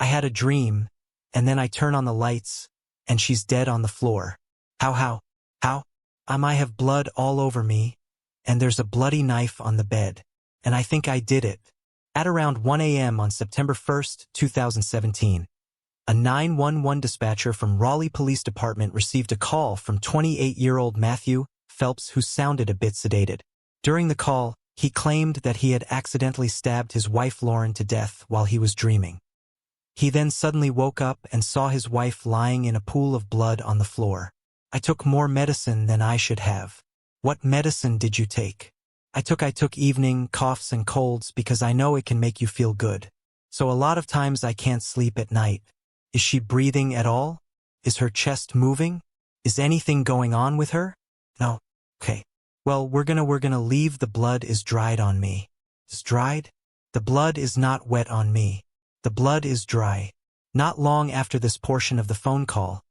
I had a dream, and then I turn on the lights, and she's dead on the floor. How? I might have blood all over me, and there's a bloody knife on the bed, and I think I did it. At around 1 a.m. on September 1st, 2017, a 911 dispatcher from Raleigh Police Department received a call from 28-year-old Matthew Phelps, who sounded a bit sedated. During the call, he claimed that he had accidentally stabbed his wife Lauren to death while he was dreaming. He then suddenly woke up and saw his wife lying in a pool of blood on the floor. I took more medicine than I should have. What medicine did you take? I took evening coughs and colds because I know it can make you feel good. So a lot of times I can't sleep at night. Is she breathing at all? Is her chest moving? Is anything going on with her? No. Okay. Well, we're gonna leave. The blood is dried on me. Is dried? The blood is not wet on me. The blood is dry. Not long after this portion of the phone call,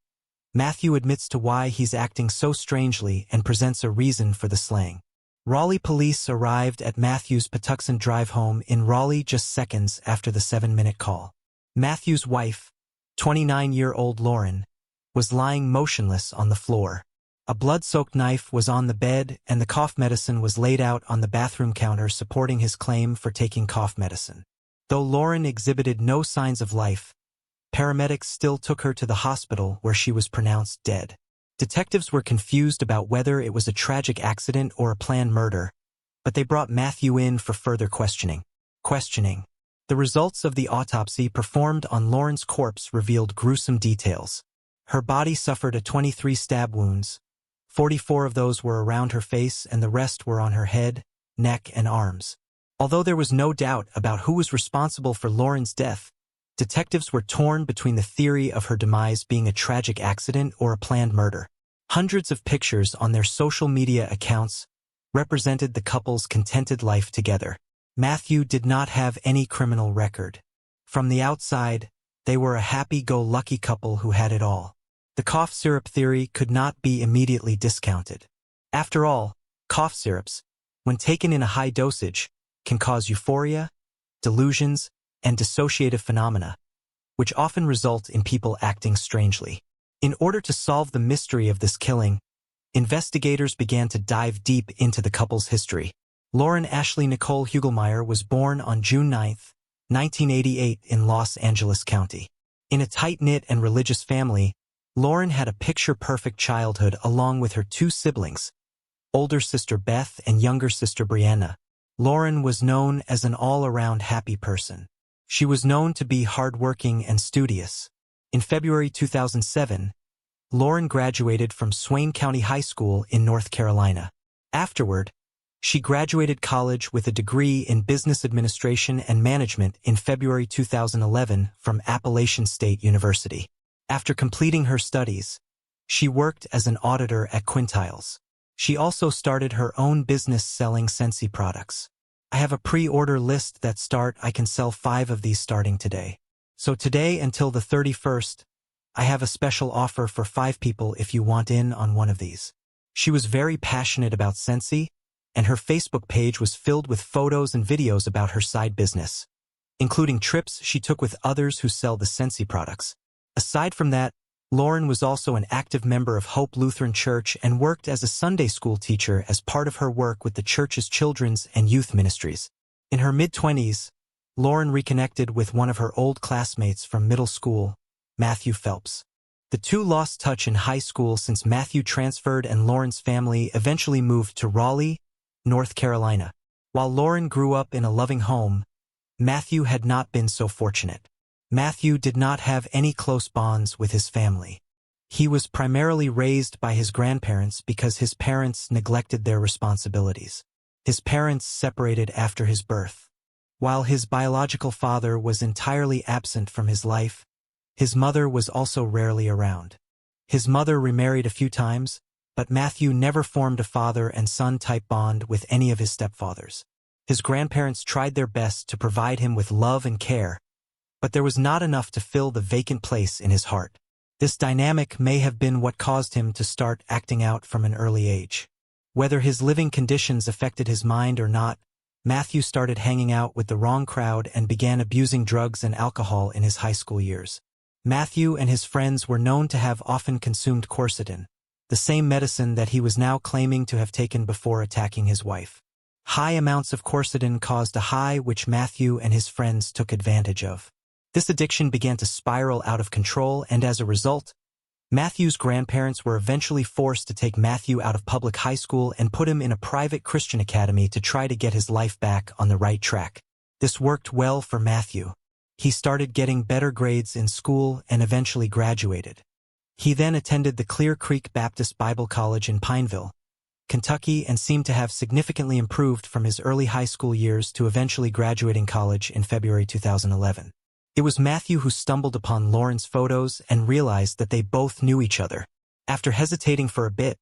Matthew admits to why he's acting so strangely and presents a reason for the slaying. Raleigh police arrived at Matthew's Patuxent Drive home in Raleigh just seconds after the 7-minute call. Matthew's wife, 29-year-old Lauren, was lying motionless on the floor. A blood-soaked knife was on the bed, and the cough medicine was laid out on the bathroom counter, supporting his claim for taking cough medicine. Though Lauren exhibited no signs of life, paramedics still took her to the hospital, where she was pronounced dead. Detectives were confused about whether it was a tragic accident or a planned murder, but they brought Matthew in for further questioning. The results of the autopsy performed on Lauren's corpse revealed gruesome details. Her body suffered 23 stab wounds. 44 of those were around her face, and the rest were on her head, neck, and arms. Although there was no doubt about who was responsible for Lauren's death, detectives were torn between the theory of her demise being a tragic accident or a planned murder. Hundreds of pictures on their social media accounts represented the couple's contented life together. Matthew did not have any criminal record. From the outside, they were a happy-go-lucky couple who had it all. The cough syrup theory could not be immediately discounted. After all, cough syrups, when taken in a high dosage, can cause euphoria, delusions, and dissociative phenomena, which often result in people acting strangely. In order to solve the mystery of this killing, investigators began to dive deep into the couple's history. Lauren Ashley Nicole Hugelmeyer was born on June 9, 1988 in Los Angeles County. In a tight-knit and religious family, Lauren had a picture-perfect childhood along with her 2 siblings, older sister Beth and younger sister Brianna. Lauren was known as an all-around happy person. She was known to be hardworking and studious. In February 2007, Lauren graduated from Swain County High School in North Carolina. Afterward, she graduated college with a degree in business administration and management in February 2011 from Appalachian State University. After completing her studies, she worked as an auditor at Quintiles. She also started her own business selling Scentsy products. I have a pre-order list I can sell 5 of these starting today. So today until the 31st, I have a special offer for 5 people if you want in on one of these. She was very passionate about Scentsy, and her Facebook page was filled with photos and videos about her side business, including trips she took with others who sell the Scentsy products. Aside from that, Lauren was also an active member of Hope Lutheran Church and worked as a Sunday school teacher as part of her work with the church's children's and youth ministries. In her mid-20s, Lauren reconnected with one of her old classmates from middle school, Matthew Phelps. The two lost touch in high school since Matthew transferred and Lauren's family eventually moved to Raleigh, North Carolina. While Lauren grew up in a loving home, Matthew had not been so fortunate. Matthew did not have any close bonds with his family. He was primarily raised by his grandparents because his parents neglected their responsibilities. His parents separated after his birth. While his biological father was entirely absent from his life, his mother was also rarely around. His mother remarried a few times, but Matthew never formed a father and son type bond with any of his stepfathers. His grandparents tried their best to provide him with love and care, but there was not enough to fill the vacant place in his heart. This dynamic may have been what caused him to start acting out from an early age. Whether his living conditions affected his mind or not, Matthew started hanging out with the wrong crowd and began abusing drugs and alcohol in his high school years. Matthew and his friends were known to have often consumed quercetin, the same medicine that he was now claiming to have taken before attacking his wife. High amounts of quercetin caused a high which Matthew and his friends took advantage of. This addiction began to spiral out of control, and as a result, Matthew's grandparents were eventually forced to take Matthew out of public high school and put him in a private Christian academy to try to get his life back on the right track. This worked well for Matthew. He started getting better grades in school and eventually graduated. He then attended the Clear Creek Baptist Bible College in Pineville, Kentucky, and seemed to have significantly improved from his early high school years to eventually graduating college in February 2011. It was Matthew who stumbled upon Lauren's photos and realized that they both knew each other. After hesitating for a bit,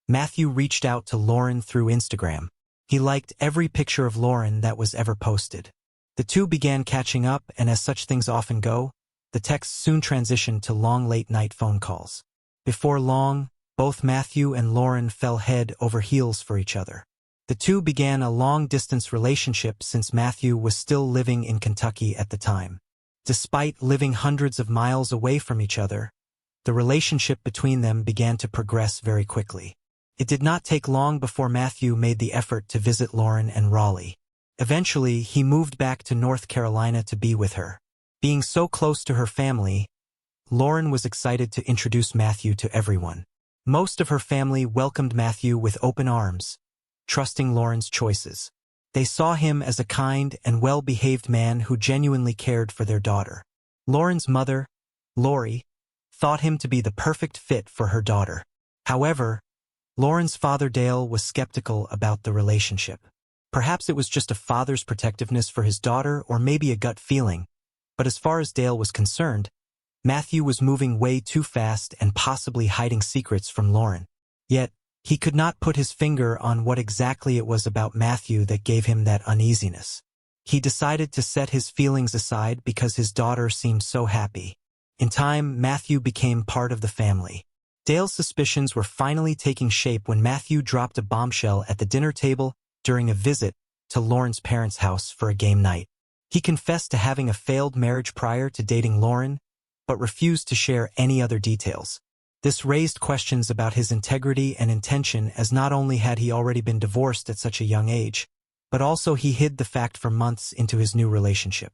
Matthew reached out to Lauren through Instagram. He liked every picture of Lauren that was ever posted. The two began catching up, and as such things often go, the texts soon transitioned to long late-night phone calls. Before long, both Matthew and Lauren fell head over heels for each other. The two began a long-distance relationship since Matthew was still living in Kentucky at the time. Despite living hundreds of miles away from each other, the relationship between them began to progress very quickly. It did not take long before Matthew made the effort to visit Lauren in Raleigh. Eventually, he moved back to North Carolina to be with her. Being so close to her family, Lauren was excited to introduce Matthew to everyone. Most of her family welcomed Matthew with open arms, trusting Lauren's choices. They saw him as a kind and well-behaved man who genuinely cared for their daughter. Lauren's mother, Lori, thought him to be the perfect fit for her daughter. However, Lauren's father Dale was skeptical about the relationship. Perhaps it was just a father's protectiveness for his daughter, or maybe a gut feeling, but as far as Dale was concerned, Matthew was moving way too fast and possibly hiding secrets from Lauren. Yet, he could not put his finger on what exactly it was about Matthew that gave him that uneasiness. He decided to set his feelings aside because his daughter seemed so happy. In time, Matthew became part of the family. Dale's suspicions were finally taking shape when Matthew dropped a bombshell at the dinner table during a visit to Lauren's parents' house for a game night. He confessed to having a failed marriage prior to dating Lauren, but refused to share any other details. This raised questions about his integrity and intention, as not only had he already been divorced at such a young age, but also he hid the fact for months into his new relationship.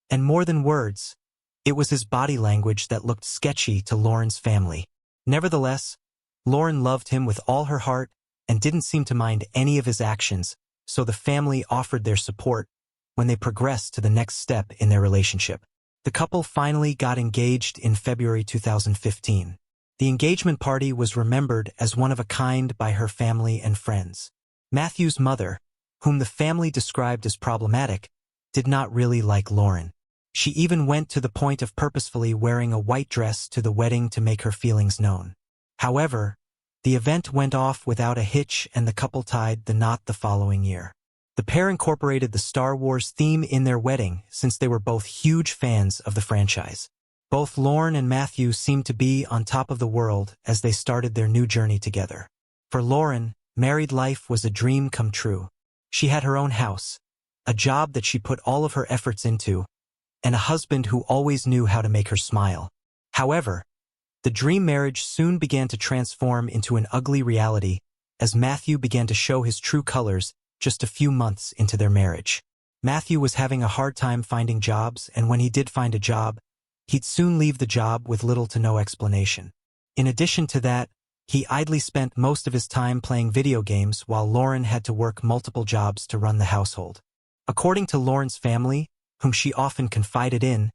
And more than words, it was his body language that looked sketchy to Lauren's family. Nevertheless, Lauren loved him with all her heart and didn't seem to mind any of his actions, so the family offered their support when they progressed to the next step in their relationship. The couple finally got engaged in February 2015. The engagement party was remembered as one of a kind by her family and friends. Matthew's mother, whom the family described as problematic, did not really like Lauren. She even went to the point of purposefully wearing a white dress to the wedding to make her feelings known. However, the event went off without a hitch, and the couple tied the knot the following year. The pair incorporated the Star Wars theme in their wedding since they were both huge fans of the franchise. Both Lauren and Matthew seemed to be on top of the world as they started their new journey together. For Lauren, married life was a dream come true. She had her own house, a job that she put all of her efforts into, and a husband who always knew how to make her smile. However, the dream marriage soon began to transform into an ugly reality as Matthew began to show his true colors just a few months into their marriage. Matthew was having a hard time finding jobs, and when he did find a job, he'd soon leave the job with little to no explanation. In addition to that, he idly spent most of his time playing video games while Lauren had to work multiple jobs to run the household. According to Lauren's family, whom she often confided in,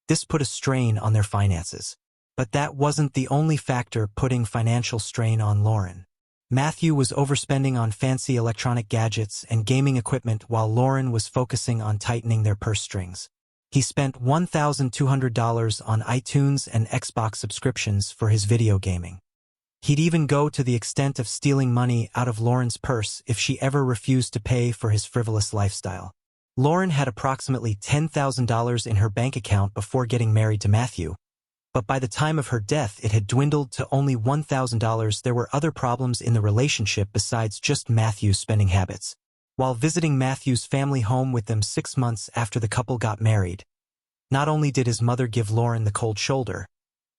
this put a strain on their finances. But that wasn't the only factor putting financial strain on Lauren. Matthew was overspending on fancy electronic gadgets and gaming equipment while Lauren was focusing on tightening their purse strings. He spent $1,200 on iTunes and Xbox subscriptions for his video gaming. He'd even go to the extent of stealing money out of Lauren's purse if she ever refused to pay for his frivolous lifestyle. Lauren had approximately $10,000 in her bank account before getting married to Matthew, but by the time of her death it had dwindled to only $1,000. There were other problems in the relationship besides just Matthew's spending habits. while visiting Matthew's family home with them 6 months after the couple got married. Not only did his mother give Lauren the cold shoulder,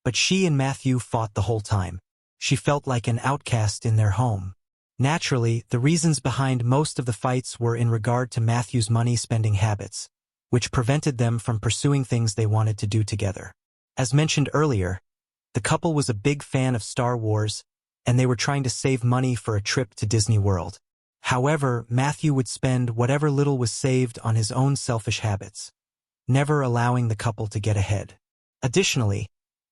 but she and Matthew fought the whole time. She felt like an outcast in their home. Naturally, the reasons behind most of the fights were in regard to Matthew's money-spending habits, which prevented them from pursuing things they wanted to do together. As mentioned earlier, the couple was a big fan of Star Wars, and they were trying to save money for a trip to Disney World. However, Matthew would spend whatever little was saved on his own selfish habits, never allowing the couple to get ahead. Additionally,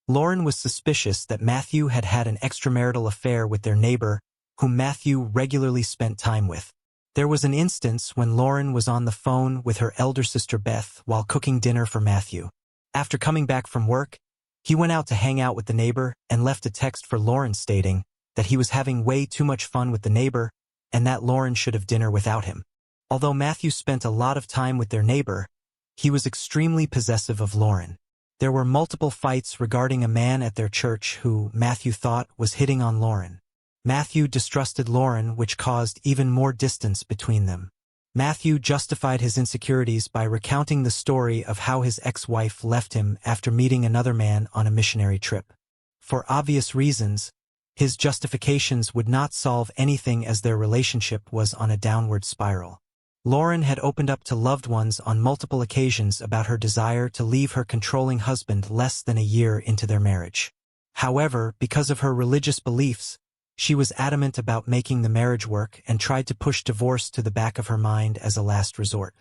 Lauren was suspicious that Matthew had had an extramarital affair with their neighbor, whom Matthew regularly spent time with. There was an instance when Lauren was on the phone with her elder sister Beth while cooking dinner for Matthew. After coming back from work, he went out to hang out with the neighbor and left a text for Lauren stating that he was having way too much fun with the neighbor and that Lauren should have dinner without him. Although Matthew spent a lot of time with their neighbor, he was extremely possessive of Lauren. There were multiple fights regarding a man at their church who Matthew thought was hitting on Lauren. Matthew distrusted Lauren, which caused even more distance between them. Matthew justified his insecurities by recounting the story of how his ex-wife left him after meeting another man on a missionary trip. For obvious reasons, his justifications would not solve anything as their relationship was on a downward spiral. Lauren had opened up to loved ones on multiple occasions about her desire to leave her controlling husband less than a year into their marriage. However, because of her religious beliefs, she was adamant about making the marriage work and tried to push divorce to the back of her mind as a last resort.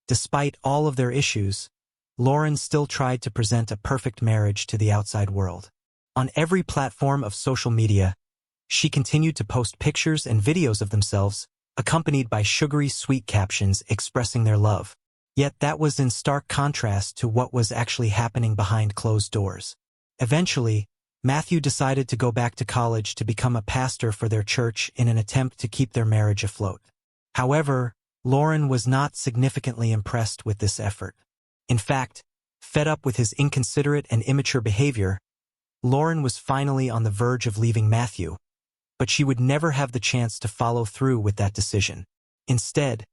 Despite all of their issues, Lauren still tried to present a perfect marriage to the outside world. On every platform of social media, she continued to post pictures and videos of themselves, accompanied by sugary sweet captions expressing their love. Yet that was in stark contrast to what was actually happening behind closed doors. Eventually, Matthew decided to go back to college to become a pastor for their church in an attempt to keep their marriage afloat. However, Lauren was not significantly impressed with this effort. In fact, fed up with his inconsiderate and immature behavior, Lauren was finally on the verge of leaving Matthew, but she would never have the chance to follow through with that decision. Instead,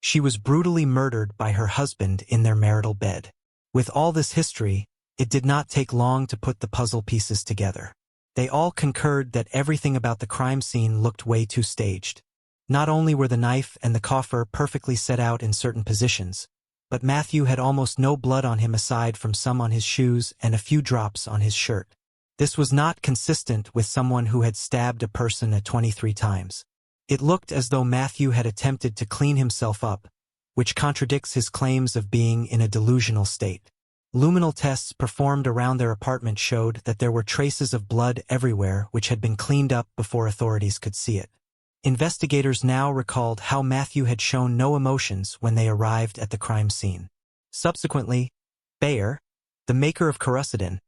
she was brutally murdered by her husband in their marital bed. With all this history, it did not take long to put the puzzle pieces together. They all concurred that everything about the crime scene looked way too staged. Not only were the knife and the coffer perfectly set out in certain positions, but Matthew had almost no blood on him aside from some on his shoes and a few drops on his shirt. This was not consistent with someone who had stabbed a person 23 times. It looked as though Matthew had attempted to clean himself up, which contradicts his claims of being in a delusional state. Luminal tests performed around their apartment showed that there were traces of blood everywhere which had been cleaned up before authorities could see it. Investigators now recalled how Matthew had shown no emotions when they arrived at the crime scene. Subsequently, Bayer, the maker of Carucidin,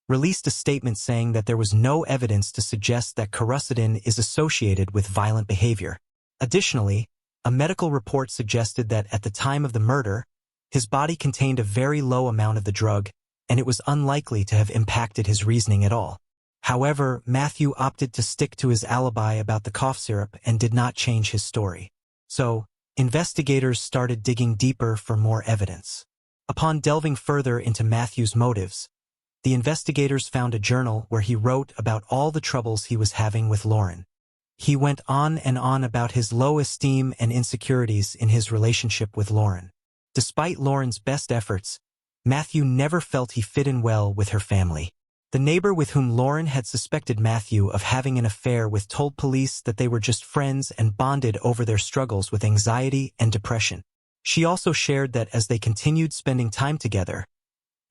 released a statement saying that there was no evidence to suggest that Carucidin is associated with violent behavior. Additionally, a medical report suggested that at the time of the murder, his body contained a very low amount of the drug, and it was unlikely to have impacted his reasoning at all. However, Matthew opted to stick to his alibi about the cough syrup and did not change his story. So, investigators started digging deeper for more evidence. Upon delving further into Matthew's motives, the investigators found a journal where he wrote about all the troubles he was having with Lauren. He went on and on about his low esteem and insecurities in his relationship with Lauren. Despite Lauren's best efforts, Matthew never felt he fit in well with her family. The neighbor with whom Lauren had suspected Matthew of having an affair with told police that they were just friends and bonded over their struggles with anxiety and depression. She also shared that as they continued spending time together,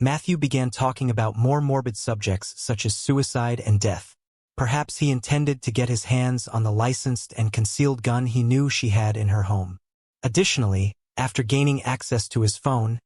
Matthew began talking about more morbid subjects such as suicide and death. Perhaps he intended to get his hands on the licensed and concealed gun he knew she had in her home. Additionally, after gaining access to his phone,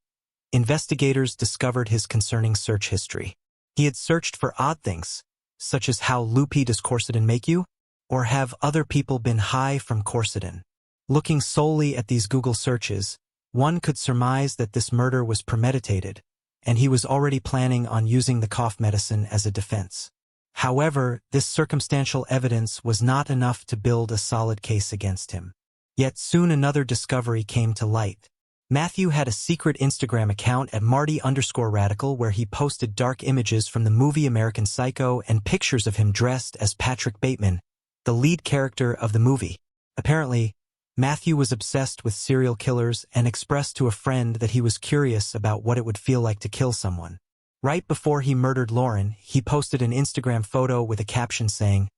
investigators discovered his concerning search history. He had searched for odd things, such as how loopy does quercetin make you? Or have other people been high from quercetin? Looking solely at these Google searches, one could surmise that this murder was premeditated, and he was already planning on using the cough medicine as a defense. However, this circumstantial evidence was not enough to build a solid case against him. Yet soon another discovery came to light. Matthew had a secret Instagram account at Marty_Radical where he posted dark images from the movie American Psycho and pictures of him dressed as Patrick Bateman, the lead character of the movie. Apparently, Matthew was obsessed with serial killers and expressed to a friend that he was curious about what it would feel like to kill someone. Right before he murdered Lauren, he posted an Instagram photo with a caption saying,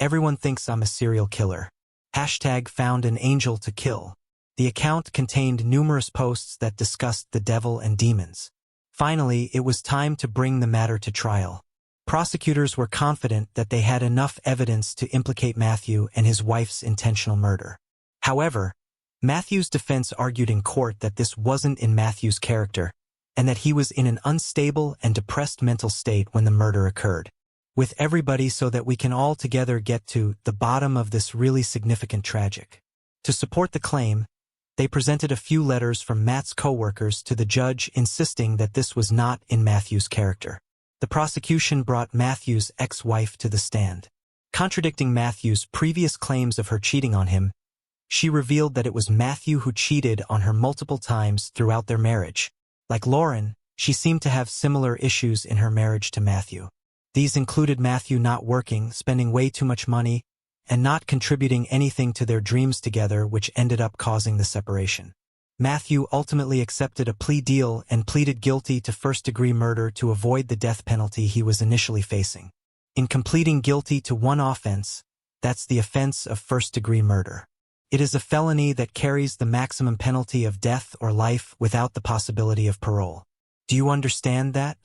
"Everyone thinks I'm a serial killer. #found an angel to kill." The account contained numerous posts that discussed the devil and demons. Finally, it was time to bring the matter to trial. Prosecutors were confident that they had enough evidence to implicate Matthew and his wife's intentional murder. However, Matthew's defense argued in court that this wasn't in Matthew's character, and that he was in an unstable and depressed mental state when the murder occurred. With everybody so that we can all together get to the bottom of this really significant tragic. To support the claim, they presented a few letters from Matt's co-workers to the judge insisting that this was not in Matthew's character. The prosecution brought Matthew's ex-wife to the stand. Contradicting Matthew's previous claims of her cheating on him, she revealed that it was Matthew who cheated on her multiple times throughout their marriage. Like Lauren, she seemed to have similar issues in her marriage to Matthew. These included Matthew not working, spending way too much money, and not contributing anything to their dreams together, which ended up causing the separation. Matthew ultimately accepted a plea deal and pleaded guilty to first-degree murder to avoid the death penalty he was initially facing. In completing guilty to one offense, that's the offense of first-degree murder. It is a felony that carries the maximum penalty of death or life without the possibility of parole. Do you understand that?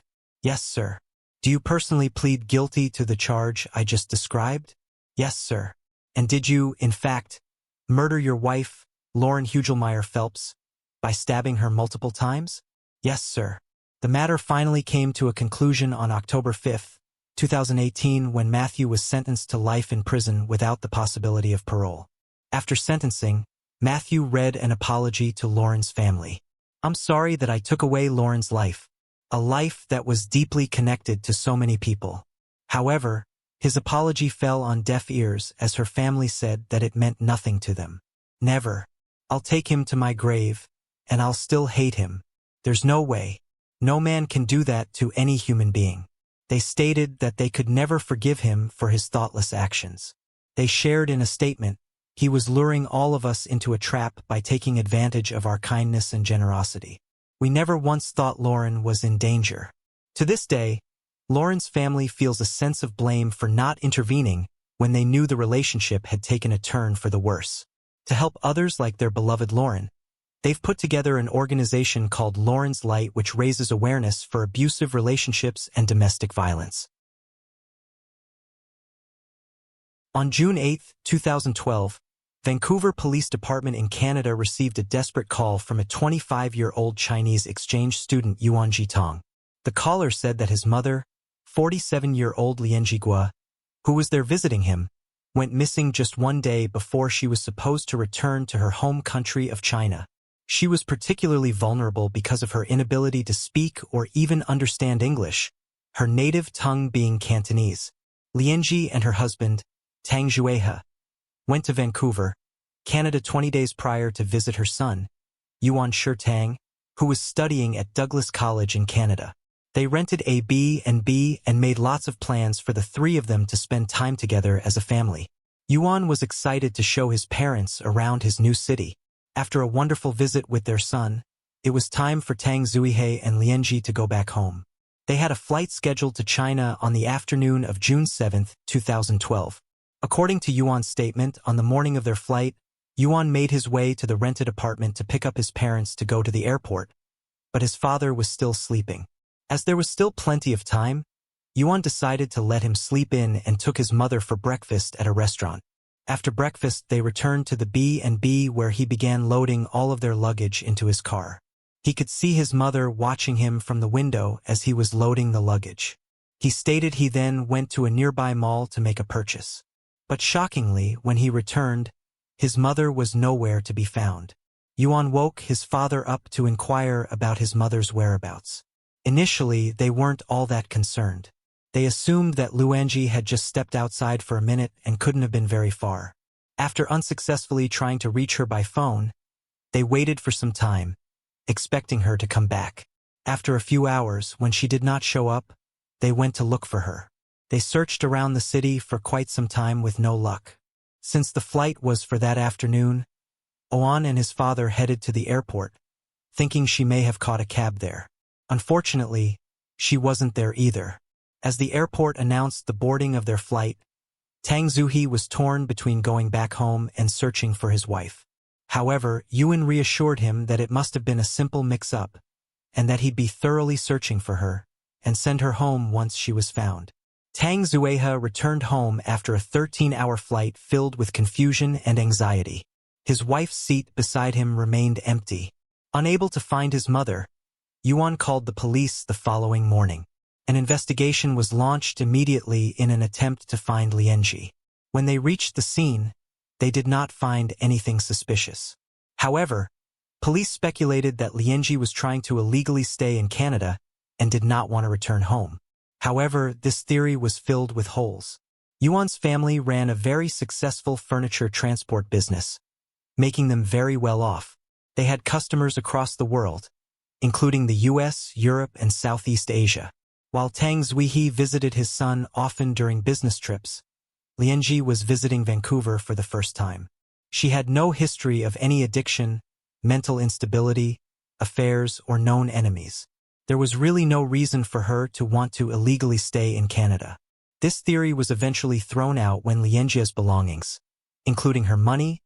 Yes, sir. Do you personally plead guilty to the charge I just described? Yes, sir. And did you, in fact, murder your wife, Lauren Hugelmeyer Phelps, by stabbing her multiple times? Yes, sir. The matter finally came to a conclusion on October 5, 2018, when Matthew was sentenced to life in prison without the possibility of parole. After sentencing, Matthew read an apology to Lauren's family. "I'm sorry that I took away Lauren's life, a life that was deeply connected to so many people." However, his apology fell on deaf ears as her family said that it meant nothing to them. "Never. I'll take him to my grave, and I'll still hate him. There's no way. No man can do that to any human being." They stated that they could never forgive him for his thoughtless actions. They shared in a statement, "He was luring all of us into a trap by taking advantage of our kindness and generosity. We never once thought Lauren was in danger." To this day, Lauren's family feels a sense of blame for not intervening when they knew the relationship had taken a turn for the worse. To help others like their beloved Lauren, they've put together an organization called Lauren's Light, which raises awareness for abusive relationships and domestic violence. On June 8, 2012, Vancouver Police Department in Canada received a desperate call from a 25-year-old Chinese exchange student Yuan Jitong. The caller said that his mother, 47-year-old Lian Jigua, who was there visiting him, went missing just one day before she was supposed to return to her home country of China. She was particularly vulnerable because of her inability to speak or even understand English, her native tongue being Cantonese. Lianji and her husband, Tang Juehe, went to Vancouver, Canada 20 days prior to visit her son, Yuan Shirtang, who was studying at Douglas College in Canada. They rented a B&B and made lots of plans for the three of them to spend time together as a family. Yuan was excited to show his parents around his new city. After a wonderful visit with their son, it was time for Tang Zuihe and Lianji to go back home. They had a flight scheduled to China on the afternoon of June 7, 2012. According to Yuan's statement, on the morning of their flight, Yuan made his way to the rented apartment to pick up his parents to go to the airport, but his father was still sleeping. As there was still plenty of time, Yuan decided to let him sleep in and took his mother for breakfast at a restaurant. After breakfast, they returned to the B&B where he began loading all of their luggage into his car. He could see his mother watching him from the window as he was loading the luggage. He stated he then went to a nearby mall to make a purchase. But shockingly, when he returned, his mother was nowhere to be found. Yuan woke his father up to inquire about his mother's whereabouts. Initially, they weren't all that concerned. They assumed that Luanji had just stepped outside for a minute and couldn't have been very far. After unsuccessfully trying to reach her by phone, they waited for some time, expecting her to come back. After a few hours, when she did not show up, they went to look for her. They searched around the city for quite some time with no luck. Since the flight was for that afternoon, Oan and his father headed to the airport, thinking she may have caught a cab there. Unfortunately, she wasn't there either. As the airport announced the boarding of their flight, Tang Zuhi was torn between going back home and searching for his wife. However, Yuan reassured him that it must have been a simple mix-up, and that he'd be thoroughly searching for her, and send her home once she was found. Tang Zueha returned home after a 13-hour flight filled with confusion and anxiety. His wife's seat beside him remained empty. Unable to find his mother, Yuan called the police the following morning. An investigation was launched immediately in an attempt to find Lianji. When they reached the scene, they did not find anything suspicious. However, police speculated that Lianji was trying to illegally stay in Canada and did not want to return home. However, this theory was filled with holes. Yuan's family ran a very successful furniture transport business, making them very well off. They had customers across the world, including the US, Europe, and Southeast Asia. While Tang Zuihe visited his son often during business trips, Lianji was visiting Vancouver for the first time. She had no history of any addiction, mental instability, affairs, or known enemies. There was really no reason for her to want to illegally stay in Canada. This theory was eventually thrown out when Lianji's belongings, including her money,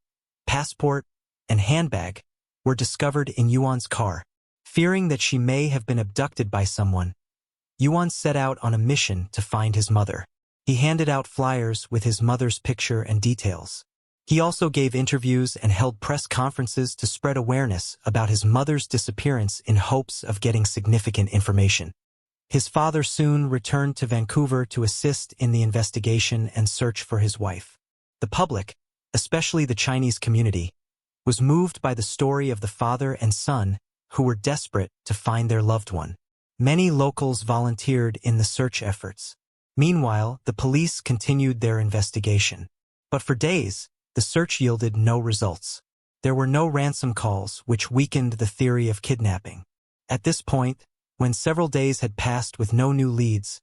passport, and handbag, were discovered in Yuan's car. Fearing that she may have been abducted by someone, Yuan set out on a mission to find his mother. He handed out flyers with his mother's picture and details. He also gave interviews and held press conferences to spread awareness about his mother's disappearance in hopes of getting significant information. His father soon returned to Vancouver to assist in the investigation and search for his wife. The public, especially the Chinese community, was moved by the story of the father and son who were desperate to find their loved one. Many locals volunteered in the search efforts. Meanwhile, the police continued their investigation. But for days, the search yielded no results. There were no ransom calls, which weakened the theory of kidnapping. At this point, when several days had passed with no new leads,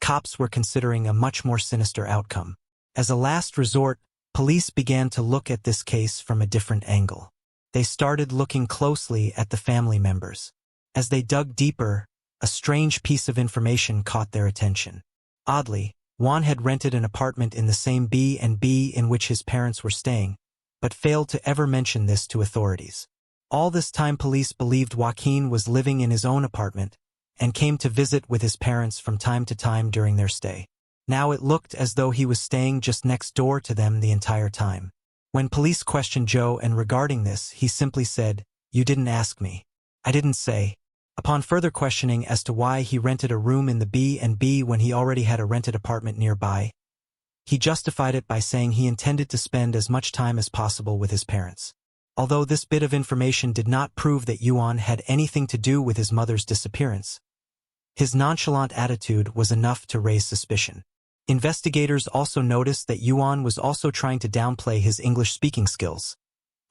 cops were considering a much more sinister outcome. As a last resort, police began to look at this case from a different angle. They started looking closely at the family members. As they dug deeper, a strange piece of information caught their attention. Oddly, Juan had rented an apartment in the same B&B in which his parents were staying, but failed to ever mention this to authorities. All this time police believed Joaquin was living in his own apartment and came to visit with his parents from time to time during their stay. Now it looked as though he was staying just next door to them the entire time. When police questioned Joe and regarding this, he simply said, "You didn't ask me. I didn't say." Upon further questioning as to why he rented a room in the B&B when he already had a rented apartment nearby, he justified it by saying he intended to spend as much time as possible with his parents. Although this bit of information did not prove that Yuan had anything to do with his mother's disappearance, his nonchalant attitude was enough to raise suspicion. Investigators also noticed that Yuan was also trying to downplay his English-speaking skills,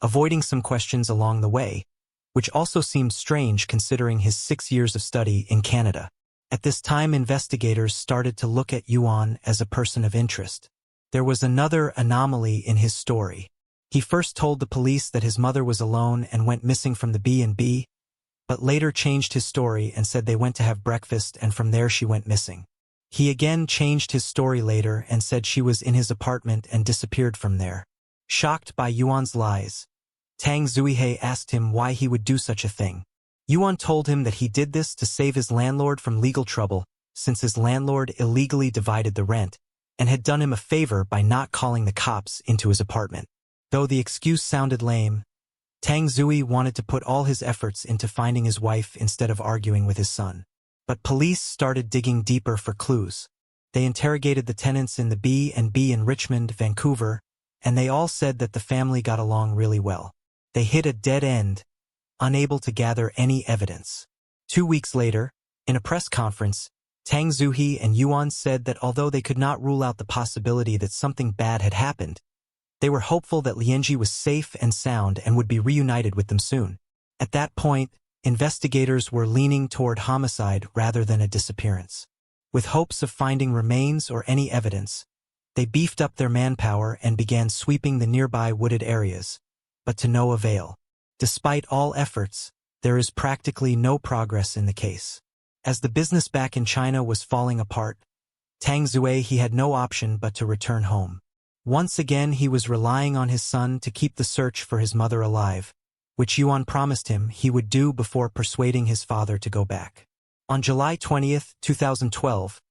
avoiding some questions along the way, which also seemed strange considering his 6 years of study in Canada. At this time, investigators started to look at Yuan as a person of interest. There was another anomaly in his story. He first told the police that his mother was alone and went missing from the B&B, but later changed his story and said they went to have breakfast and from there she went missing. He again changed his story later and said she was in his apartment and disappeared from there. Shocked by Yuan's lies, Tang Zuihe asked him why he would do such a thing. Yuan told him that he did this to save his landlord from legal trouble, since his landlord illegally divided the rent, and had done him a favor by not calling the cops into his apartment. Though the excuse sounded lame, Tang Zui wanted to put all his efforts into finding his wife instead of arguing with his son. But police started digging deeper for clues. They interrogated the tenants in the B&B in Richmond, Vancouver, and they all said that the family got along really well. They hit a dead end, unable to gather any evidence. 2 weeks later, in a press conference, Tang Zuhi and Yuan said that although they could not rule out the possibility that something bad had happened, They were hopeful that Lianji was safe and sound and would be reunited with them soon. At that point, investigators were leaning toward homicide rather than a disappearance. With hopes of finding remains or any evidence, they beefed up their manpower and began sweeping the nearby wooded areas, but to no avail. Despite all efforts, there is practically no progress in the case. As the business back in China was falling apart, Tang Zui had no option but to return home. Once again he was relying on his son to keep the search for his mother alive, which Yuan promised him he would do before persuading his father to go back. On July 20, 2012,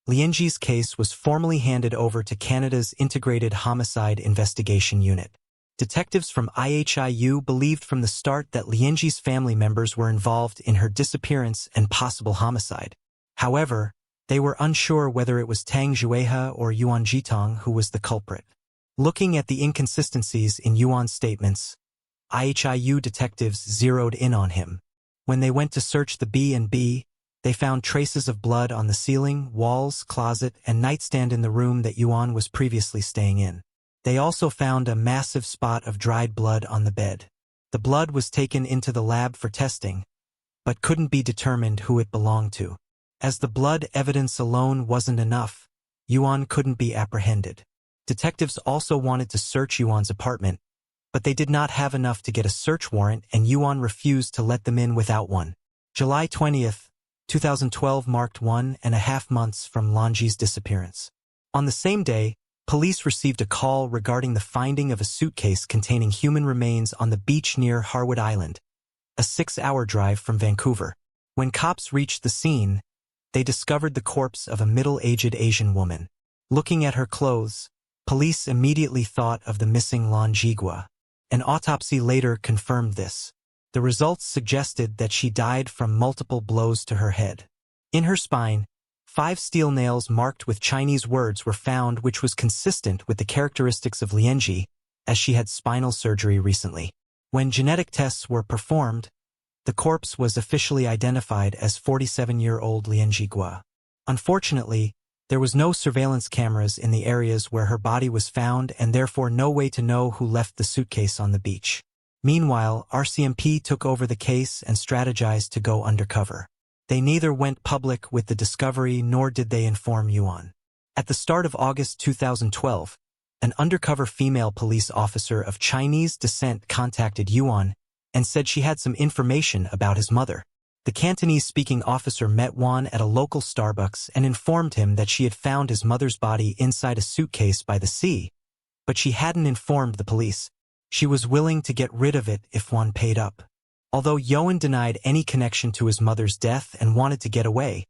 Lianji's case was formally handed over to Canada's Integrated Homicide Investigation Unit. Detectives from IHIU believed from the start that Lianji's family members were involved in her disappearance and possible homicide. However, they were unsure whether it was Tang Juehe or Yuan Jitong who was the culprit. Looking at the inconsistencies in Yuan's statements, IHIU detectives zeroed in on him. When they went to search the B&B, they found traces of blood on the ceiling, walls, closet, and nightstand in the room that Yuan was previously staying in. They also found a massive spot of dried blood on the bed. The blood was taken into the lab for testing, but couldn't be determined who it belonged to. As the blood evidence alone wasn't enough, Yuan couldn't be apprehended. Detectives also wanted to search Yuan's apartment, but they did not have enough to get a search warrant and Yuan refused to let them in without one. July 20, 2012 marked 1.5 months from Lianji's disappearance. On the same day, police received a call regarding the finding of a suitcase containing human remains on the beach near Harwood Island, a 6-hour drive from Vancouver. When cops reached the scene, they discovered the corpse of a middle-aged Asian woman. Looking at her clothes, police immediately thought of the missing Lianji Gua. An autopsy later confirmed this. The results suggested that she died from multiple blows to her head. In her spine, 5 steel nails marked with Chinese words were found, which was consistent with the characteristics of Lianji, as she had spinal surgery recently. When genetic tests were performed, the corpse was officially identified as 47-year-old Lianji Gua. Unfortunately, there was no surveillance cameras in the areas where her body was found and therefore no way to know who left the suitcase on the beach. Meanwhile, RCMP took over the case and strategized to go undercover. They neither went public with the discovery nor did they inform Yuan. At the start of August 2012, an undercover female police officer of Chinese descent contacted Yuan and said she had some information about his mother. The Cantonese-speaking officer met Yuan at a local Starbucks and informed him that she had found his mother's body inside a suitcase by the sea, but she hadn't informed the police. She was willing to get rid of it if Yuan paid up. Although Yuan denied any connection to his mother's death and wanted to get away,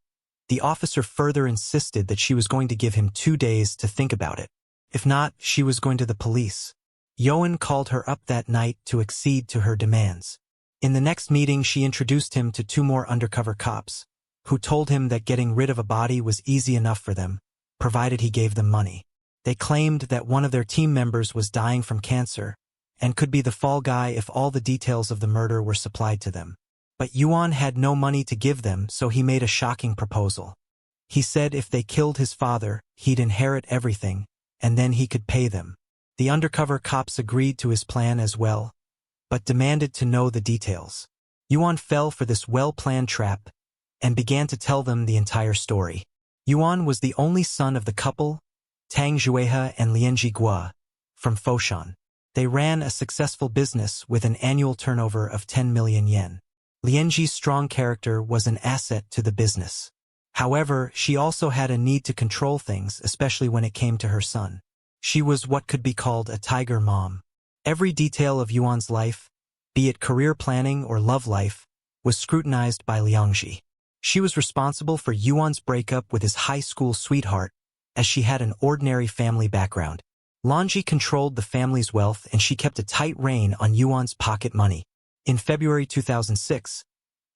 the officer further insisted that she was going to give him 2 days to think about it. If not, she was going to the police. Yuan called her up that night to accede to her demands. In the next meeting, she introduced him to 2 more undercover cops, who told him that getting rid of a body was easy enough for them, provided he gave them money. They claimed that one of their team members was dying from cancer, and could be the fall guy if all the details of the murder were supplied to them. But Yuan had no money to give them, so he made a shocking proposal. He said if they killed his father, he'd inherit everything, and then he could pay them. The undercover cops agreed to his plan as well, but demanded to know the details. Yuan fell for this well-planned trap and began to tell them the entire story. Yuan was the only son of the couple, Tang Juehe and Lianji Gua, from Foshan. They ran a successful business with an annual turnover of 10 million yen. Lianji's strong character was an asset to the business. However, she also had a need to control things, especially when it came to her son. She was what could be called a tiger mom. Every detail of Yuan's life, be it career planning or love life, was scrutinized by Liangji. She was responsible for Yuan's breakup with his high school sweetheart, as she had an ordinary family background. Liangji controlled the family's wealth and she kept a tight rein on Yuan's pocket money. In February 2006,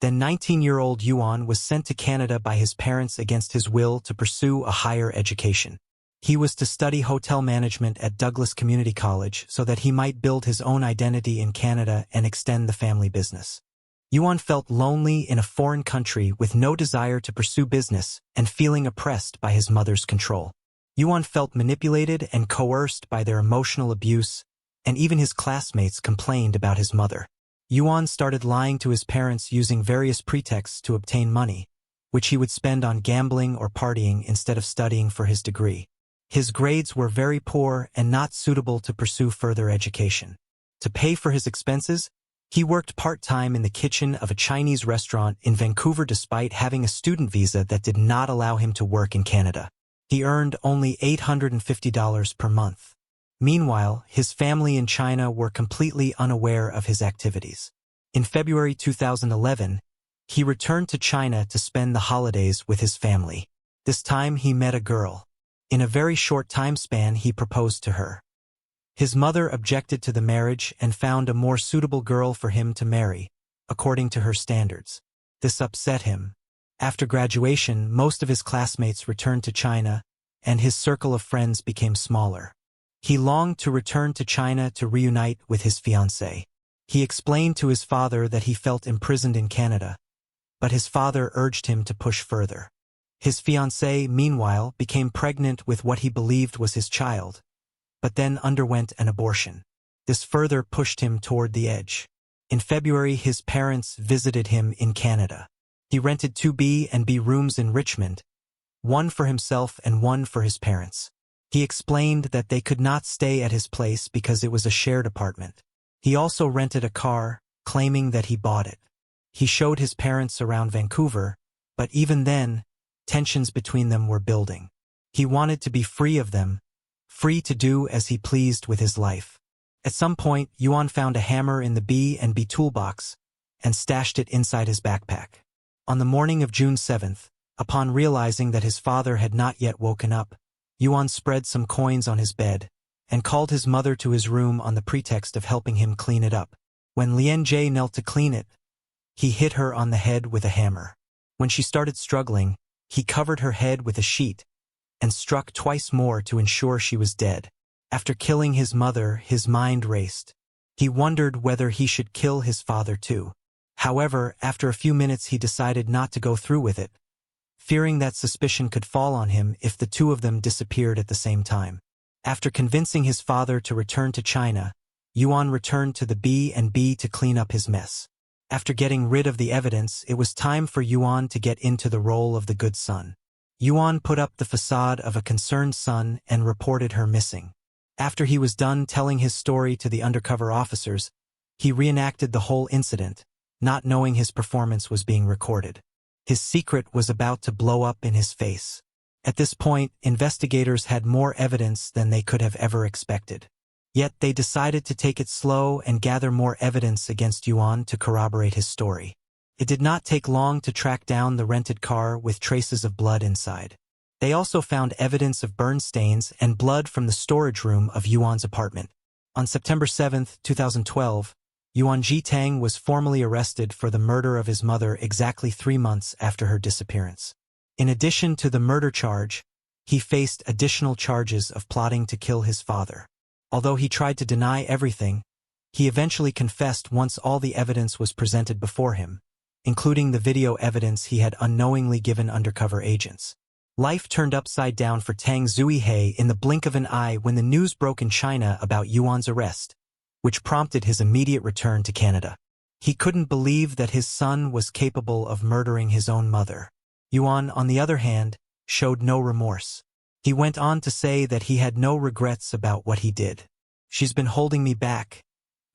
then 19-year-old Yuan was sent to Canada by his parents against his will to pursue a higher education. He was to study hotel management at Douglas Community College so that he might build his own identity in Canada and extend the family business. Yuan felt lonely in a foreign country with no desire to pursue business and feeling oppressed by his mother's control. Yuan felt manipulated and coerced by their emotional abuse, and even his classmates complained about his mother. Yuan started lying to his parents using various pretexts to obtain money, which he would spend on gambling or partying instead of studying for his degree. His grades were very poor and not suitable to pursue further education. To pay for his expenses, he worked part-time in the kitchen of a Chinese restaurant in Vancouver despite having a student visa that did not allow him to work in Canada. He earned only $850 per month. Meanwhile, his family in China were completely unaware of his activities. In February 2011, he returned to China to spend the holidays with his family. This time he met a girl. In a very short time span, he proposed to her. His mother objected to the marriage and found a more suitable girl for him to marry, according to her standards. This upset him. After graduation, most of his classmates returned to China, and his circle of friends became smaller. He longed to return to China to reunite with his fiancée. He explained to his father that he felt imprisoned in Canada, but his father urged him to push further. His fiancée, meanwhile, became pregnant with what he believed was his child, but then underwent an abortion. This further pushed him toward the edge. In February, his parents visited him in Canada. He rented 2 B and B rooms in Richmond, one for himself and one for his parents. He explained that they could not stay at his place because it was a shared apartment. He also rented a car, claiming that he bought it. He showed his parents around Vancouver, but even then, tensions between them were building. He wanted to be free of them, free to do as he pleased with his life. At some point, Yuan found a hammer in the B&B toolbox and stashed it inside his backpack. On the morning of June 7th, upon realizing that his father had not yet woken up, Yuan spread some coins on his bed and called his mother to his room on the pretext of helping him clean it up. When Lian Jie knelt to clean it, he hit her on the head with a hammer. When she started struggling, he covered her head with a sheet and struck twice more to ensure she was dead. After killing his mother, his mind raced. He wondered whether he should kill his father too. However, after a few minutes he decided not to go through with it, fearing that suspicion could fall on him if the two of them disappeared at the same time. After convincing his father to return to China, Yuan returned to the B&B to clean up his mess. After getting rid of the evidence, it was time for Yuan to get into the role of the good son. Yuan put up the facade of a concerned son and reported her missing. After he was done telling his story to the undercover officers, he reenacted the whole incident, not knowing his performance was being recorded. His secret was about to blow up in his face. At this point, investigators had more evidence than they could have ever expected. Yet they decided to take it slow and gather more evidence against Yuan to corroborate his story. It did not take long to track down the rented car with traces of blood inside. They also found evidence of burn stains and blood from the storage room of Yuan's apartment. On September 7, 2012, Yuan Jitang was formally arrested for the murder of his mother exactly 3 months after her disappearance. In addition to the murder charge, he faced additional charges of plotting to kill his father. Although he tried to deny everything, he eventually confessed once all the evidence was presented before him, including the video evidence he had unknowingly given undercover agents. Life turned upside down for Tang Zuihei in the blink of an eye when the news broke in China about Yuan's arrest, which prompted his immediate return to Canada. He couldn't believe that his son was capable of murdering his own mother. Yuan, on the other hand, showed no remorse. He went on to say that he had no regrets about what he did. She's been holding me back,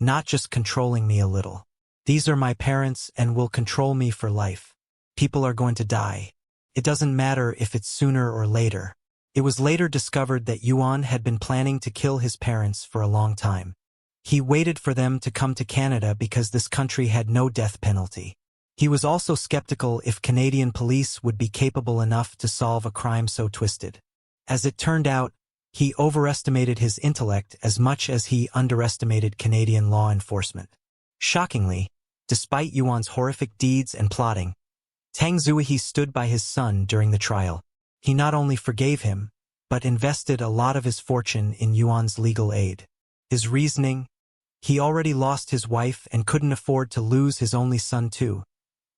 not just controlling me a little. These are my parents and will control me for life. People are going to die. It doesn't matter if it's sooner or later. It was later discovered that Yuan had been planning to kill his parents for a long time. He waited for them to come to Canada because this country had no death penalty. He was also skeptical if Canadian police would be capable enough to solve a crime so twisted. As it turned out, he overestimated his intellect as much as he underestimated Canadian law enforcement. Shockingly, despite Yuan's horrific deeds and plotting, Tang Zuihei stood by his son during the trial. He not only forgave him, but invested a lot of his fortune in Yuan's legal aid. His reasoning: he already lost his wife and couldn't afford to lose his only son too,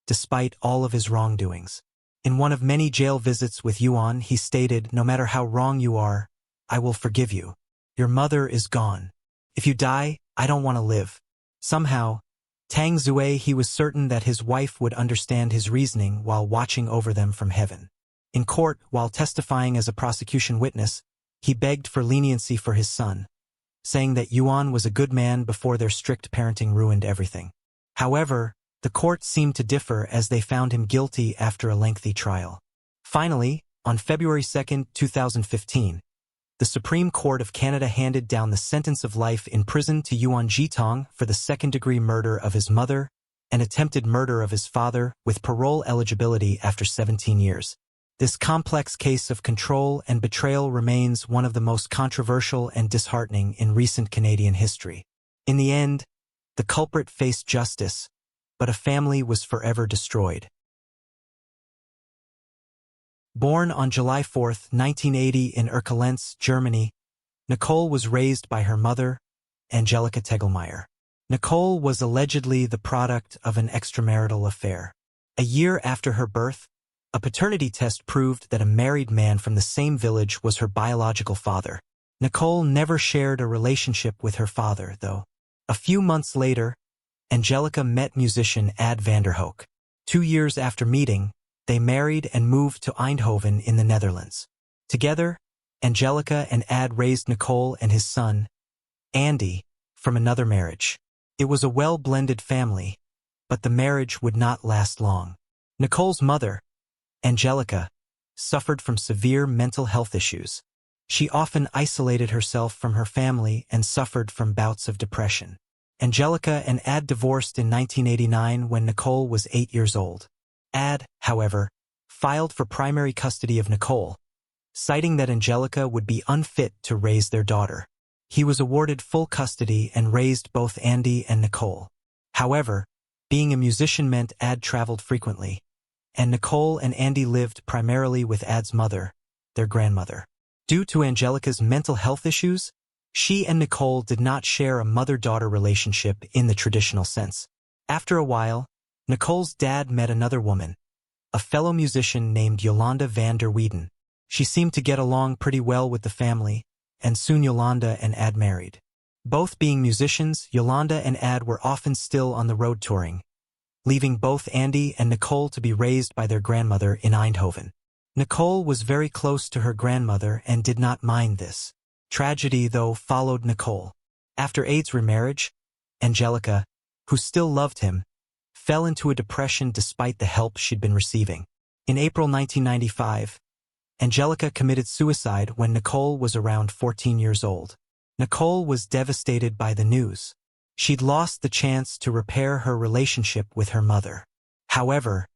despite all of his wrongdoings. In one of many jail visits with Yuan, he stated, "No matter how wrong you are, I will forgive you. Your mother is gone. If you die, I don't want to live." Somehow, Tang Zui, he was certain that his wife would understand his reasoning while watching over them from heaven. In court, while testifying as a prosecution witness, he begged for leniency for his son, saying that Yuan was a good man before their strict parenting ruined everything. However, the court seemed to differ as they found him guilty after a lengthy trial. Finally, on February 2, 2015, the Supreme Court of Canada handed down the sentence of life in prison to Yuan Jitong for the second-degree murder of his mother and attempted murder of his father, with parole eligibility after 17 years. This complex case of control and betrayal remains one of the most controversial and disheartening in recent Canadian history. In the end, the culprit faced justice, but a family was forever destroyed. Born on July 4, 1980 in Erkelenz, Germany, Nicole was raised by her mother, Angelika Tegelmeier. Nicole was allegedly the product of an extramarital affair. A year after her birth, a paternity test proved that a married man from the same village was her biological father. Nicole never shared a relationship with her father, though. A few months later, Angelika met musician Ad Vanderhoek. 2 years after meeting, they married and moved to Eindhoven in the Netherlands. Together, Angelika and Ad raised Nicole and his son, Andy, from another marriage. It was a well-blended family, but the marriage would not last long. Nicole's mother, Angelika, suffered from severe mental health issues. She often isolated herself from her family and suffered from bouts of depression. Angelika and Ad divorced in 1989 when Nicole was 8 years old. Ad, however, filed for primary custody of Nicole, citing that Angelika would be unfit to raise their daughter. He was awarded full custody and raised both Andy and Nicole. However, being a musician meant Ad traveled frequently, and Nicole and Andy lived primarily with Ad's mother, their grandmother. Due to Angelika's mental health issues, she and Nicole did not share a mother-daughter relationship in the traditional sense. After a while, Nicole's dad met another woman, a fellow musician named Jolanda van der Weyden. She seemed to get along pretty well with the family, and soon Jolanda and Ad married. Both being musicians, Jolanda and Ad were often still on the road touring, leaving both Andy and Nicole to be raised by their grandmother in Eindhoven. Nicole was very close to her grandmother and did not mind this. Tragedy, though, followed Nicole. After Ad's remarriage, Angelika, who still loved him, fell into a depression despite the help she'd been receiving. In April 1995, Angelika committed suicide when Nicole was around 14 years old. Nicole was devastated by the news. She'd lost the chance to repair her relationship with her mother. However,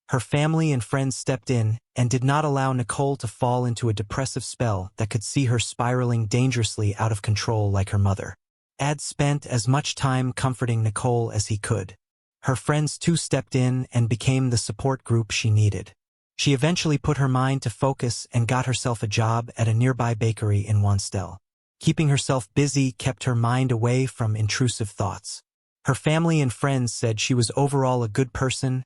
her family and friends stepped in and did not allow Nicole to fall into a depressive spell that could see her spiraling dangerously out of control like her mother. Ad spent as much time comforting Nicole as he could. Her friends too stepped in and became the support group she needed. She eventually put her mind to focus and got herself a job at a nearby bakery in Wanstel. Keeping herself busy kept her mind away from intrusive thoughts. Her family and friends said she was overall a good person,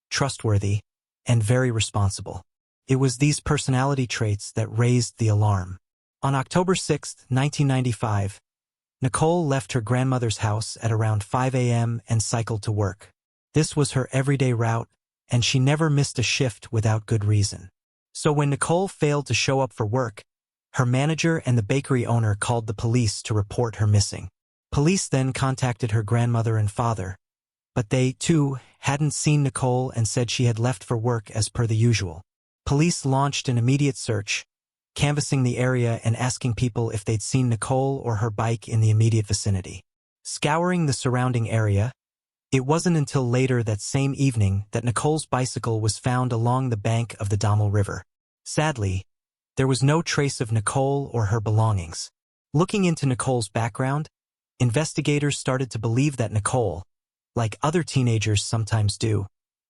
trustworthy, and very responsible. It was these personality traits that raised the alarm. On October 6, 1995, Nicole left her grandmother's house at around 5 a.m. and cycled to work. This was her everyday route, and she never missed a shift without good reason. So when Nicole failed to show up for work, her manager and the bakery owner called the police to report her missing. Police then contacted her grandmother and father, but they, too, hadn't seen Nicole and said she had left for work as per the usual. Police launched an immediate search, canvassing the area and asking people if they'd seen Nicole or her bike in the immediate vicinity. Scouring the surrounding area, it wasn't until later that same evening that Nicole's bicycle was found along the bank of the Dommel River. Sadly, there was no trace of Nicole or her belongings. Looking into Nicole's background, investigators started to believe that Nicole, like other teenagers sometimes do,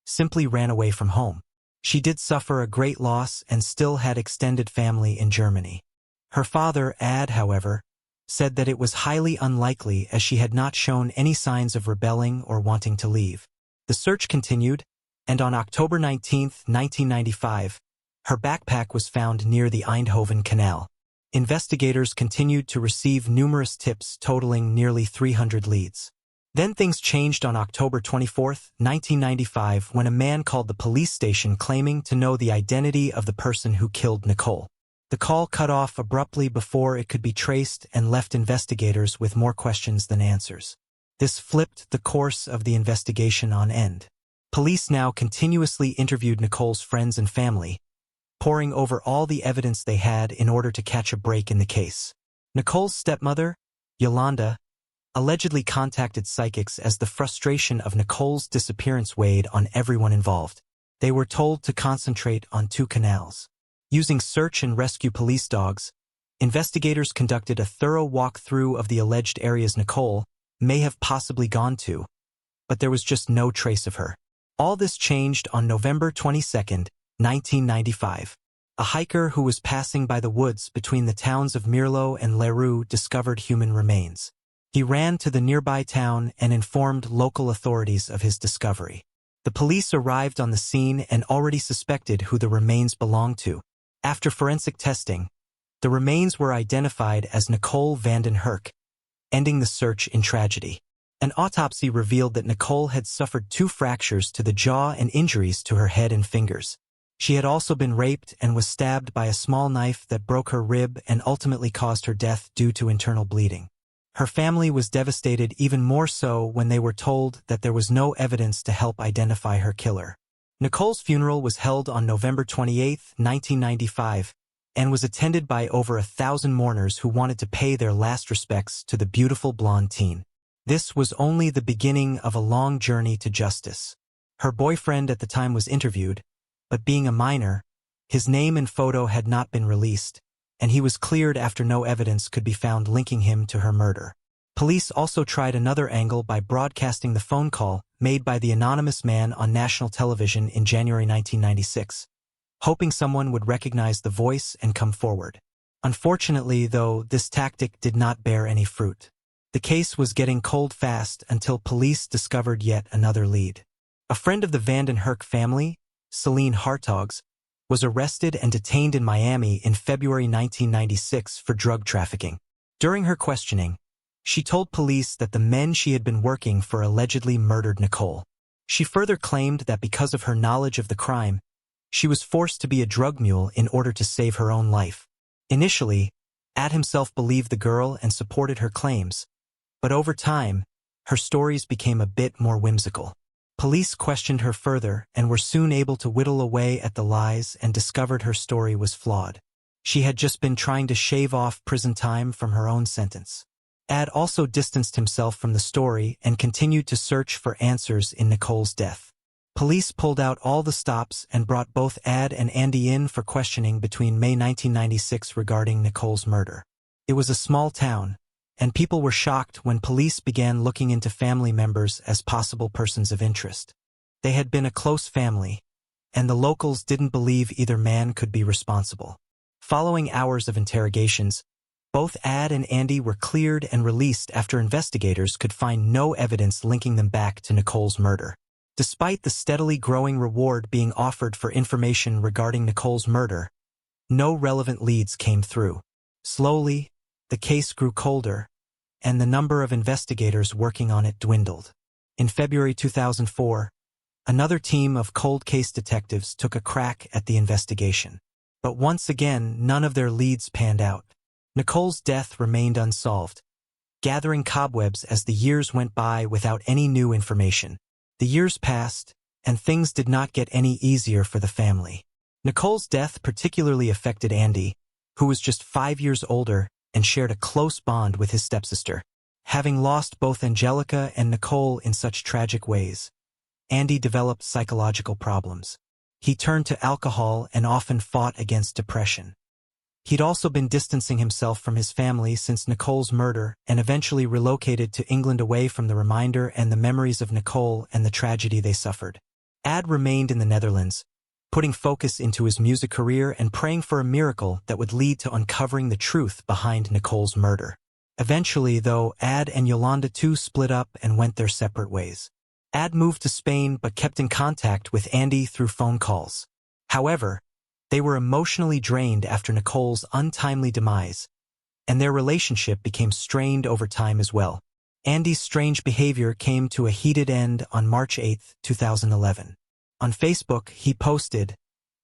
simply ran away from home. She did suffer a great loss and still had extended family in Germany. Her father, Ad, however, said that it was highly unlikely as she had not shown any signs of rebelling or wanting to leave. The search continued, and on October 19, 1995, her backpack was found near the Eindhoven Canal. Investigators continued to receive numerous tips totaling nearly 300 leads. Then things changed on October 24, 1995, when a man called the police station claiming to know the identity of the person who killed Nicole. The call cut off abruptly before it could be traced and left investigators with more questions than answers. This flipped the course of the investigation on end. Police now continuously interviewed Nicole's friends and family, poring over all the evidence they had in order to catch a break in the case. Nicole's stepmother, Yolanda, allegedly contacted psychics as the frustration of Nicole's disappearance weighed on everyone involved. They were told to concentrate on two canals. Using search and rescue police dogs, investigators conducted a thorough walkthrough of the alleged areas Nicole may have possibly gone to, but there was just no trace of her. All this changed on November 22, 1995. A hiker who was passing by the woods between the towns of Mirlo and Leroux discovered human remains. He ran to the nearby town and informed local authorities of his discovery. The police arrived on the scene and already suspected who the remains belonged to. After forensic testing, the remains were identified as Nicole van den Herk, ending the search in tragedy. An autopsy revealed that Nicole had suffered 2 fractures to the jaw and injuries to her head and fingers. She had also been raped and was stabbed by a small knife that broke her rib and ultimately caused her death due to internal bleeding. Her family was devastated even more so when they were told that there was no evidence to help identify her killer. Nicole's funeral was held on November 28, 1995, and was attended by over 1,000 mourners who wanted to pay their last respects to the beautiful blonde teen. This was only the beginning of a long journey to justice. Her boyfriend at the time was interviewed, but being a minor, his name and photo had not been released, and he was cleared after no evidence could be found linking him to her murder. Police also tried another angle by broadcasting the phone call made by the anonymous man on national television in January 1996, hoping someone would recognize the voice and come forward. Unfortunately, though, this tactic did not bear any fruit. The case was getting cold fast until police discovered yet another lead. A friend of the Van den Herk family, Celine Hartogs, was arrested and detained in Miami in February 1996 for drug trafficking. During her questioning, she told police that the men she had been working for allegedly murdered Nicole. She further claimed that because of her knowledge of the crime, she was forced to be a drug mule in order to save her own life. Initially, Ad himself believed the girl and supported her claims, but over time, her stories became a bit more whimsical. Police questioned her further and were soon able to whittle away at the lies and discovered her story was flawed. She had just been trying to shave off prison time from her own sentence. Ad also distanced himself from the story and continued to search for answers in Nicole's death. Police pulled out all the stops and brought both Ad and Andy in for questioning between May 1996 regarding Nicole's murder. It was a small town, and people were shocked when police began looking into family members as possible persons of interest. They had been a close family, and the locals didn't believe either man could be responsible. Following hours of interrogations, both Ad and Andy were cleared and released after investigators could find no evidence linking them back to Nicole's murder. Despite the steadily growing reward being offered for information regarding Nicole's murder, no relevant leads came through. Slowly, the case grew colder, and the number of investigators working on it dwindled. In February 2004, another team of cold case detectives took a crack at the investigation. But once again, none of their leads panned out. Nicole's death remained unsolved, gathering cobwebs as the years went by without any new information. The years passed, and things did not get any easier for the family. Nicole's death particularly affected Andy, who was just 5 years older and shared a close bond with his stepsister. Having lost both Angelica and Nicole in such tragic ways, Andy developed psychological problems. He turned to alcohol and often fought against depression. He'd also been distancing himself from his family since Nicole's murder and eventually relocated to England away from the reminder and the memories of Nicole and the tragedy they suffered. Ad remained in the Netherlands, putting focus into his music career and praying for a miracle that would lead to uncovering the truth behind Nicole's murder. Eventually, though, Ad and Yolanda too split up and went their separate ways. Ad moved to Spain but kept in contact with Andy through phone calls. However, they were emotionally drained after Nicole's untimely demise, and their relationship became strained over time as well. Andy's strange behavior came to a heated end on March 8, 2011. On Facebook, he posted,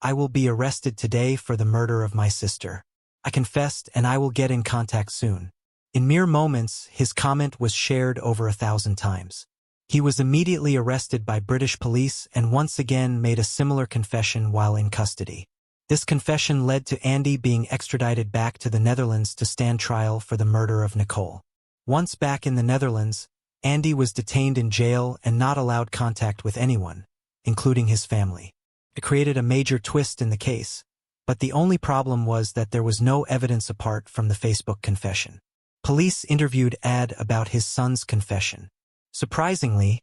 "I will be arrested today for the murder of my sister. I confessed and I will get in contact soon." In mere moments, his comment was shared over 1,000 times. He was immediately arrested by British police and once again made a similar confession while in custody. This confession led to Andy being extradited back to the Netherlands to stand trial for the murder of Nicole. Once back in the Netherlands, Andy was detained in jail and not allowed contact with anyone, including his family. It created a major twist in the case, but the only problem was that there was no evidence apart from the Facebook confession. Police interviewed Ad about his son's confession. Surprisingly,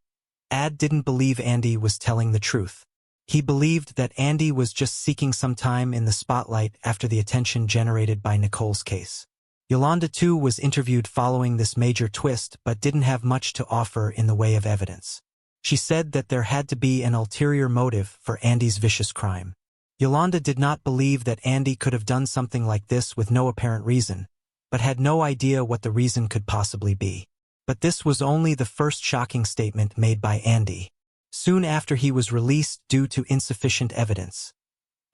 Ad didn't believe Andy was telling the truth. He believed that Andy was just seeking some time in the spotlight after the attention generated by Nicole's case. Yolanda too was interviewed following this major twist but didn't have much to offer in the way of evidence. She said that there had to be an ulterior motive for Andy's vicious crime. Yolanda did not believe that Andy could have done something like this with no apparent reason, but had no idea what the reason could possibly be. But this was only the first shocking statement made by Andy. Soon after he was released due to insufficient evidence,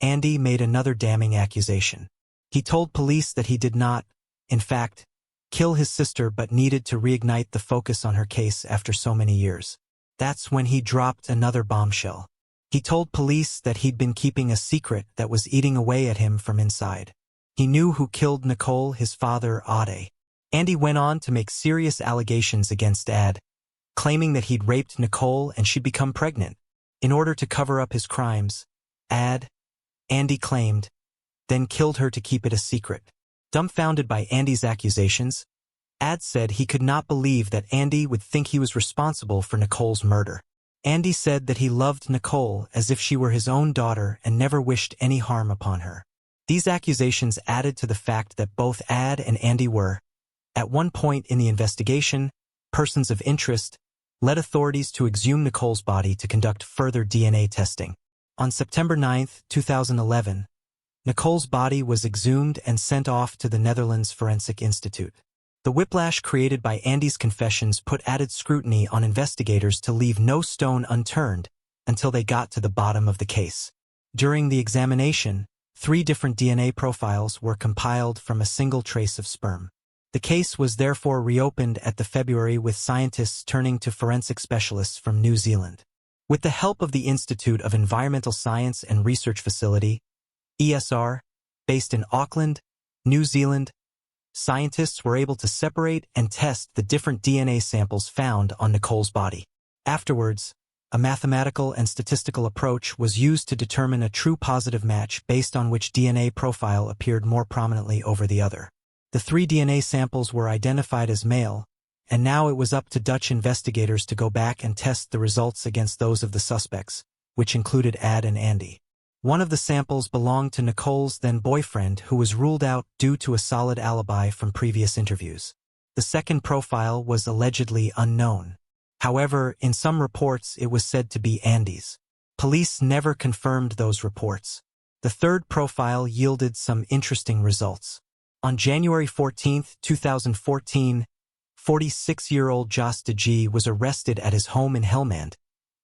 Andy made another damning accusation. He told police that he did not, in fact, kill his sister but needed to reignite the focus on her case after so many years. That's when he dropped another bombshell. He told police that he'd been keeping a secret that was eating away at him from inside. He knew who killed Nicole, his father, Ade. Andy went on to make serious allegations against Ad, claiming that he'd raped Nicole and she'd become pregnant. In order to cover up his crimes, Andy claimed, then killed her to keep it a secret. Dumbfounded by Andy's accusations, Ad said he could not believe that Andy would think he was responsible for Nicole's murder. Andy said that he loved Nicole as if she were his own daughter and never wished any harm upon her. These accusations added to the fact that both Ad and Andy were, at one point in the investigation, persons of interest, led authorities to exhume Nicole's body to conduct further DNA testing. On September 9, 2011, Nicole's body was exhumed and sent off to the Netherlands Forensic Institute. The whiplash created by Andy's confessions put added scrutiny on investigators to leave no stone unturned until they got to the bottom of the case. During the examination, 3 different DNA profiles were compiled from a single trace of sperm. The case was therefore reopened at the February with scientists turning to forensic specialists from New Zealand. With the help of the Institute of Environmental Science and Research Facility, ESR, based in Auckland, New Zealand, scientists were able to separate and test the different DNA samples found on Nicole's body. Afterwards, a mathematical and statistical approach was used to determine a true positive match based on which DNA profile appeared more prominently over the other. The 3 DNA samples were identified as male, and now it was up to Dutch investigators to go back and test the results against those of the suspects, which included Ad and Andy. One of the samples belonged to Nicole's then-boyfriend, who was ruled out due to a solid alibi from previous interviews. The second profile was allegedly unknown. However, in some reports it was said to be Andy's. Police never confirmed those reports. The third profile yielded some interesting results. On January 14, 2014, 46-year-old Jos de G was arrested at his home in Helmand,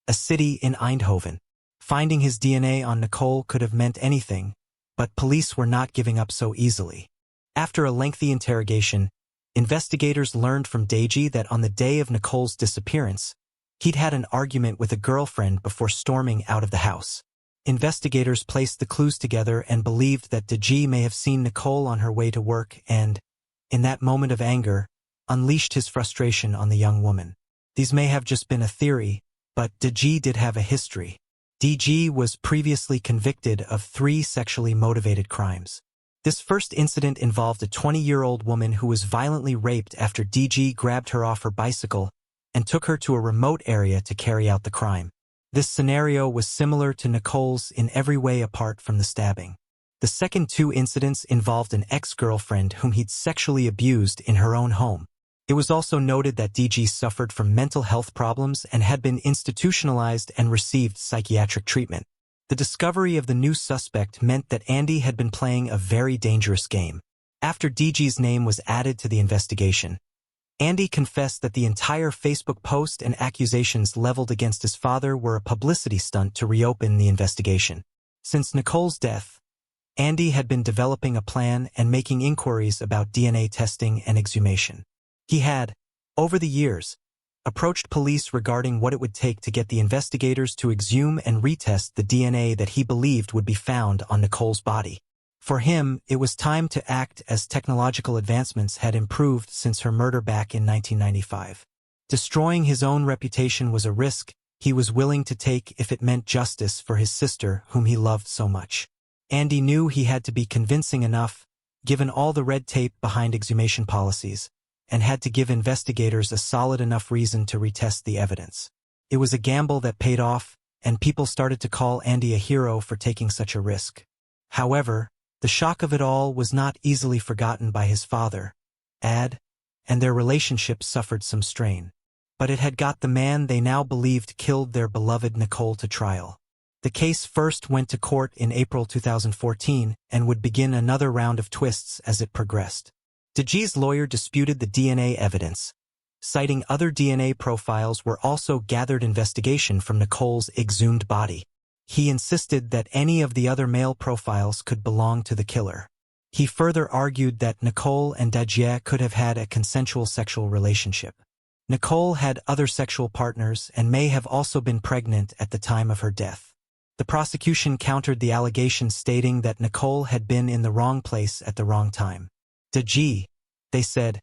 a city in Eindhoven. Finding his DNA on Nicole could have meant anything, but police were not giving up so easily. After a lengthy interrogation, investigators learned from Deji that on the day of Nicole's disappearance, he'd had an argument with a girlfriend before storming out of the house. Investigators placed the clues together and believed that Deji may have seen Nicole on her way to work and, in that moment of anger, unleashed his frustration on the young woman. These may have just been a theory, but Deji did have a history. DG was previously convicted of 3 sexually motivated crimes. This first incident involved a 20-year-old woman who was violently raped after DG grabbed her off her bicycle and took her to a remote area to carry out the crime. This scenario was similar to Nicole's in every way apart from the stabbing. The second 2 incidents involved an ex-girlfriend whom he'd sexually abused in her own home. It was also noted that DG suffered from mental health problems and had been institutionalized and received psychiatric treatment. The discovery of the new suspect meant that Andy had been playing a very dangerous game. After DG's name was added to the investigation, Andy confessed that the entire Facebook post and accusations leveled against his father were a publicity stunt to reopen the investigation. Since Nicole's death, Andy had been developing a plan and making inquiries about DNA testing and exhumation. He had, over the years, approached police regarding what it would take to get the investigators to exhume and retest the DNA that he believed would be found on Nicole's body. For him, it was time to act as technological advancements had improved since her murder back in 1995. Destroying his own reputation was a risk he was willing to take if it meant justice for his sister whom he loved so much. Andy knew he had to be convincing enough, given all the red tape behind exhumation policies, and had to give investigators a solid enough reason to retest the evidence. It was a gamble that paid off, and people started to call Andy a hero for taking such a risk. However, the shock of it all was not easily forgotten by his father, Ad, and their relationship suffered some strain. But it had got the man they now believed killed their beloved Nicole to trial. The case first went to court in April 2014 and would begin another round of twists as it progressed. DG's lawyer disputed the DNA evidence, citing other DNA profiles were also gathered investigation from Nicole's exhumed body. He insisted that any of the other male profiles could belong to the killer. He further argued that Nicole and Dajieh could have had a consensual sexual relationship. Nicole had other sexual partners and may have also been pregnant at the time of her death. The prosecution countered the allegation stating that Nicole had been in the wrong place at the wrong time. Dajieh, they said,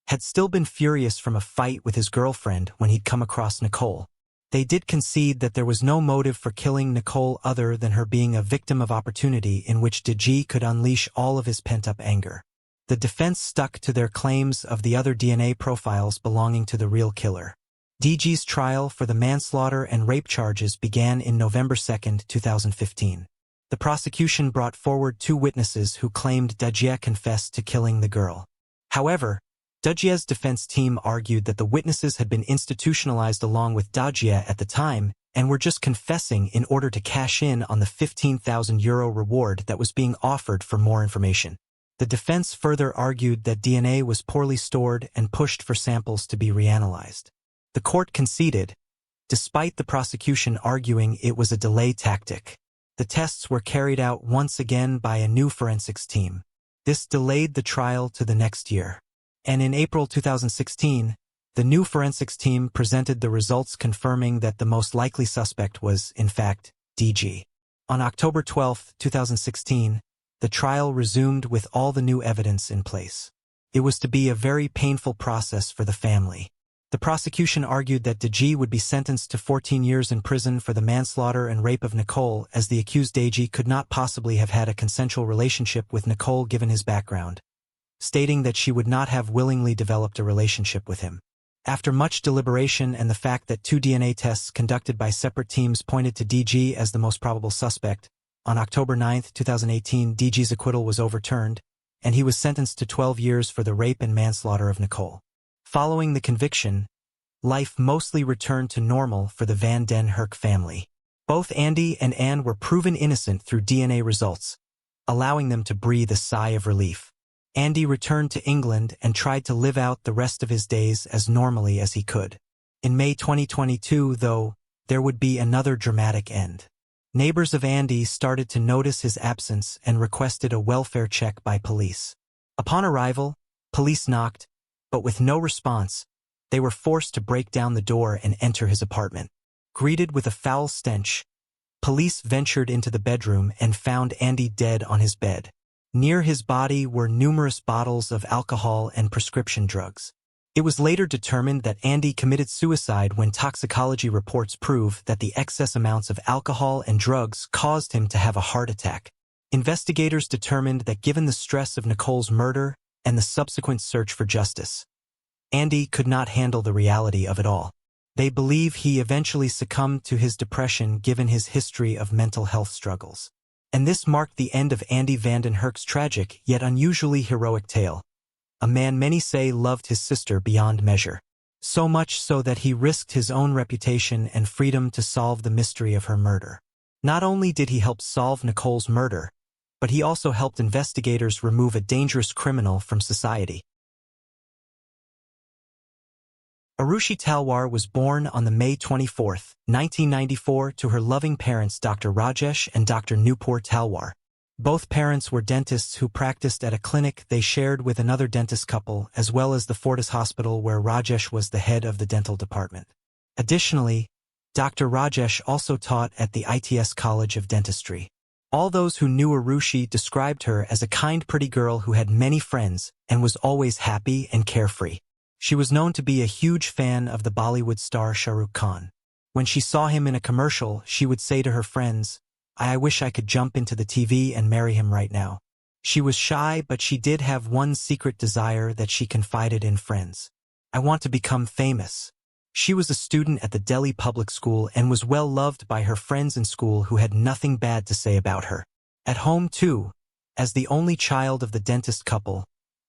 had still been furious from a fight with his girlfriend when he'd come across Nicole. They did concede that there was no motive for killing Nicole other than her being a victim of opportunity in which Dajieh could unleash all of his pent-up anger. The defense stuck to their claims of the other DNA profiles belonging to the real killer. DG's trial for the manslaughter and rape charges began in November 2, 2015. The prosecution brought forward 2 witnesses who claimed Dajieh confessed to killing the girl. However, Dajieh's defense team argued that the witnesses had been institutionalized along with Dajieh at the time and were just confessing in order to cash in on the €15,000 reward that was being offered for more information. The defense further argued that DNA was poorly stored and pushed for samples to be reanalyzed. The court conceded, despite the prosecution arguing it was a delay tactic. The tests were carried out once again by a new forensics team. This delayed the trial to the next year. And in April 2016, the new forensics team presented the results confirming that the most likely suspect was, in fact, DG. On October 12, 2016, the trial resumed with all the new evidence in place. It was to be a very painful process for the family. The prosecution argued that DG would be sentenced to 14 years in prison for the manslaughter and rape of Nicole, as the accused DG could not possibly have had a consensual relationship with Nicole given his background, stating that she would not have willingly developed a relationship with him. After much deliberation and the fact that 2 DNA tests conducted by separate teams pointed to DG as the most probable suspect, on October 9, 2018, DG's acquittal was overturned, and he was sentenced to 12 years for the rape and manslaughter of Nicole. Following the conviction, life mostly returned to normal for the Van den Herk family. Both Andy and Anne were proven innocent through DNA results, allowing them to breathe a sigh of relief. Andy returned to England and tried to live out the rest of his days as normally as he could. In May 2022, though, there would be another dramatic end. Neighbors of Andy started to notice his absence and requested a welfare check by police. Upon arrival, police knocked, but with no response, they were forced to break down the door and enter his apartment. Greeted with a foul stench, police ventured into the bedroom and found Andy dead on his bed. Near his body were numerous bottles of alcohol and prescription drugs. It was later determined that Andy committed suicide when toxicology reports prove that the excess amounts of alcohol and drugs caused him to have a heart attack. Investigators determined that given the stress of Nicole's murder and the subsequent search for justice, Andy could not handle the reality of it all. They believe he eventually succumbed to his depression given his history of mental health struggles. And this marked the end of Andy van den Herk's tragic yet unusually heroic tale. a man many say loved his sister beyond measure. So much so that he risked his own reputation and freedom to solve the mystery of her murder. Not only did he help solve Nicole's murder, but he also helped investigators remove a dangerous criminal from society. Arushi Talwar was born on the May 24, 1994 to her loving parents Dr. Rajesh and Dr. Nupur Talwar. Both parents were dentists who practiced at a clinic they shared with another dentist couple, as well as the Fortis Hospital where Rajesh was the head of the dental department. Additionally, Dr. Rajesh also taught at the ITS College of Dentistry. All those who knew Arushi described her as a kind, pretty girl who had many friends and was always happy and carefree. She was known to be a huge fan of the Bollywood star Shah Rukh Khan. When she saw him in a commercial, she would say to her friends, I wish I could jump into the TV and marry him right now. She was shy, but she did have one secret desire that she confided in friends. I want to become famous. She was a student at the Delhi public school and was well loved by her friends in school who had nothing bad to say about her. At home too, as the only child of the dentist couple,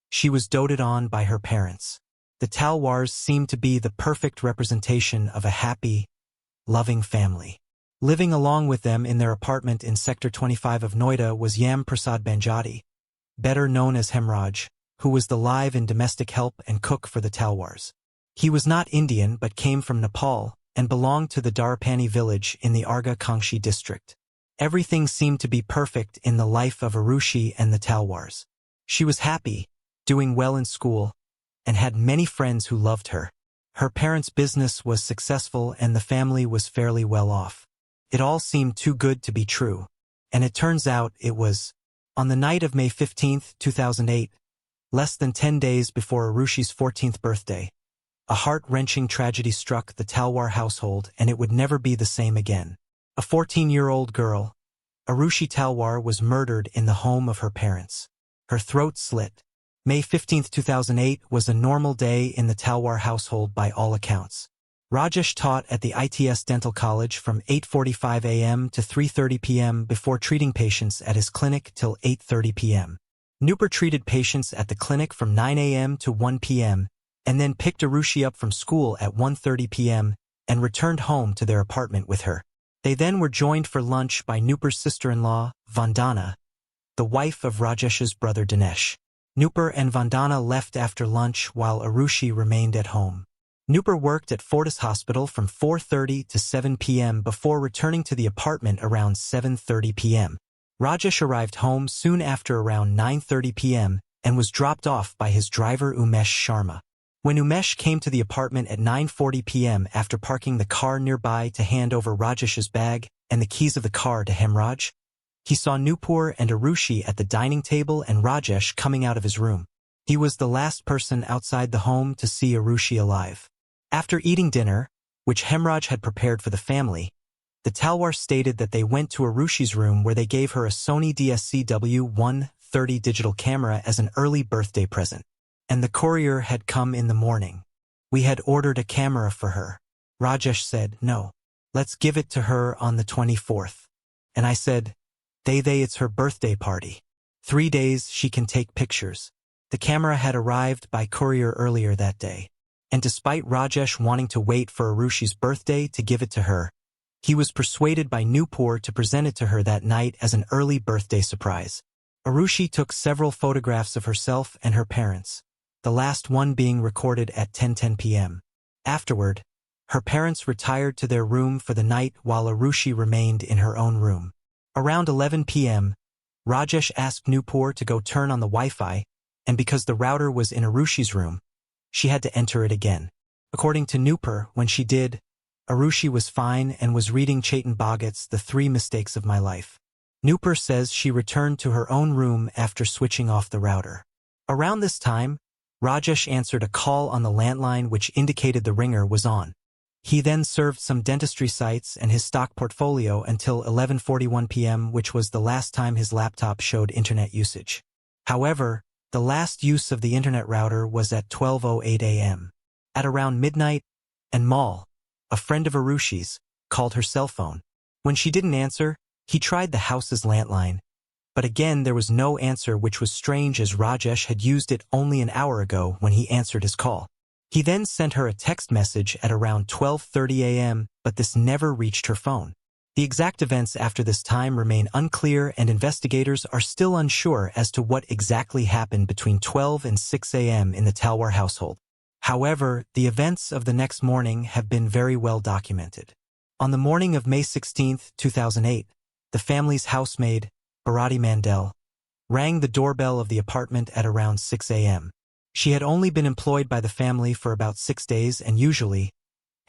she was doted on by her parents. The Talwars seemed to be the perfect representation of a happy, loving family. Living along with them in their apartment in Sector 25 of Noida was Yam Prasad Banjati, better known as Hemraj, who was the live and domestic help and cook for the Talwars. He was not Indian but came from Nepal and belonged to the Darapani village in the Arga Kangshi district. Everything seemed to be perfect in the life of Arushi and the Talwars. She was happy, doing well in school, and had many friends who loved her. Her parents' business was successful and the family was fairly well off. It all seemed too good to be true, and it turns out it was. On the night of May 15, 2008, less than 10 days before Arushi's 14th birthday, a heart-wrenching tragedy struck the Talwar household and it would never be the same again. A 14-year-old girl, Arushi Talwar, was murdered in the home of her parents. Her throat slit. May 15, 2008 was a normal day in the Talwar household by all accounts. Rajesh taught at the ITS Dental College from 8:45 a.m. to 3:30 p.m. before treating patients at his clinic till 8:30 p.m. Nupur treated patients at the clinic from 9 a.m. to 1 p.m. and then picked Arushi up from school at 1:30 p.m. and returned home to their apartment with her. They then were joined for lunch by Nupur's sister-in-law, Vandana, the wife of Rajesh's brother Dinesh. Nupur and Vandana left after lunch while Arushi remained at home. Nupur worked at Fortis Hospital from 4:30 to 7 p.m. before returning to the apartment around 7:30 p.m. Rajesh arrived home soon after around 9:30 p.m. and was dropped off by his driver Umesh Sharma. When Umesh came to the apartment at 9:40 p.m. after parking the car nearby to hand over Rajesh's bag and the keys of the car to Hemraj, he saw Nupur and Arushi at the dining table and Rajesh coming out of his room. He was the last person outside the home to see Arushi alive. After eating dinner, which Hemraj had prepared for the family, the Talwar stated that they went to Arushi's room where they gave her a Sony DSCW-130 digital camera as an early birthday present. And the courier had come in the morning. We had ordered a camera for her. Rajesh said, no, let's give it to her on the 24th. And I said, it's her birthday party. 3 days she can take pictures. The camera had arrived by courier earlier that day. And despite Rajesh wanting to wait for Arushi's birthday to give it to her, he was persuaded by Nupur to present it to her that night as an early birthday surprise. Arushi took several photographs of herself and her parents, the last one being recorded at 10:10 p.m. Afterward, her parents retired to their room for the night while Arushi remained in her own room. Around 11 p.m., Rajesh asked Nupur to go turn on the Wi-Fi, and because the router was in Arushi's room, she had to enter it again. According to Nupur, when she did, Arushi was fine and was reading Chetan Bhagat's The 3 Mistakes of My Life. Nupur says she returned to her own room after switching off the router. Around this time, Rajesh answered a call on the landline which indicated the ringer was on. He then served some dentistry sites and his stock portfolio until 11:41 p.m., which was the last time his laptop showed internet usage. However, the last use of the internet router was at 12:08 a.m. At around midnight, and Mal, a friend of Arushi's, called her cell phone. When she didn't answer, he tried the house's landline, But again there was no answer, which was strange as Rajesh had used it only an hour ago when he answered his call. He then sent her a text message at around 12:30 a.m., but this never reached her phone. The exact events after this time remain unclear, and investigators are still unsure as to what exactly happened between 12 and 6 a.m. in the Talwar household. However, the events of the next morning have been very well documented. On the morning of May 16, 2008, the family's housemaid, Bharati Mandel, rang the doorbell of the apartment at around 6 a.m. She had only been employed by the family for about 6 days, and usually,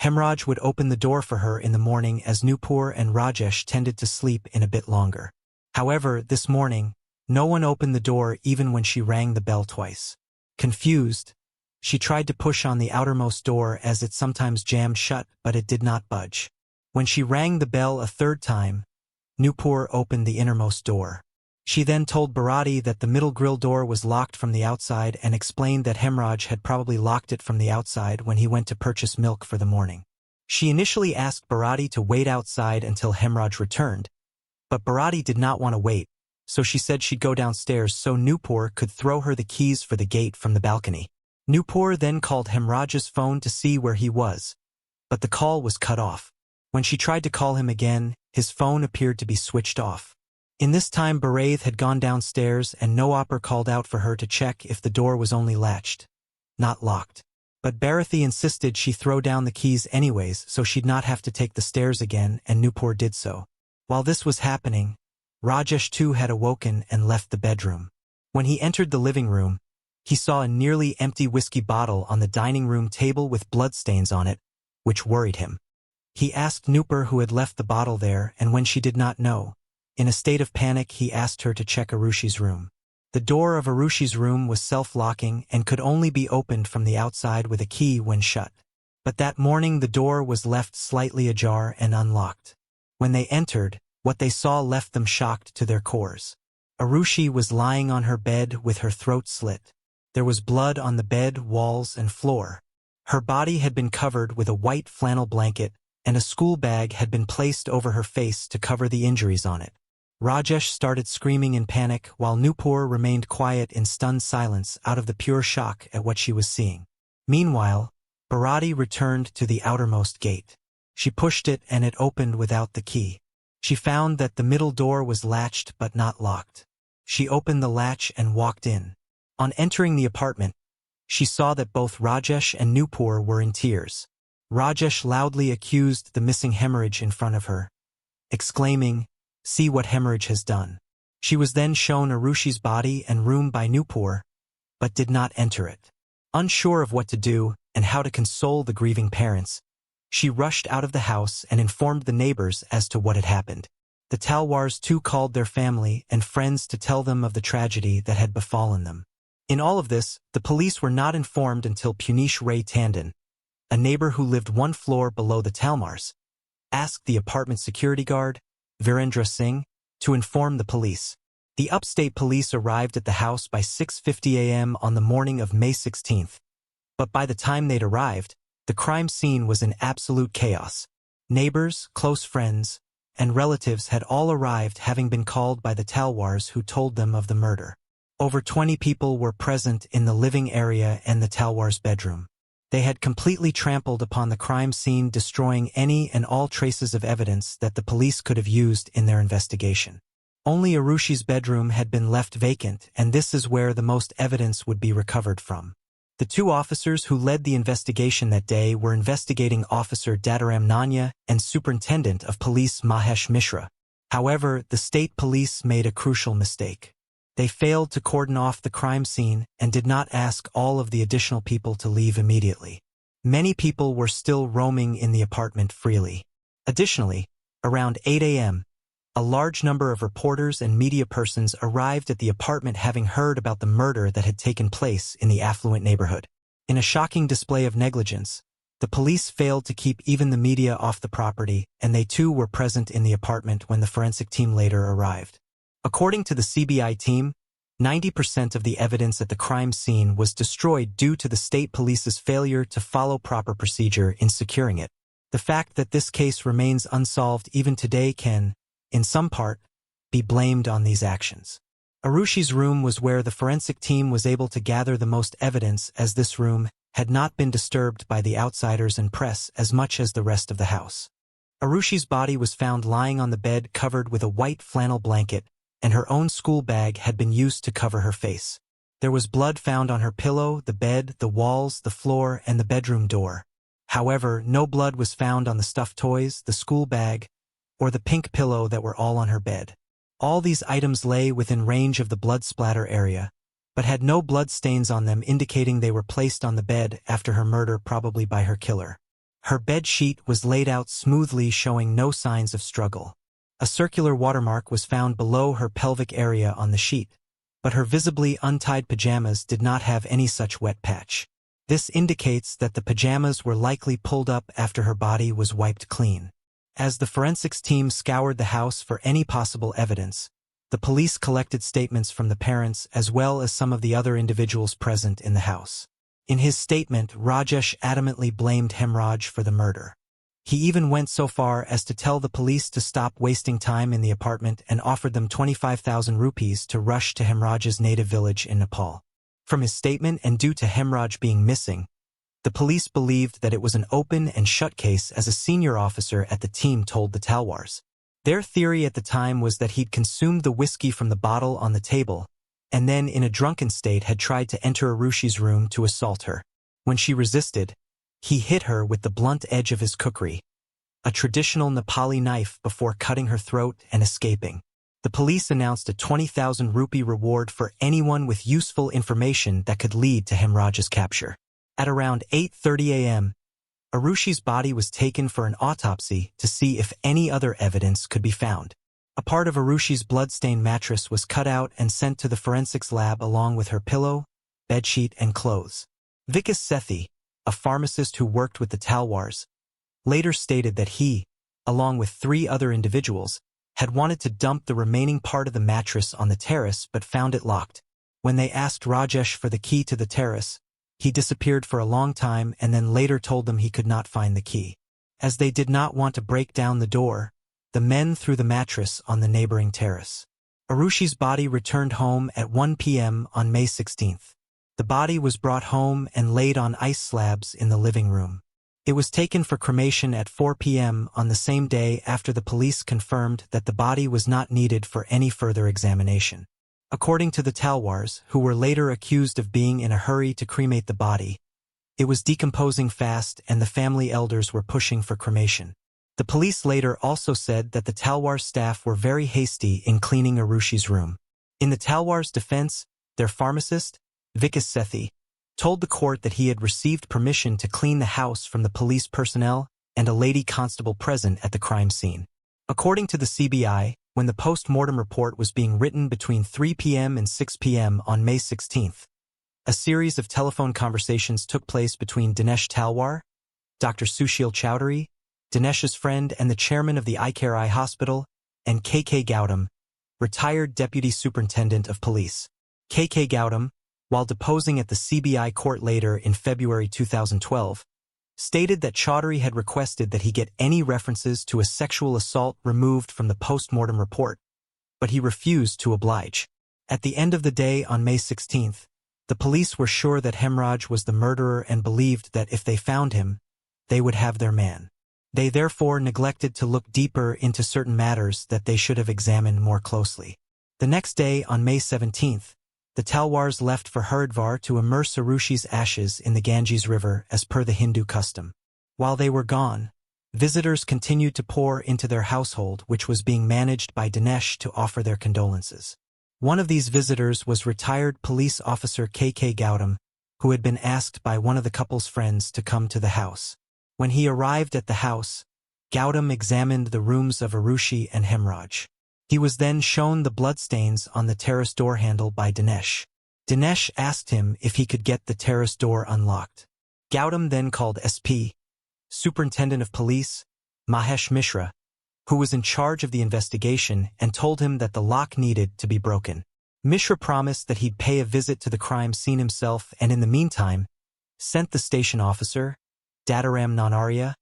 Hemraj would open the door for her in the morning, as Nupur and Rajesh tended to sleep in a bit longer. However, this morning, no one opened the door even when she rang the bell twice. Confused, she tried to push on the outermost door as it sometimes jammed shut, but it did not budge. When she rang the bell a third time, Nupur opened the innermost door. She then told Bharati that the middle grill door was locked from the outside and explained that Hemraj had probably locked it from the outside when he went to purchase milk for the morning. She initially asked Bharati to wait outside until Hemraj returned, but Bharati did not want to wait, so she said she'd go downstairs so Nupur could throw her the keys for the gate from the balcony. Nupur then called Hemraj's phone to see where he was, but the call was cut off. When she tried to call him again, his phone appeared to be switched off. In this time, Barath had gone downstairs and Noapur called out for her to check if the door was only latched, not locked. But Bharathi insisted she throw down the keys anyways so she'd not have to take the stairs again, and Nupur did so. While this was happening, Rajesh too had awoken and left the bedroom. When he entered the living room, he saw a nearly empty whiskey bottle on the dining room table with bloodstains on it, which worried him. He asked Nupur who had left the bottle there, and when she did not know, in a state of panic he asked her to check Arushi's room. The door of Arushi's room was self-locking and could only be opened from the outside with a key when shut. But that morning the door was left slightly ajar and unlocked. When they entered, what they saw left them shocked to their cores. Arushi was lying on her bed with her throat slit. There was blood on the bed, walls, and floor. Her body had been covered with a white flannel blanket, and a school bag had been placed over her face to cover the injuries on it. Rajesh started screaming in panic, while Nupur remained quiet in stunned silence out of the pure shock at what she was seeing. Meanwhile, Bharati returned to the outermost gate. She pushed it and it opened without the key. She found that the middle door was latched but not locked. She opened the latch and walked in. On entering the apartment, she saw that both Rajesh and Nupur were in tears. Rajesh loudly accused the missing hemorrhage in front of her, exclaiming, "See what hemorrhage has done." She was then shown Arushi's body and room by Nupur, but did not enter it. Unsure of what to do and how to console the grieving parents, she rushed out of the house and informed the neighbors as to what had happened. The Talwars too called their family and friends to tell them of the tragedy that had befallen them. In all of this, the police were not informed until Punish Ray Tandon, a neighbor who lived one floor below the Talmars, asked the apartment security guard, Virendra Singh, to inform the police. The upstate police arrived at the house by 6:50 a.m. on the morning of May 16th. But by the time they'd arrived, the crime scene was in absolute chaos. Neighbors, close friends, and relatives had all arrived, having been called by the Talwars who told them of the murder. Over 20 people were present in the living area and the Talwars' bedroom. They had completely trampled upon the crime scene, destroying any and all traces of evidence that the police could have used in their investigation. Only Arushi's bedroom had been left vacant, and this is where the most evidence would be recovered from. The two officers who led the investigation that day were Investigating Officer Dataram Nanya and Superintendent of Police Mahesh Mishra. However, the state police made a crucial mistake. They failed to cordon off the crime scene and did not ask all of the additional people to leave immediately. Many people were still roaming in the apartment freely. Additionally, around 8 a.m., a large number of reporters and media persons arrived at the apartment, having heard about the murder that had taken place in the affluent neighborhood. In a shocking display of negligence, the police failed to keep even the media off the property, and they too were present in the apartment when the forensic team later arrived. According to the CBI team, 90% of the evidence at the crime scene was destroyed due to the state police's failure to follow proper procedure in securing it. The fact that this case remains unsolved even today can, in some part, be blamed on these actions. Arushi's room was where the forensic team was able to gather the most evidence, as this room had not been disturbed by the outsiders and press as much as the rest of the house. Arushi's body was found lying on the bed covered with a white flannel blanket, and her own school bag had been used to cover her face. There was blood found on her pillow, the bed, the walls, the floor, and the bedroom door. However, no blood was found on the stuffed toys, the school bag, or the pink pillow that were all on her bed. All these items lay within range of the blood splatter area, but had no blood stains on them, indicating they were placed on the bed after her murder, probably by her killer. Her bed sheet was laid out smoothly, showing no signs of struggle. A circular watermark was found below her pelvic area on the sheet, but her visibly untied pajamas did not have any such wet patch. This indicates that the pajamas were likely pulled up after her body was wiped clean. As the forensics team scoured the house for any possible evidence, the police collected statements from the parents as well as some of the other individuals present in the house. In his statement, Rajesh adamantly blamed Hemraj for the murder. He even went so far as to tell the police to stop wasting time in the apartment and offered them 25,000 rupees to rush to Hemraj's native village in Nepal. From his statement, and due to Hemraj being missing, the police believed that it was an open and shut case, as a senior officer at the team told the Talwars. Their theory at the time was that he'd consumed the whiskey from the bottle on the table, and then in a drunken state had tried to enter Arushi's room to assault her. When she resisted, he hit her with the blunt edge of his kukri, a traditional Nepali knife, before cutting her throat and escaping. The police announced a 20,000 rupee reward for anyone with useful information that could lead to Hemraj's capture. At around 8:30 a.m., Arushi's body was taken for an autopsy to see if any other evidence could be found. A part of Arushi's blood-stained mattress was cut out and sent to the forensics lab along with her pillow, bedsheet, and clothes. Vikas Sethi, a pharmacist who worked with the Talwars, later stated that he, along with 3 other individuals, had wanted to dump the remaining part of the mattress on the terrace but found it locked. When they asked Rajesh for the key to the terrace, he disappeared for a long time and then later told them he could not find the key. As they did not want to break down the door, the men threw the mattress on the neighboring terrace. Arushi's body returned home at 1 p.m. on May 16th. The body was brought home and laid on ice slabs in the living room. It was taken for cremation at 4 p.m. on the same day after the police confirmed that the body was not needed for any further examination. According to the Talwars, who were later accused of being in a hurry to cremate the body, it was decomposing fast and the family elders were pushing for cremation. The police later also said that the Talwar staff were very hasty in cleaning Arushi's room. In the Talwar's defense, their pharmacist, Vikas Sethi, told the court that he had received permission to clean the house from the police personnel and a lady constable present at the crime scene. According to the CBI, when the post-mortem report was being written between 3 p.m. and 6 p.m. on May 16th, a series of telephone conversations took place between Dinesh Talwar, Dr. Sushil Chowdhury, Dinesh's friend and the chairman of the iCare Eye Hospital, and K.K. Gautam, retired deputy superintendent of police. K.K. Gautam, while deposing at the CBI court later in February 2012, stated that Chaudhary had requested that he get any references to a sexual assault removed from the post-mortem report, but he refused to oblige. At the end of the day on May 16th, the police were sure that Hemraj was the murderer and believed that if they found him, they would have their man. They therefore neglected to look deeper into certain matters that they should have examined more closely. The next day on May 17th, the Talwars left for Haridwar to immerse Arushi's ashes in the Ganges River as per the Hindu custom. While they were gone, visitors continued to pour into their household, which was being managed by Dinesh, to offer their condolences. One of these visitors was retired police officer K.K. Gautam, who had been asked by one of the couple's friends to come to the house. When he arrived at the house, Gautam examined the rooms of Arushi and Hemraj. He was then shown the bloodstains on the terrace door handle by Dinesh. Dinesh asked him if he could get the terrace door unlocked. Gautam then called SP, Superintendent of Police, Mahesh Mishra, who was in charge of the investigation, and told him that the lock needed to be broken. Mishra promised that he'd pay a visit to the crime scene himself and in the meantime, sent the station officer, Dataram Nanaria,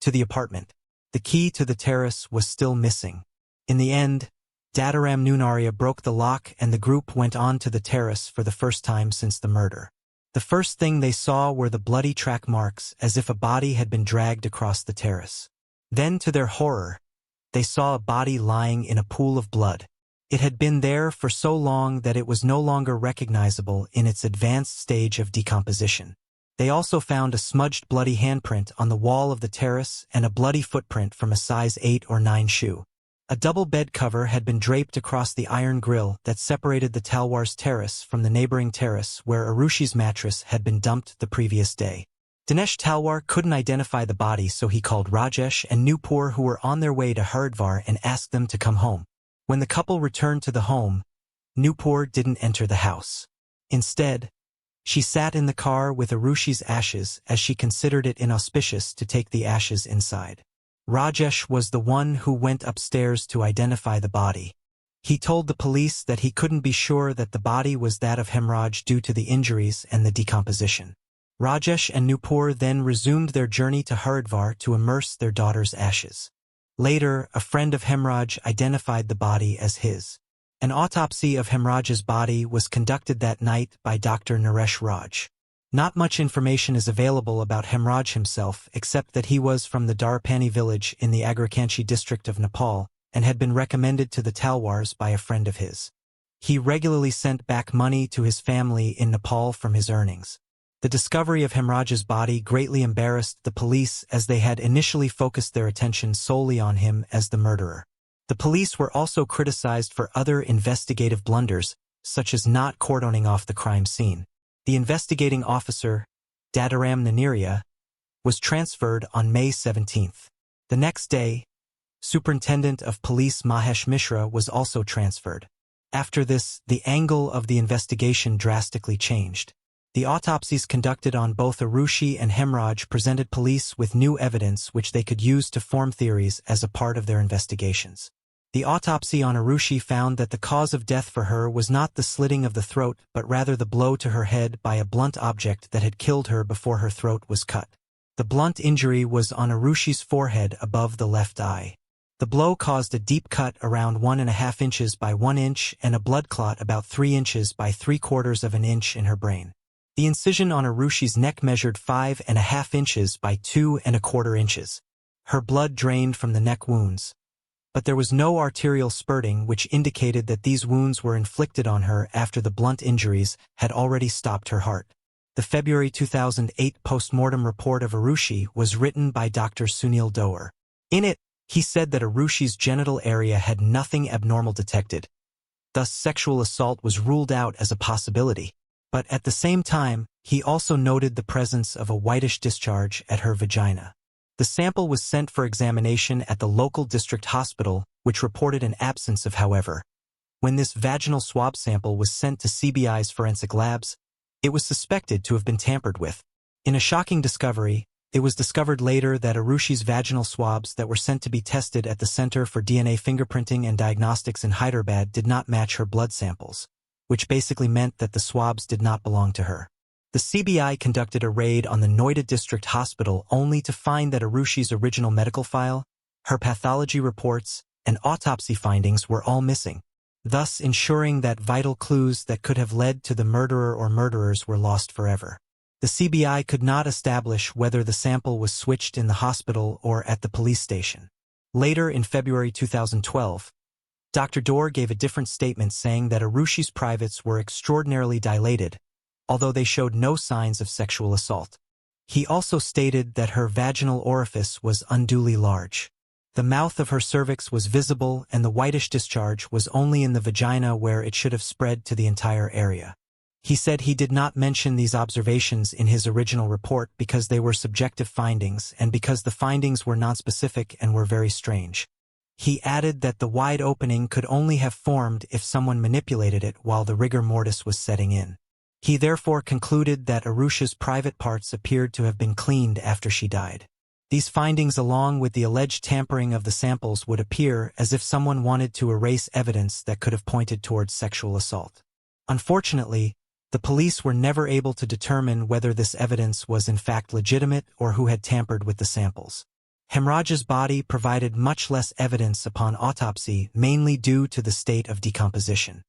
to the apartment. The key to the terrace was still missing. In the end, Dataram Nunaria broke the lock and the group went on to the terrace for the first time since the murder. The first thing they saw were the bloody track marks as if a body had been dragged across the terrace. Then, to their horror, they saw a body lying in a pool of blood. It had been there for so long that it was no longer recognizable in its advanced stage of decomposition. They also found a smudged bloody handprint on the wall of the terrace and a bloody footprint from a size 8 or 9 shoe. A double bed cover had been draped across the iron grill that separated the Talwar's terrace from the neighboring terrace where Arushi's mattress had been dumped the previous day. Dinesh Talwar couldn't identify the body, so he called Rajesh and Nupur, who were on their way to Haridwar, and asked them to come home. When the couple returned to the home, Nupur didn't enter the house. Instead, she sat in the car with Arushi's ashes as she considered it inauspicious to take the ashes inside. Rajesh was the one who went upstairs to identify the body. He told the police that he couldn't be sure that the body was that of Hemraj due to the injuries and the decomposition. Rajesh and Nupur then resumed their journey to Haridwar to immerse their daughter's ashes. Later, a friend of Hemraj identified the body as his. An autopsy of Hemraj's body was conducted that night by Dr. Naresh Raj. Not much information is available about Hemraj himself except that he was from the Darpani village in the Agrakanchi district of Nepal and had been recommended to the Talwars by a friend of his. He regularly sent back money to his family in Nepal from his earnings. The discovery of Hemraj's body greatly embarrassed the police as they had initially focused their attention solely on him as the murderer. The police were also criticized for other investigative blunders, such as not cordoning off the crime scene. The investigating officer, Dataram Naniria, was transferred on May 17. The next day, Superintendent of Police Mahesh Mishra was also transferred. After this, the angle of the investigation drastically changed. The autopsies conducted on both Arushi and Hemraj presented police with new evidence which they could use to form theories as a part of their investigations. The autopsy on Arushi found that the cause of death for her was not the slitting of the throat but rather the blow to her head by a blunt object that had killed her before her throat was cut. The blunt injury was on Arushi's forehead above the left eye. The blow caused a deep cut around 1.5 inches by 1 inch and a blood clot about 3 inches by 3/4 of an inch in her brain. The incision on Arushi's neck measured 5.5 inches by 2.25 inches. Her blood drained from the neck wounds, but there was no arterial spurting, which indicated that these wounds were inflicted on her after the blunt injuries had already stopped her heart. The February 2008 postmortem report of Arushi was written by Dr. Sunil Doer. In it, he said that Arushi's genital area had nothing abnormal detected. Thus, sexual assault was ruled out as a possibility. But at the same time, he also noted the presence of a whitish discharge at her vagina. The sample was sent for examination at the local district hospital, which reported an absence of, however. When this vaginal swab sample was sent to CBI's forensic labs, it was suspected to have been tampered with. In a shocking discovery, it was discovered later that Arushi's vaginal swabs that were sent to be tested at the Center for DNA Fingerprinting and Diagnostics in Hyderabad did not match her blood samples, which basically meant that the swabs did not belong to her. The CBI conducted a raid on the Noida District Hospital only to find that Arushi's original medical file, her pathology reports, and autopsy findings were all missing, thus ensuring that vital clues that could have led to the murderer or murderers were lost forever. The CBI could not establish whether the sample was switched in the hospital or at the police station. Later in February 2012, Dr. Doer gave a different statement saying that Arushi's privates were extraordinarily dilated, although they showed no signs of sexual assault. He also stated that her vaginal orifice was unduly large. The mouth of her cervix was visible and the whitish discharge was only in the vagina where it should have spread to the entire area. He said he did not mention these observations in his original report because they were subjective findings and because the findings were nonspecific and were very strange. He added that the wide opening could only have formed if someone manipulated it while the rigor mortis was setting in. He therefore concluded that Arusha's private parts appeared to have been cleaned after she died. These findings, along with the alleged tampering of the samples, would appear as if someone wanted to erase evidence that could have pointed towards sexual assault. Unfortunately, the police were never able to determine whether this evidence was in fact legitimate or who had tampered with the samples. Hemraj's body provided much less evidence upon autopsy, mainly due to the state of decomposition.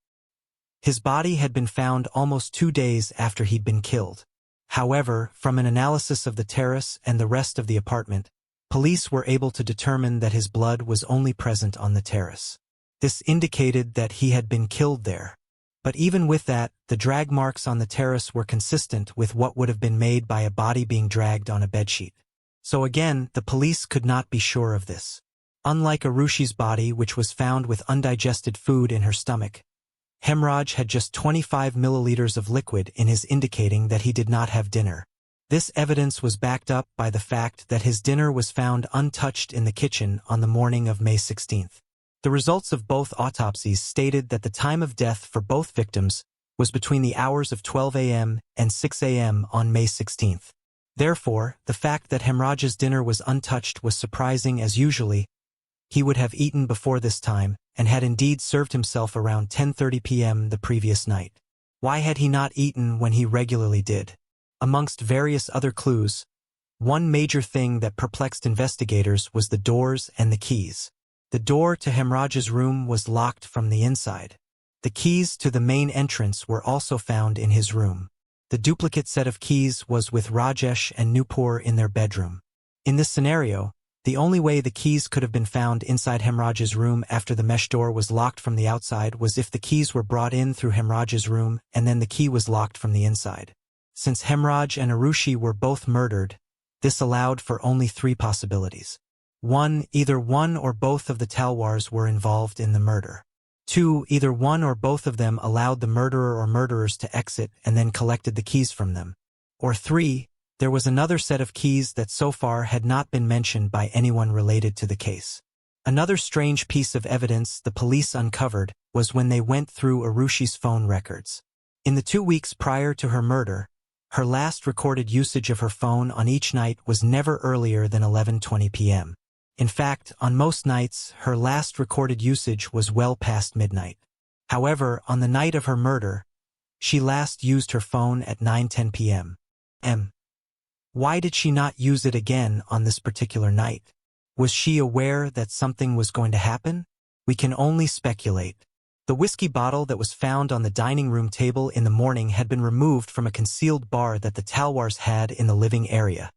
His body had been found almost 2 days after he'd been killed. However, from an analysis of the terrace and the rest of the apartment, police were able to determine that his blood was only present on the terrace. This indicated that he had been killed there. But even with that, the drag marks on the terrace were consistent with what would have been made by a body being dragged on a bedsheet. So again, the police could not be sure of this. Unlike Arushi's body, which was found with undigested food in her stomach, Hemraj had just 25 milliliters of liquid in his, indicating that he did not have dinner. This evidence was backed up by the fact that his dinner was found untouched in the kitchen on the morning of May 16th. The results of both autopsies stated that the time of death for both victims was between the hours of 12 a.m. and 6 a.m. on May 16th. Therefore, the fact that Hemraj's dinner was untouched was surprising, as usually he would have eaten before this time and had indeed served himself around 10:30 p.m. the previous night. Why had he not eaten when he regularly did? Amongst various other clues, one major thing that perplexed investigators was the doors and the keys. The door to Hemraj's room was locked from the inside. The keys to the main entrance were also found in his room. The duplicate set of keys was with Rajesh and Nupur in their bedroom. In this scenario, the only way the keys could have been found inside Hemraj's room after the mesh door was locked from the outside was if the keys were brought in through Hemraj's room and then the key was locked from the inside. Since Hemraj and Arushi were both murdered, this allowed for only 3 possibilities. 1. Either one or both of the Talwars were involved in the murder. 2. Either one or both of them allowed the murderer or murderers to exit and then collected the keys from them. Or 3. There was another set of keys that so far had not been mentioned by anyone related to the case. Another strange piece of evidence the police uncovered was when they went through Arushi's phone records. In the 2 weeks prior to her murder, her last recorded usage of her phone on each night was never earlier than 11:20 p.m. In fact, on most nights, her last recorded usage was well past midnight. However, on the night of her murder, she last used her phone at 9:10 p.m. Why did she not use it again on this particular night? Was she aware that something was going to happen? We can only speculate. The whiskey bottle that was found on the dining room table in the morning had been removed from a concealed bar that the Talwars had in the living area.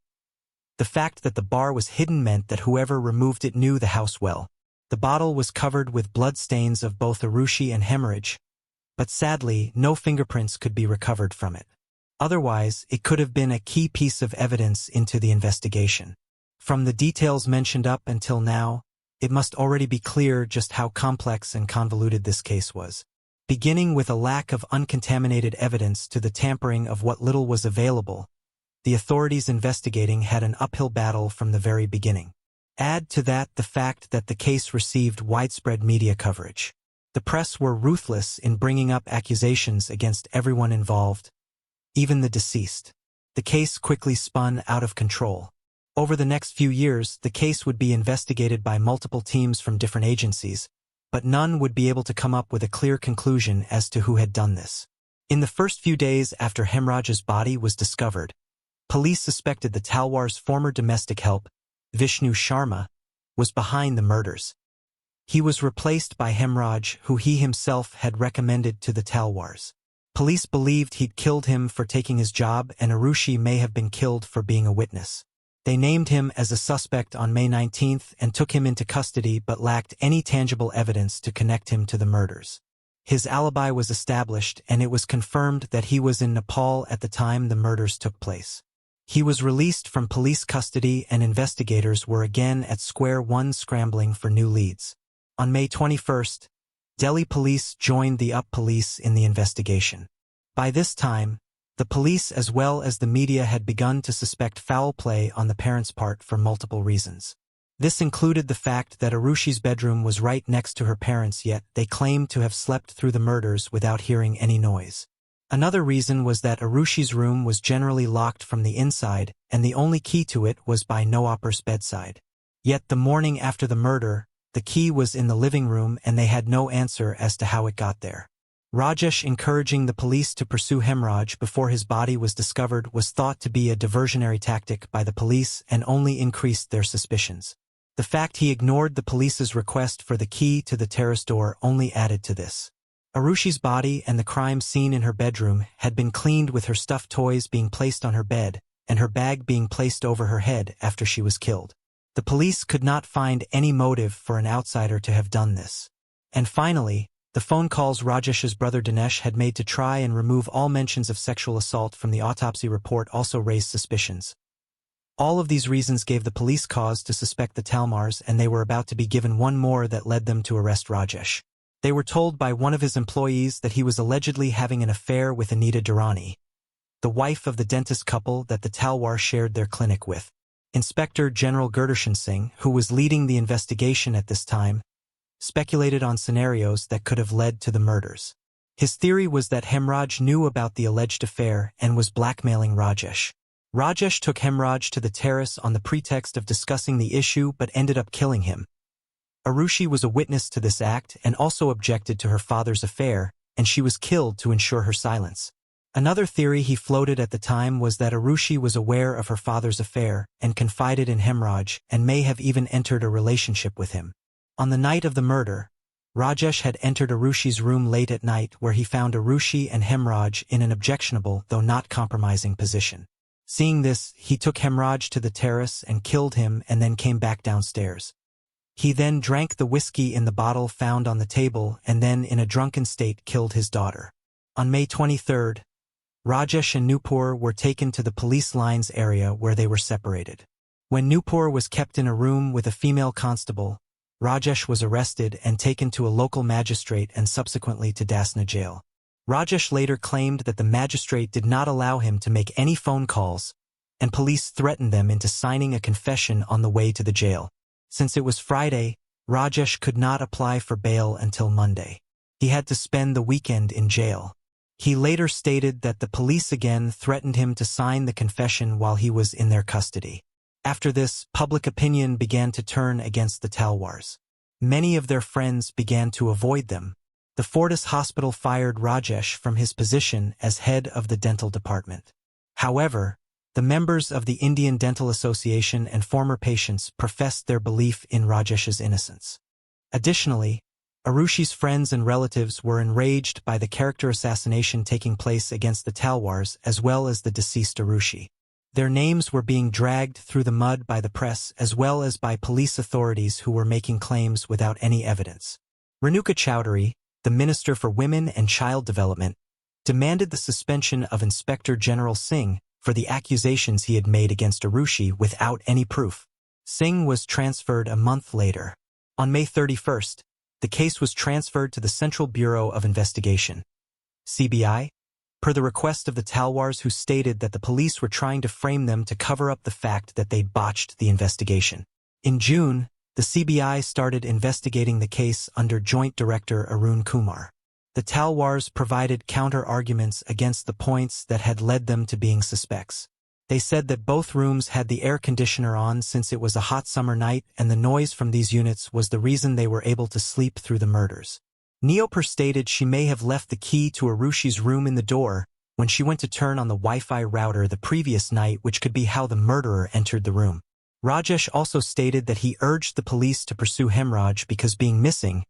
The fact that the bar was hidden meant that whoever removed it knew the house well. The bottle was covered with blood stains of both Arushi and Hemraj, but sadly, no fingerprints could be recovered from it. Otherwise, it could have been a key piece of evidence into the investigation. From the details mentioned up until now, it must already be clear just how complex and convoluted this case was. Beginning with a lack of uncontaminated evidence to the tampering of what little was available, the authorities investigating had an uphill battle from the very beginning. Add to that the fact that the case received widespread media coverage. The press were ruthless in bringing up accusations against everyone involved, even the deceased. The case quickly spun out of control. Over the next few years, the case would be investigated by multiple teams from different agencies, but none would be able to come up with a clear conclusion as to who had done this. In the first few days after Hemraj's body was discovered, police suspected the Talwar's former domestic help, Vishnu Sharma, was behind the murders. He was replaced by Hemraj, who he himself had recommended to the Talwars. Police believed he'd killed him for taking his job and Arushi may have been killed for being a witness. They named him as a suspect on May 19th and took him into custody but lacked any tangible evidence to connect him to the murders. His alibi was established and it was confirmed that he was in Nepal at the time the murders took place. He was released from police custody and investigators were again at square one scrambling for new leads. On May 21st, Delhi police joined the UP police in the investigation. By this time, the police as well as the media had begun to suspect foul play on the parents' part for multiple reasons. This included the fact that Arushi's bedroom was right next to her parents', yet they claimed to have slept through the murders without hearing any noise. Another reason was that Arushi's room was generally locked from the inside and the only key to it was by Noapar's bedside. Yet the morning after the murder, the key was in the living room and they had no answer as to how it got there. Rajesh encouraging the police to pursue Hemraj before his body was discovered was thought to be a diversionary tactic by the police and only increased their suspicions. The fact he ignored the police's request for the key to the terrace door only added to this. Arushi's body and the crime scene in her bedroom had been cleaned, with her stuffed toys being placed on her bed and her bag being placed over her head after she was killed. The police could not find any motive for an outsider to have done this. And finally, the phone calls Rajesh's brother Dinesh had made to try and remove all mentions of sexual assault from the autopsy report also raised suspicions. All of these reasons gave the police cause to suspect the Talmars, and they were about to be given one more that led them to arrest Rajesh. They were told by one of his employees that he was allegedly having an affair with Anita Durrani, the wife of the dentist couple that the Talwar shared their clinic with. Inspector General Gurdarshan Singh, who was leading the investigation at this time, speculated on scenarios that could have led to the murders. His theory was that Hemraj knew about the alleged affair and was blackmailing Rajesh. Rajesh took Hemraj to the terrace on the pretext of discussing the issue but ended up killing him. Arushi was a witness to this act and also objected to her father's affair, and she was killed to ensure her silence. Another theory he floated at the time was that Arushi was aware of her father's affair and confided in Hemraj and may have even entered a relationship with him. On the night of the murder, Rajesh had entered Arushi's room late at night, where he found Arushi and Hemraj in an objectionable though not compromising position. Seeing this, he took Hemraj to the terrace and killed him and then came back downstairs. He then drank the whiskey in the bottle found on the table and then, in a drunken state, killed his daughter. On May 23rd, Rajesh and Nupur were taken to the police lines area where they were separated. When Nupur was kept in a room with a female constable, Rajesh was arrested and taken to a local magistrate and subsequently to Dasna jail. Rajesh later claimed that the magistrate did not allow him to make any phone calls, and police threatened them into signing a confession on the way to the jail. Since it was Friday, Rajesh could not apply for bail until Monday. He had to spend the weekend in jail. He later stated that the police again threatened him to sign the confession while he was in their custody. After this, public opinion began to turn against the Talwars. Many of their friends began to avoid them. The Fortis Hospital fired Rajesh from his position as head of the dental department. However, the members of the Indian Dental Association and former patients professed their belief in Rajesh's innocence. Additionally, Arushi's friends and relatives were enraged by the character assassination taking place against the Talwars as well as the deceased Arushi. Their names were being dragged through the mud by the press as well as by police authorities who were making claims without any evidence. Renuka Chowdhury, the Minister for Women and Child Development, demanded the suspension of Inspector General Singh for the accusations he had made against Arushi without any proof. Singh was transferred a month later. On May 31st, the case was transferred to the Central Bureau of Investigation, CBI, per the request of the Talwars, who stated that the police were trying to frame them to cover up the fact that they'd botched the investigation. In June, the CBI started investigating the case under Joint Director Arun Kumar. The Talwars provided counter-arguments against the points that had led them to being suspects. They said that both rooms had the air conditioner on since it was a hot summer night, and the noise from these units was the reason they were able to sleep through the murders. Neopur stated she may have left the key to Arushi's room in the door when she went to turn on the Wi-Fi router the previous night, which could be how the murderer entered the room. Rajesh also stated that he urged the police to pursue Hemraj because, being missing,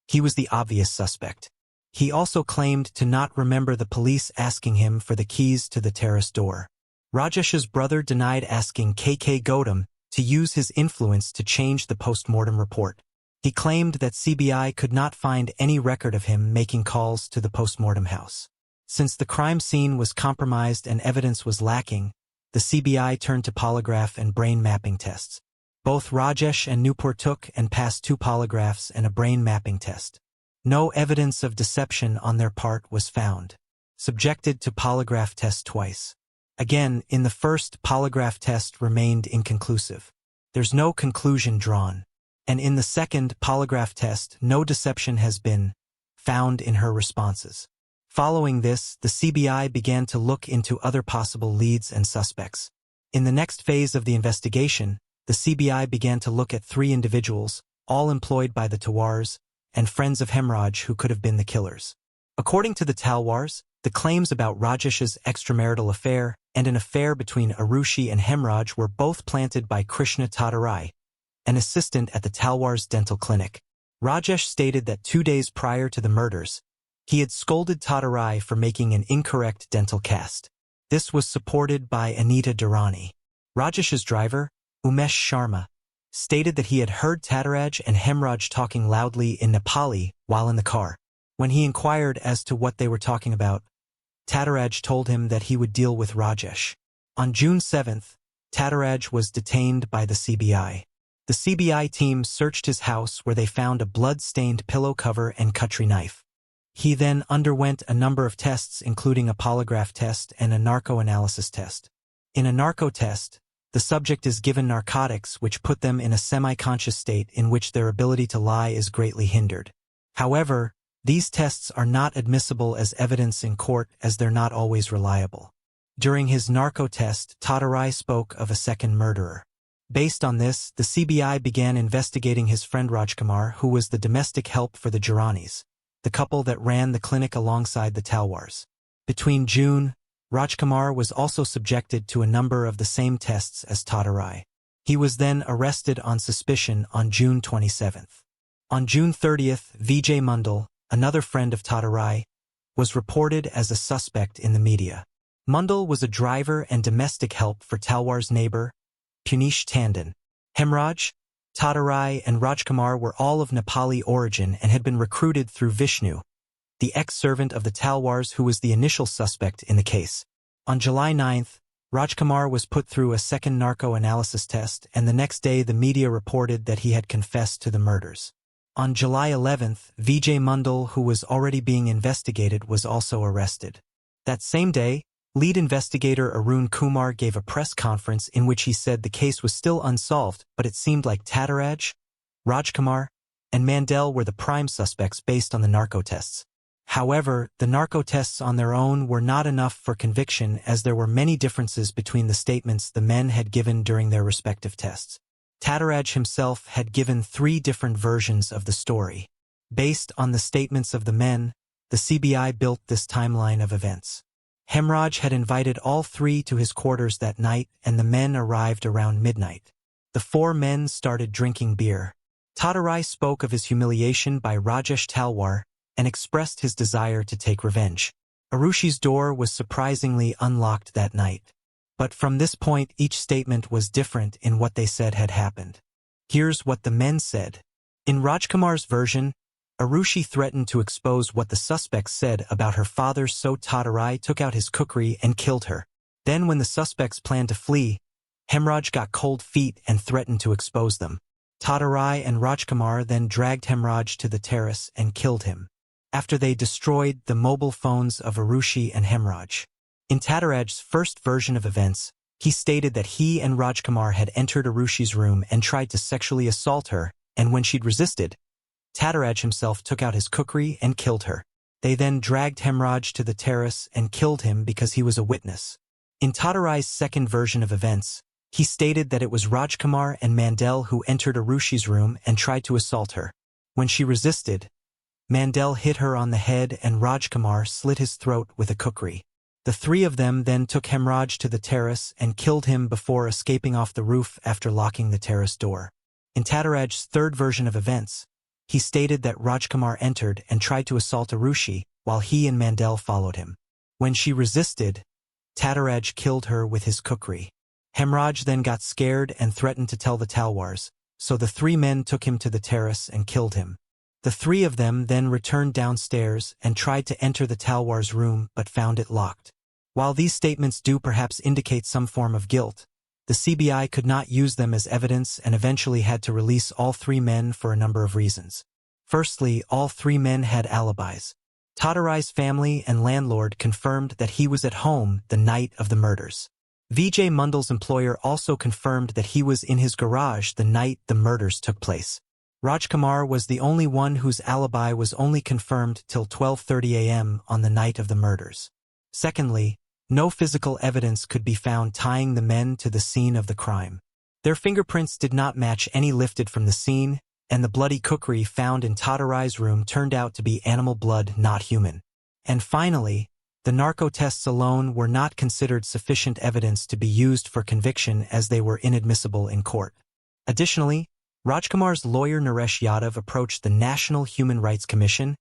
he was the obvious suspect. He also claimed to not remember the police asking him for the keys to the terrace door. Rajesh's brother denied asking K.K. Gautam to use his influence to change the post-mortem report. He claimed that CBI could not find any record of him making calls to the post-mortem house. Since the crime scene was compromised and evidence was lacking, the CBI turned to polygraph and brain mapping tests. Both Rajesh and Nupur took and passed 2 polygraphs and a brain mapping test. No evidence of deception on their part was found. Subjected to polygraph test twice. Again, in the first polygraph test remained inconclusive. There's no conclusion drawn. And in the second polygraph test, no deception has been found in her responses. Following this, the CBI began to look into other possible leads and suspects. In the next phase of the investigation, the CBI began to look at 3 individuals, all employed by the Talwars, and friends of Hemraj who could have been the killers. According to the Talwars, the claims about Rajesh's extramarital affair and an affair between Arushi and Hemraj were both planted by Krishna Tadarai, an assistant at the Talwars dental clinic. Rajesh stated that 2 days prior to the murders, he had scolded Tadarai for making an incorrect dental cast. This was supported by Anita Durrani. Rajesh's driver, Umesh Sharma, stated that he had heard Tadaraj and Hemraj talking loudly in Nepali while in the car. When he inquired as to what they were talking about, Tadaraj told him that he would deal with Rajesh. On June 7th, Tadaraj was detained by the CBI. The CBI team searched his house where they found a blood-stained pillow cover and cutlery knife. He then underwent a number of tests including a polygraph test and a narco-analysis test. In a narco test, the subject is given narcotics which put them in a semi-conscious state in which their ability to lie is greatly hindered. However, these tests are not admissible as evidence in court as they're not always reliable. During his narco test, Tadarai spoke of a second murderer. Based on this, the CBI began investigating his friend Rajkumar, who was the domestic help for the Juranis, the couple that ran the clinic alongside the Talwars. Between June, Rajkumar was also subjected to a number of the same tests as Tadarai. He was then arrested on suspicion on June 27th. On June 30th, Vijay Mundal, another friend of Tadarai, was reported as a suspect in the media. Mundal was a driver and domestic help for Talwar's neighbor, Punish Tandon. Hemraj, Tadarai, and Rajkumar were all of Nepali origin and had been recruited through Vishnu, the ex-servant of the Talwars who was the initial suspect in the case. On July 9th, Rajkumar was put through a second narco-analysis test, and the next day the media reported that he had confessed to the murders. On July 11th, Vijay Mundal, who was already being investigated, was also arrested. That same day, lead investigator Arun Kumar gave a press conference in which he said the case was still unsolved, but it seemed like Tadaraj, Rajkumar, and Mandel were the prime suspects based on the narco tests. However, the narco tests on their own were not enough for conviction as there were many differences between the statements the men had given during their respective tests. Tadaraj himself had given 3 different versions of the story. Based on the statements of the men, the CBI built this timeline of events. Hemraj had invited all 3 to his quarters that night, and the men arrived around midnight. The 4 men started drinking beer. Tadarai spoke of his humiliation by Rajesh Talwar and expressed his desire to take revenge. Arushi's door was surprisingly unlocked that night. But from this point each statement was different in what they said had happened. Here's what the men said. In Rajkumar's version, Arushi threatened to expose what the suspects said about her father, so Tadarai took out his kukri and killed her. Then when the suspects planned to flee, Hemraj got cold feet and threatened to expose them. Tadarai and Rajkumar then dragged Hemraj to the terrace and killed him, after they destroyed the mobile phones of Arushi and Hemraj. In Tadaraj's first version of events, he stated that he and Rajkumar had entered Arushi's room and tried to sexually assault her, and when she'd resisted, Tadaraj himself took out his kukri and killed her. They then dragged Hemraj to the terrace and killed him because he was a witness. In Tadarai's second version of events, he stated that it was Rajkumar and Mandel who entered Arushi's room and tried to assault her. When she resisted, Mandel hit her on the head and Rajkumar slit his throat with a kukri. The 3 of them then took Hemraj to the terrace and killed him before escaping off the roof after locking the terrace door. In Tadaraj's third version of events, he stated that Rajkumar entered and tried to assault Arushi, while he and Mandel followed him. When she resisted, Tadaraj killed her with his kukri. Hemraj then got scared and threatened to tell the Talwars, so the 3 men took him to the terrace and killed him. The 3 of them then returned downstairs and tried to enter the Talwars' room but found it locked. While these statements do perhaps indicate some form of guilt, the CBI could not use them as evidence and eventually had to release all 3 men for a number of reasons. Firstly, all 3 men had alibis. Tadarai's family and landlord confirmed that he was at home the night of the murders. Vijay Mundal's employer also confirmed that he was in his garage the night the murders took place. Rajkumar was the only one whose alibi was only confirmed till 12:30 a.m. on the night of the murders. Secondly, no physical evidence could be found tying the men to the scene of the crime. Their fingerprints did not match any lifted from the scene, and the bloody kukri found in Tadarai's room turned out to be animal blood, not human. And finally, the narco tests alone were not considered sufficient evidence to be used for conviction as they were inadmissible in court. Additionally, Rajkumar's lawyer Naresh Yadav approached the National Human Rights Commission,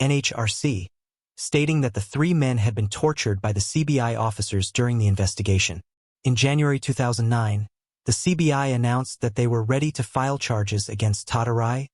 NHRC, stating that the three men had been tortured by the CBI officers during the investigation. In January 2009, the CBI announced that they were ready to file charges against Tadarai,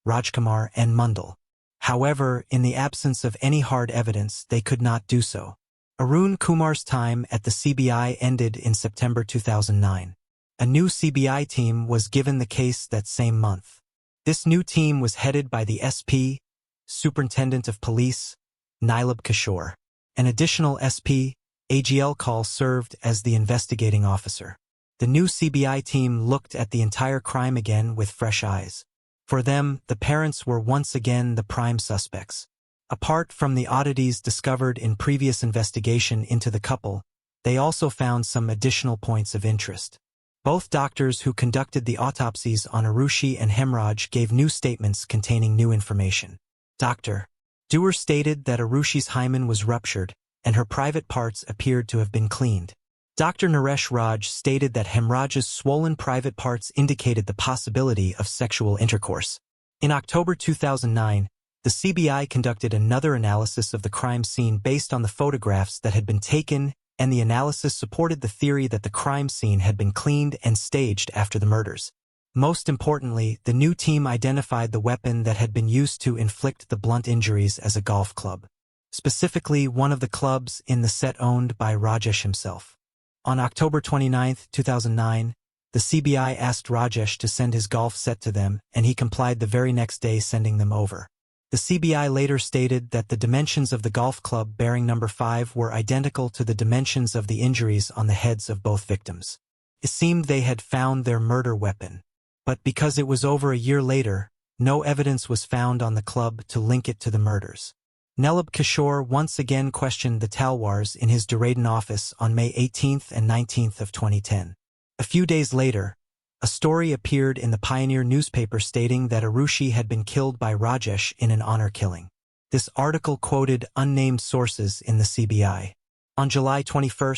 Rajkumar, and Mundal. However, in the absence of any hard evidence, they could not do so. Arun Kumar's time at the CBI ended in September 2009. A new CBI team was given the case that same month. This new team was headed by the SP, Superintendent of Police, Nilab Kishore. An additional SP, AGL Call served as the investigating officer. The new CBI team looked at the entire crime again with fresh eyes. For them, the parents were once again the prime suspects. Apart from the oddities discovered in previous investigation into the couple, they also found some additional points of interest. Both doctors who conducted the autopsies on Arushi and Hemraj gave new statements containing new information. Dr. Dewar stated that Arushi's hymen was ruptured, and her private parts appeared to have been cleaned. Dr. Naresh Raj stated that Hemraj's swollen private parts indicated the possibility of sexual intercourse. In October 2009, the CBI conducted another analysis of the crime scene based on the photographs that had been taken, and the analysis supported the theory that the crime scene had been cleaned and staged after the murders. Most importantly, the new team identified the weapon that had been used to inflict the blunt injuries as a golf club. Specifically, one of the clubs in the set owned by Rajesh himself. On October 29, 2009, the CBI asked Rajesh to send his golf set to them, and he complied the very next day, sending them over. The CBI later stated that the dimensions of the golf club bearing number 5 were identical to the dimensions of the injuries on the heads of both victims. It seemed they had found their murder weapon. But because it was over a year later, no evidence was found on the club to link it to the murders. Nilab Kishore once again questioned the Talwars in his Dehradun office on May 18 and 19 of 2010. A few days later, a story appeared in the Pioneer newspaper stating that Arushi had been killed by Rajesh in an honor killing. This article quoted unnamed sources in the CBI. On July 21,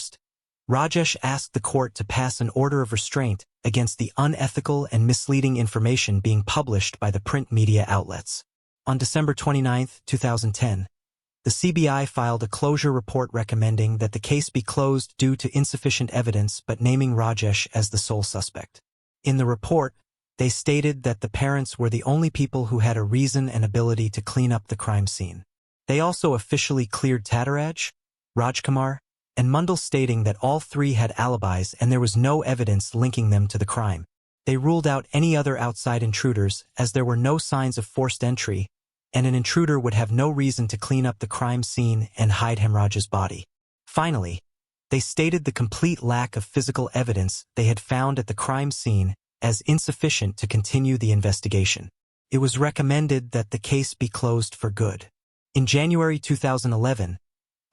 Rajesh asked the court to pass an order of restraint against the unethical and misleading information being published by the print media outlets. On December 29, 2010, the CBI filed a closure report recommending that the case be closed due to insufficient evidence but naming Rajesh as the sole suspect. In the report, they stated that the parents were the only people who had a reason and ability to clean up the crime scene. They also officially cleared Tadaraj, Rajkumar, and Mundal, stating that all three had alibis and there was no evidence linking them to the crime. They ruled out any other outside intruders as there were no signs of forced entry, and an intruder would have no reason to clean up the crime scene and hide Hemraj's body. Finally, they stated the complete lack of physical evidence they had found at the crime scene as insufficient to continue the investigation. It was recommended that the case be closed for good. In January 2011,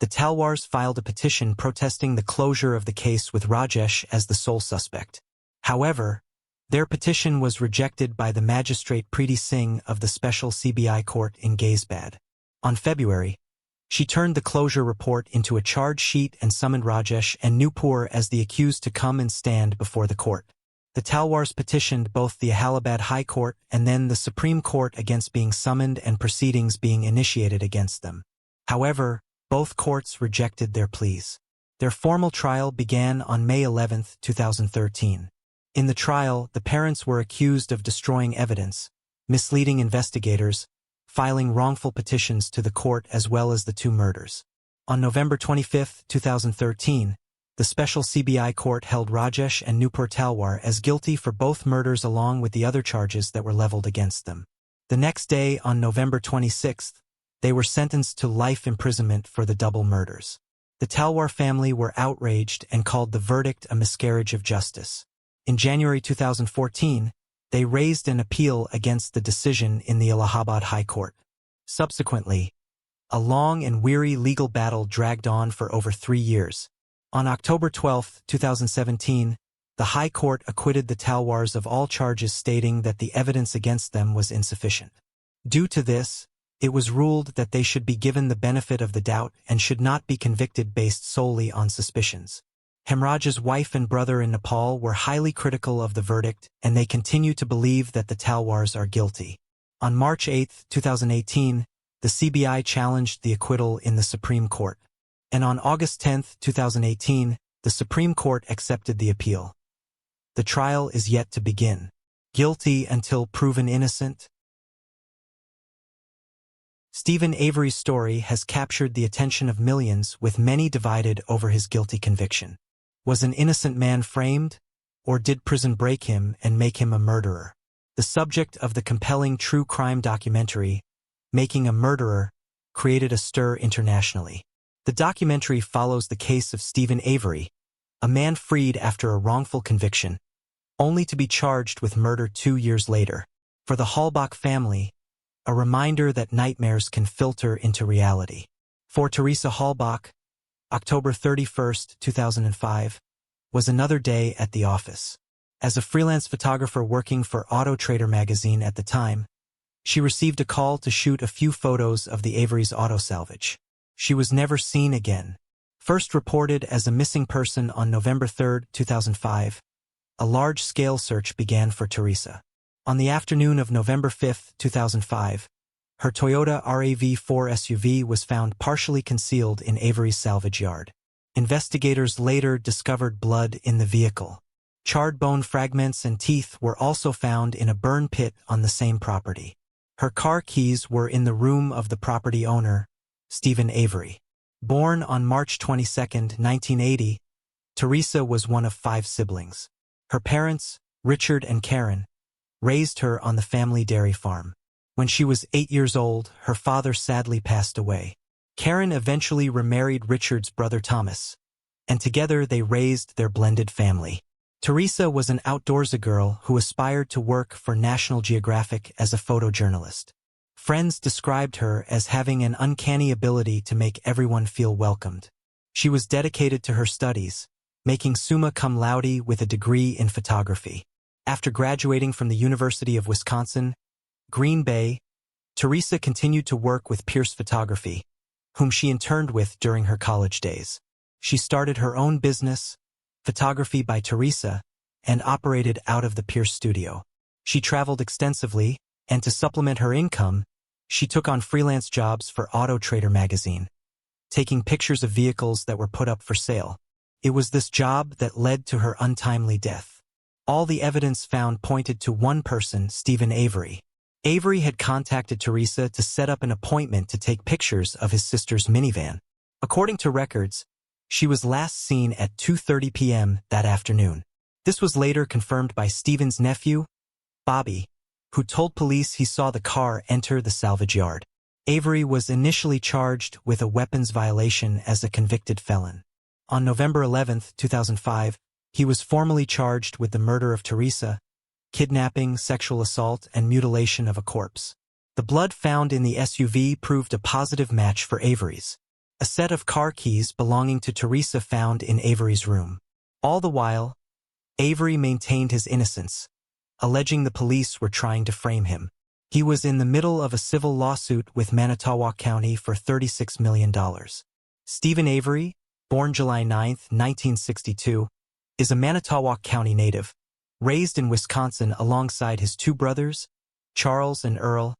the Talwars filed a petition protesting the closure of the case with Rajesh as the sole suspect. However, their petition was rejected by the magistrate Preeti Singh of the Special CBI Court in Gaisbad. On February, she turned the closure report into a charge sheet and summoned Rajesh and Nupur as the accused to come and stand before the court. The Talwars petitioned both the Allahabad High Court and then the Supreme Court against being summoned and proceedings being initiated against them. However, both courts rejected their pleas. Their formal trial began on May 11, 2013. In the trial, the parents were accused of destroying evidence, misleading investigators, filing wrongful petitions to the court as well as the two murders. On November 25, 2013, the Special CBI Court held Rajesh and Nupur Talwar as guilty for both murders along with the other charges that were leveled against them. The next day, on November 26, they were sentenced to life imprisonment for the double murders. The Talwar family were outraged and called the verdict a miscarriage of justice. In January 2014, they raised an appeal against the decision in the Allahabad High Court. Subsequently, a long and weary legal battle dragged on for over 3 years. On October 12, 2017, the High Court acquitted the Talwars of all charges, stating that the evidence against them was insufficient. Due to this, It was ruled that they should be given the benefit of the doubt and should not be convicted based solely on suspicions. Hemraj's wife and brother in Nepal were highly critical of the verdict, and they continue to believe that the Talwars are guilty. On March 8, 2018, the CBI challenged the acquittal in the Supreme Court. And on August 10, 2018, the Supreme Court accepted the appeal. The trial is yet to begin. Guilty until proven innocent? Stephen Avery's story has captured the attention of millions, with many divided over his guilty conviction. Was an innocent man framed, or did prison break him and make him a murderer? The subject of the compelling true crime documentary, Making a Murderer, created a stir internationally. The documentary follows the case of Stephen Avery, a man freed after a wrongful conviction, only to be charged with murder 2 years later. For the Halbach family, a reminder that nightmares can filter into reality. For Teresa Halbach, October 31, 2005, was another day at the office. As a freelance photographer working for Auto Trader magazine at the time, she received a call to shoot a few photos of the Avery's auto salvage. She was never seen again. First reported as a missing person on November 3, 2005, a large-scale search began for Teresa. On the afternoon of November 5, 2005, her Toyota RAV4 SUV was found partially concealed in Avery's salvage yard. Investigators later discovered blood in the vehicle. Charred bone fragments and teeth were also found in a burn pit on the same property. Her car keys were in the room of the property owner, Stephen Avery. Born on March 22, 1980, Teresa was one of 5 siblings. Her parents, Richard and Karen, raised her on the family dairy farm. When she was 8 years old, her father sadly passed away. Karen eventually remarried Richard's brother Thomas, and together they raised their blended family. Teresa was an outdoorsy girl who aspired to work for National Geographic as a photojournalist. Friends described her as having an uncanny ability to make everyone feel welcomed. She was dedicated to her studies, making summa cum laude with a degree in photography. After graduating from the University of Wisconsin, Green Bay, Teresa continued to work with Pierce Photography, whom she interned with during her college days. She started her own business, Photography by Teresa, and operated out of the Pierce studio. She traveled extensively, and to supplement her income, she took on freelance jobs for Auto Trader magazine, taking pictures of vehicles that were put up for sale. It was this job that led to her untimely death. All the evidence found pointed to one person, Stephen Avery. Avery had contacted Teresa to set up an appointment to take pictures of his sister's minivan. According to records, she was last seen at 2:30 p.m. that afternoon. This was later confirmed by Stephen's nephew, Bobby, who told police he saw the car enter the salvage yard. Avery was initially charged with a weapons violation as a convicted felon. On November 11, 2005, he was formally charged with the murder of Teresa, kidnapping, sexual assault, and mutilation of a corpse. The blood found in the SUV proved a positive match for Avery's. A set of car keys belonging to Teresa found in Avery's room. All the while, Avery maintained his innocence, alleging the police were trying to frame him. He was in the middle of a civil lawsuit with Manitowoc County for $36 million. Stephen Avery, born July 9, 1962, is a Manitowoc County native, raised in Wisconsin alongside his 2 brothers, Charles and Earl,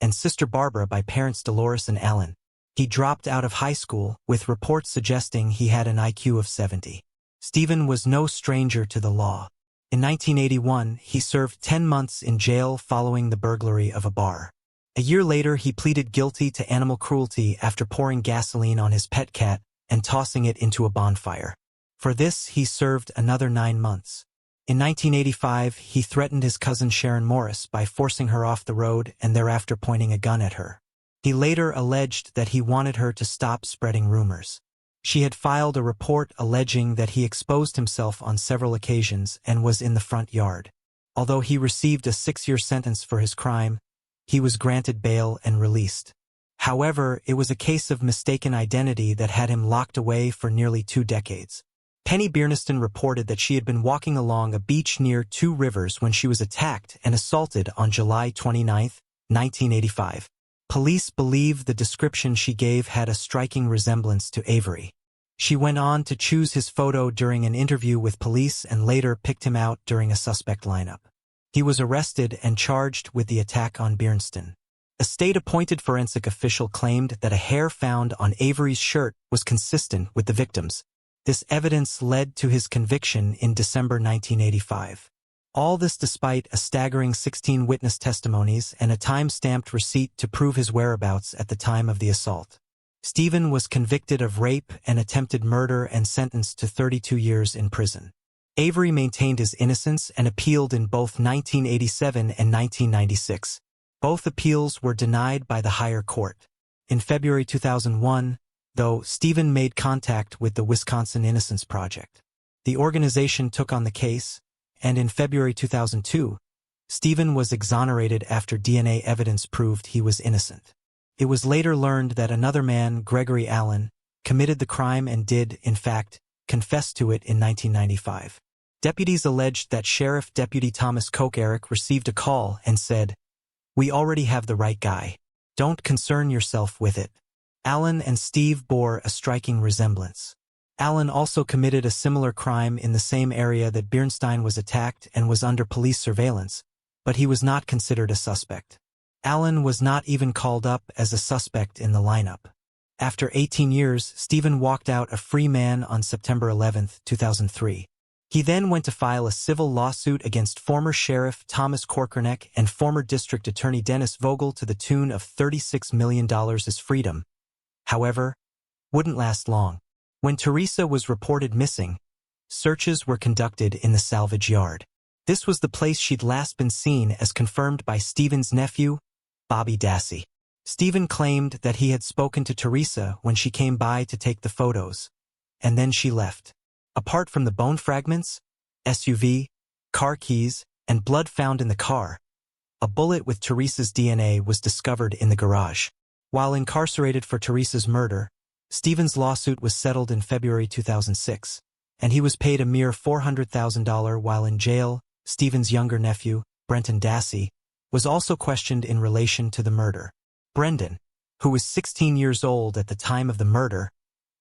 and sister Barbara by parents Dolores and Alan. He dropped out of high school, with reports suggesting he had an IQ of 70. Stephen was no stranger to the law. In 1981, he served 10 months in jail following the burglary of a bar. A year later, he pleaded guilty to animal cruelty after pouring gasoline on his pet cat and tossing it into a bonfire. For this, he served another 9 months. In 1985, he threatened his cousin Sharon Morris by forcing her off the road and thereafter pointing a gun at her. He later alleged that he wanted her to stop spreading rumors. She had filed a report alleging that he exposed himself on several occasions and was in the front yard. Although he received a 6-year sentence for his crime, he was granted bail and released. However, it was a case of mistaken identity that had him locked away for nearly 2 decades. Penny Bierniston reported that she had been walking along a beach near 2 Rivers when she was attacked and assaulted on July 29, 1985. Police believe the description she gave had a striking resemblance to Avery. She went on to choose his photo during an interview with police and later picked him out during a suspect lineup. He was arrested and charged with the attack on Bjornstam. A state-appointed forensic official claimed that a hair found on Avery's shirt was consistent with the victim's. This evidence led to his conviction in December 1985. All this despite a staggering 16 witness testimonies and a time-stamped receipt to prove his whereabouts at the time of the assault. Stephen was convicted of rape and attempted murder and sentenced to 32 years in prison. Avery maintained his innocence and appealed in both 1987 and 1996. Both appeals were denied by the higher court. In February 2001, though, Stephen made contact with the Wisconsin Innocence Project. The organization took on the case, and in February 2002, Stephen was exonerated after DNA evidence proved he was innocent. It was later learned that another man, Gregory Allen, committed the crime and did, in fact, confess to it in 1995. Deputies alleged that Sheriff Deputy Thomas Koch-Eric received a call and said, "We already have the right guy. Don't concern yourself with it." Allen and Steve bore a striking resemblance. Allen also committed a similar crime in the same area that Bjornstam was attacked and was under police surveillance, but he was not considered a suspect. Allen was not even called up as a suspect in the lineup. After 18 years, Stephen walked out a free man on September 11, 2003. He then went to file a civil lawsuit against former Sheriff Thomas Korkerneck and former District Attorney Dennis Vogel to the tune of $36 million as freedom. However, wouldn't last long. When Teresa was reported missing, searches were conducted in the salvage yard. This was the place she'd last been seen, as confirmed by Stephen's nephew, Bobby Dassey. Stephen claimed that he had spoken to Teresa when she came by to take the photos, and then she left. Apart from the bone fragments, SUV, car keys, and blood found in the car, a bullet with Teresa's DNA was discovered in the garage. While incarcerated for Teresa's murder, Stephen's lawsuit was settled in February 2006, and he was paid a mere $400,000 while in jail. Stephen's younger nephew, Brenton Dassey, was also questioned in relation to the murder. Brendan, who was 16 years old at the time of the murder,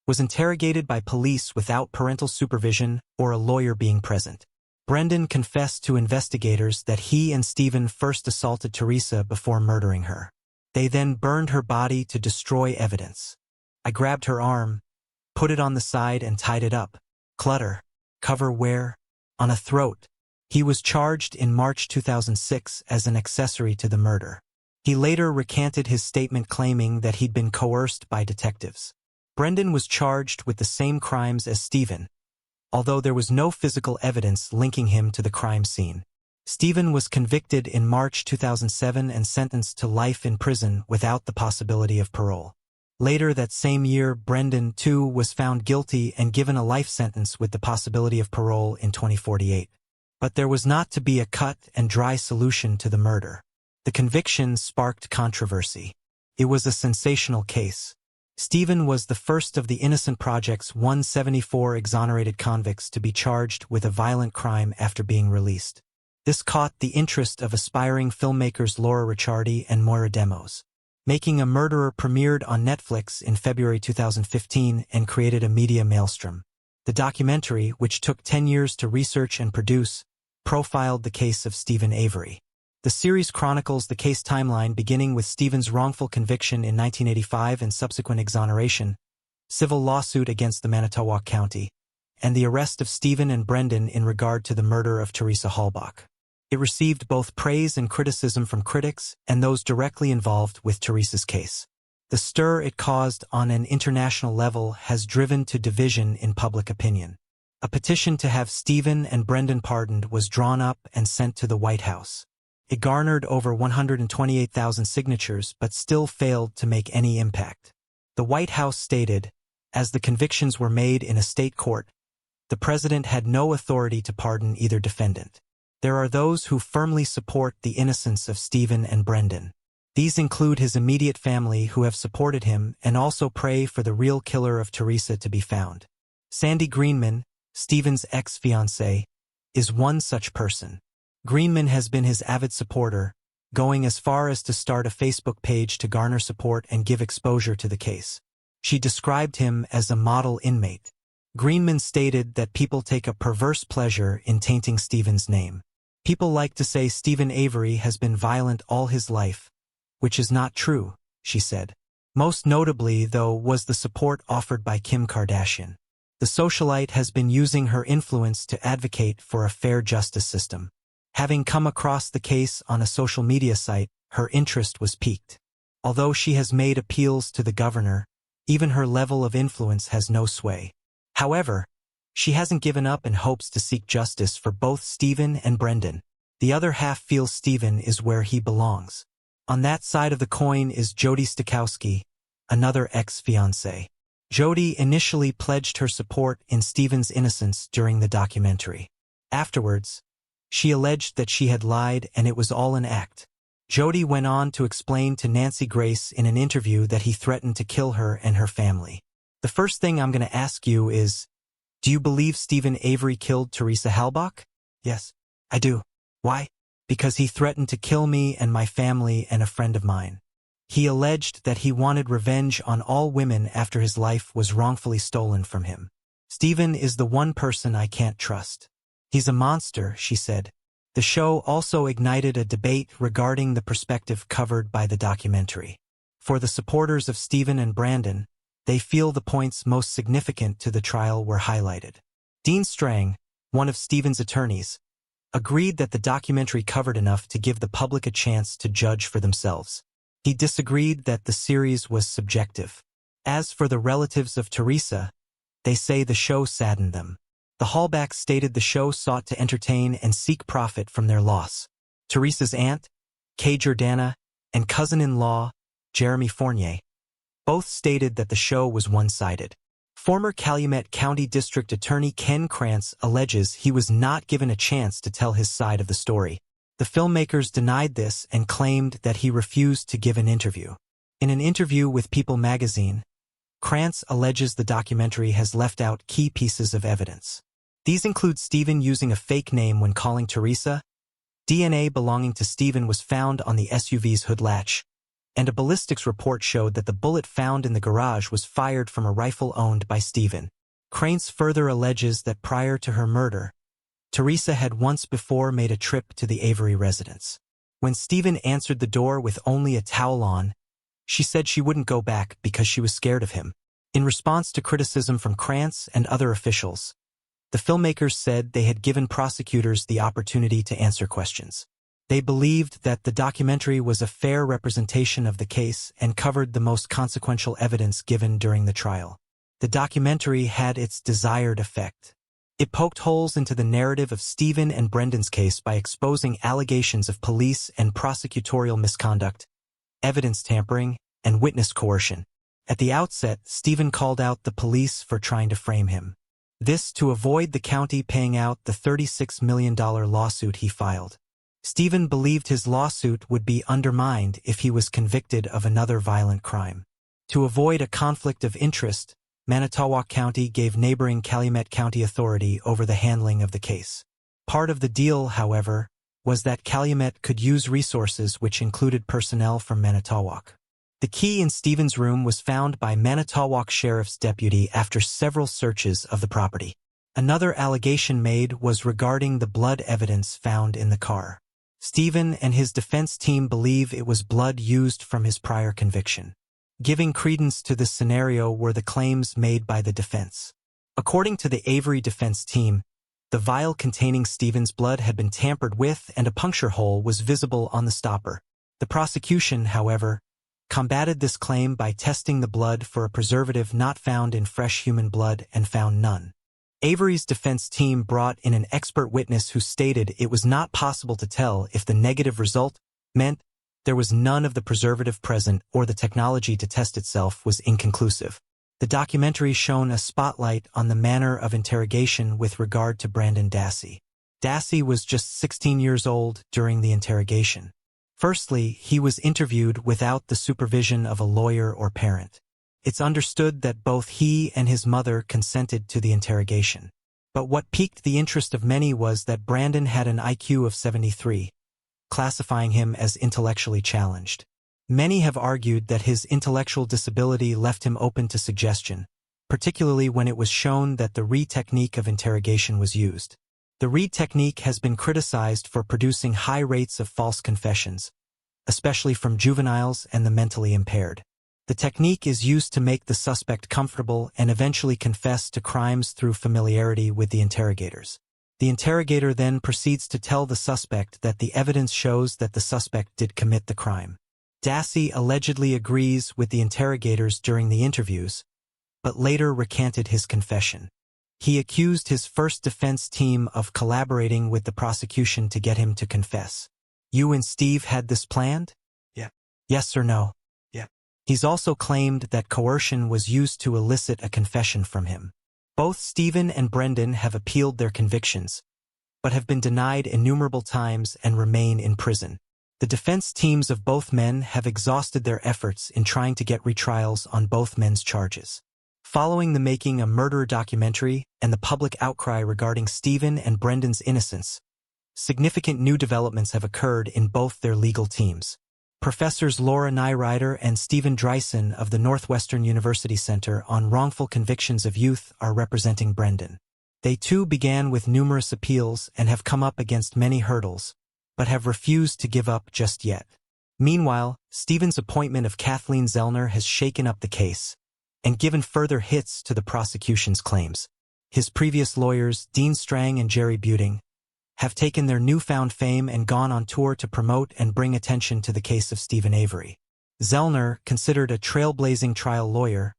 was interrogated by police without parental supervision or a lawyer being present. Brendan confessed to investigators that he and Stephen first assaulted Teresa before murdering her. They then burned her body to destroy evidence. "I grabbed her arm, put it on the side and tied it up. Clutter. Cover where? On a throat." He was charged in March 2006 as an accessory to the murder. He later recanted his statement claiming that he'd been coerced by detectives. Brendan was charged with the same crimes as Stephen, although there was no physical evidence linking him to the crime scene. Stephen was convicted in March 2007 and sentenced to life in prison without the possibility of parole. Later that same year, Brendan, too, was found guilty and given a life sentence with the possibility of parole in 2048. But there was not to be a cut and dry solution to the murder. The conviction sparked controversy. It was a sensational case. Stephen was the first of the Innocent Project's 174 exonerated convicts to be charged with a violent crime after being released. This caught the interest of aspiring filmmakers Laura Ricciardi and Moira Demos. Making a Murderer premiered on Netflix in February 2015 and created a media maelstrom. The documentary, which took 10 years to research and produce, profiled the case of Stephen Avery. The series chronicles the case timeline beginning with Stephen's wrongful conviction in 1985 and subsequent exoneration, civil lawsuit against the Manitowoc County, and the arrest of Stephen and Brendan in regard to the murder of Teresa Halbach. It received both praise and criticism from critics and those directly involved with Teresa's case. The stir it caused on an international level has driven to division in public opinion. A petition to have Stephen and Brendan pardoned was drawn up and sent to the White House. It garnered over 128,000 signatures but still failed to make any impact. The White House stated, as the convictions were made in a state court, the president had no authority to pardon either defendant. There are those who firmly support the innocence of Stephen and Brendan. These include his immediate family who have supported him and also pray for the real killer of Teresa to be found. Sandy Greenman, Stephen's ex-fiancée, is one such person. Greenman has been his avid supporter, going as far as to start a Facebook page to garner support and give exposure to the case. She described him as a model inmate. Greenman stated that people take a perverse pleasure in tainting Stephen's name. People like to say Stephen Avery has been violent all his life, which is not true, she said. Most notably, though, was the support offered by Kim Kardashian. The socialite has been using her influence to advocate for a fair justice system. Having come across the case on a social media site, her interest was piqued. Although she has made appeals to the governor, even her level of influence has no sway. However, she hasn't given up and hopes to seek justice for both Stephen and Brendan. The other half feels Stephen is where he belongs. On that side of the coin is Jody Stokowski, another ex-fiancé. Jody initially pledged her support in Stephen's innocence during the documentary. Afterwards, she alleged that she had lied and it was all an act. Jody went on to explain to Nancy Grace in an interview that he threatened to kill her and her family. The first thing I'm going to ask you is, do you believe Stephen Avery killed Teresa Halbach? Yes, I do. Why? Because he threatened to kill me and my family and a friend of mine. He alleged that he wanted revenge on all women after his life was wrongfully stolen from him. Stephen is the one person I can't trust. He's a monster, she said. The show also ignited a debate regarding the perspective covered by the documentary. For the supporters of Stephen and Brandon, they feel the points most significant to the trial were highlighted. Dean Strang, one of Stephen's attorneys, agreed that the documentary covered enough to give the public a chance to judge for themselves. He disagreed that the series was subjective. As for the relatives of Teresa, they say the show saddened them. The Hallbacks stated the show sought to entertain and seek profit from their loss. Teresa's aunt, Kay Jordana, and cousin-in-law, Jeremy Fournier, both stated that the show was one-sided. Former Calumet County District Attorney Ken Krantz alleges he was not given a chance to tell his side of the story. The filmmakers denied this and claimed that he refused to give an interview. In an interview with People magazine, Krantz alleges the documentary has left out key pieces of evidence. These include Stephen using a fake name when calling Teresa, DNA belonging to Stephen was found on the SUV's hood latch, and a ballistics report showed that the bullet found in the garage was fired from a rifle owned by Stephen. Krantz further alleges that prior to her murder, Teresa had once before made a trip to the Avery residence. When Stephen answered the door with only a towel on, she said she wouldn't go back because she was scared of him. In response to criticism from Krantz and other officials, the filmmakers said they had given prosecutors the opportunity to answer questions. They believed that the documentary was a fair representation of the case and covered the most consequential evidence given during the trial. The documentary had its desired effect. It poked holes into the narrative of Stephen and Brendan's case by exposing allegations of police and prosecutorial misconduct, evidence tampering, and witness coercion. At the outset, Stephen called out the police for trying to frame him. This to avoid the county paying out the $36 million lawsuit he filed. Stephen believed his lawsuit would be undermined if he was convicted of another violent crime. To avoid a conflict of interest, Manitowoc County gave neighboring Calumet County authority over the handling of the case. Part of the deal, however, was that Calumet could use resources which included personnel from Manitowoc. The key in Stephen's room was found by Manitowoc Sheriff's deputy after several searches of the property. Another allegation made was regarding the blood evidence found in the car. Stephen and his defense team believe it was blood used from his prior conviction. Giving credence to this scenario were the claims made by the defense. According to the Avery defense team, the vial containing Stephen's blood had been tampered with and a puncture hole was visible on the stopper. The prosecution, however, combated this claim by testing the blood for a preservative not found in fresh human blood and found none. Avery's defense team brought in an expert witness who stated it was not possible to tell if the negative result meant there was none of the preservative present or the technology to test itself was inconclusive. The documentary shone a spotlight on the manner of interrogation with regard to Brandon Dassey. Dassey was just 16 years old during the interrogation. Firstly, he was interviewed without the supervision of a lawyer or parent. It's understood that both he and his mother consented to the interrogation. But what piqued the interest of many was that Brandon had an IQ of 73, classifying him as intellectually challenged. Many have argued that his intellectual disability left him open to suggestion, particularly when it was shown that the Reed technique of interrogation was used. The Reed technique has been criticized for producing high rates of false confessions, especially from juveniles and the mentally impaired. The technique is used to make the suspect comfortable and eventually confess to crimes through familiarity with the interrogators. The interrogator then proceeds to tell the suspect that the evidence shows that the suspect did commit the crime. Dassey allegedly agrees with the interrogators during the interviews, but later recanted his confession. He accused his first defense team of collaborating with the prosecution to get him to confess. "You and Steve had this planned?" "Yeah." "Yes or no?" "Yeah." He's also claimed that coercion was used to elicit a confession from him. Both Stephen and Brendan have appealed their convictions, but have been denied innumerable times and remain in prison. The defense teams of both men have exhausted their efforts in trying to get retrials on both men's charges. Following the making a murder documentary and the public outcry regarding Stephen and Brendan's innocence, significant new developments have occurred in both their legal teams. Professors Laura Nyrider and Stephen Dreisen of the Northwestern University Center on Wrongful Convictions of Youth are representing Brendan. They too began with numerous appeals and have come up against many hurdles, but have refused to give up just yet. Meanwhile, Stephen's appointment of Kathleen Zellner has shaken up the case and given further hits to the prosecution's claims. His previous lawyers, Dean Strang and Jerry Buting, have taken their newfound fame and gone on tour to promote and bring attention to the case of Stephen Avery. Zellner, considered a trailblazing trial lawyer,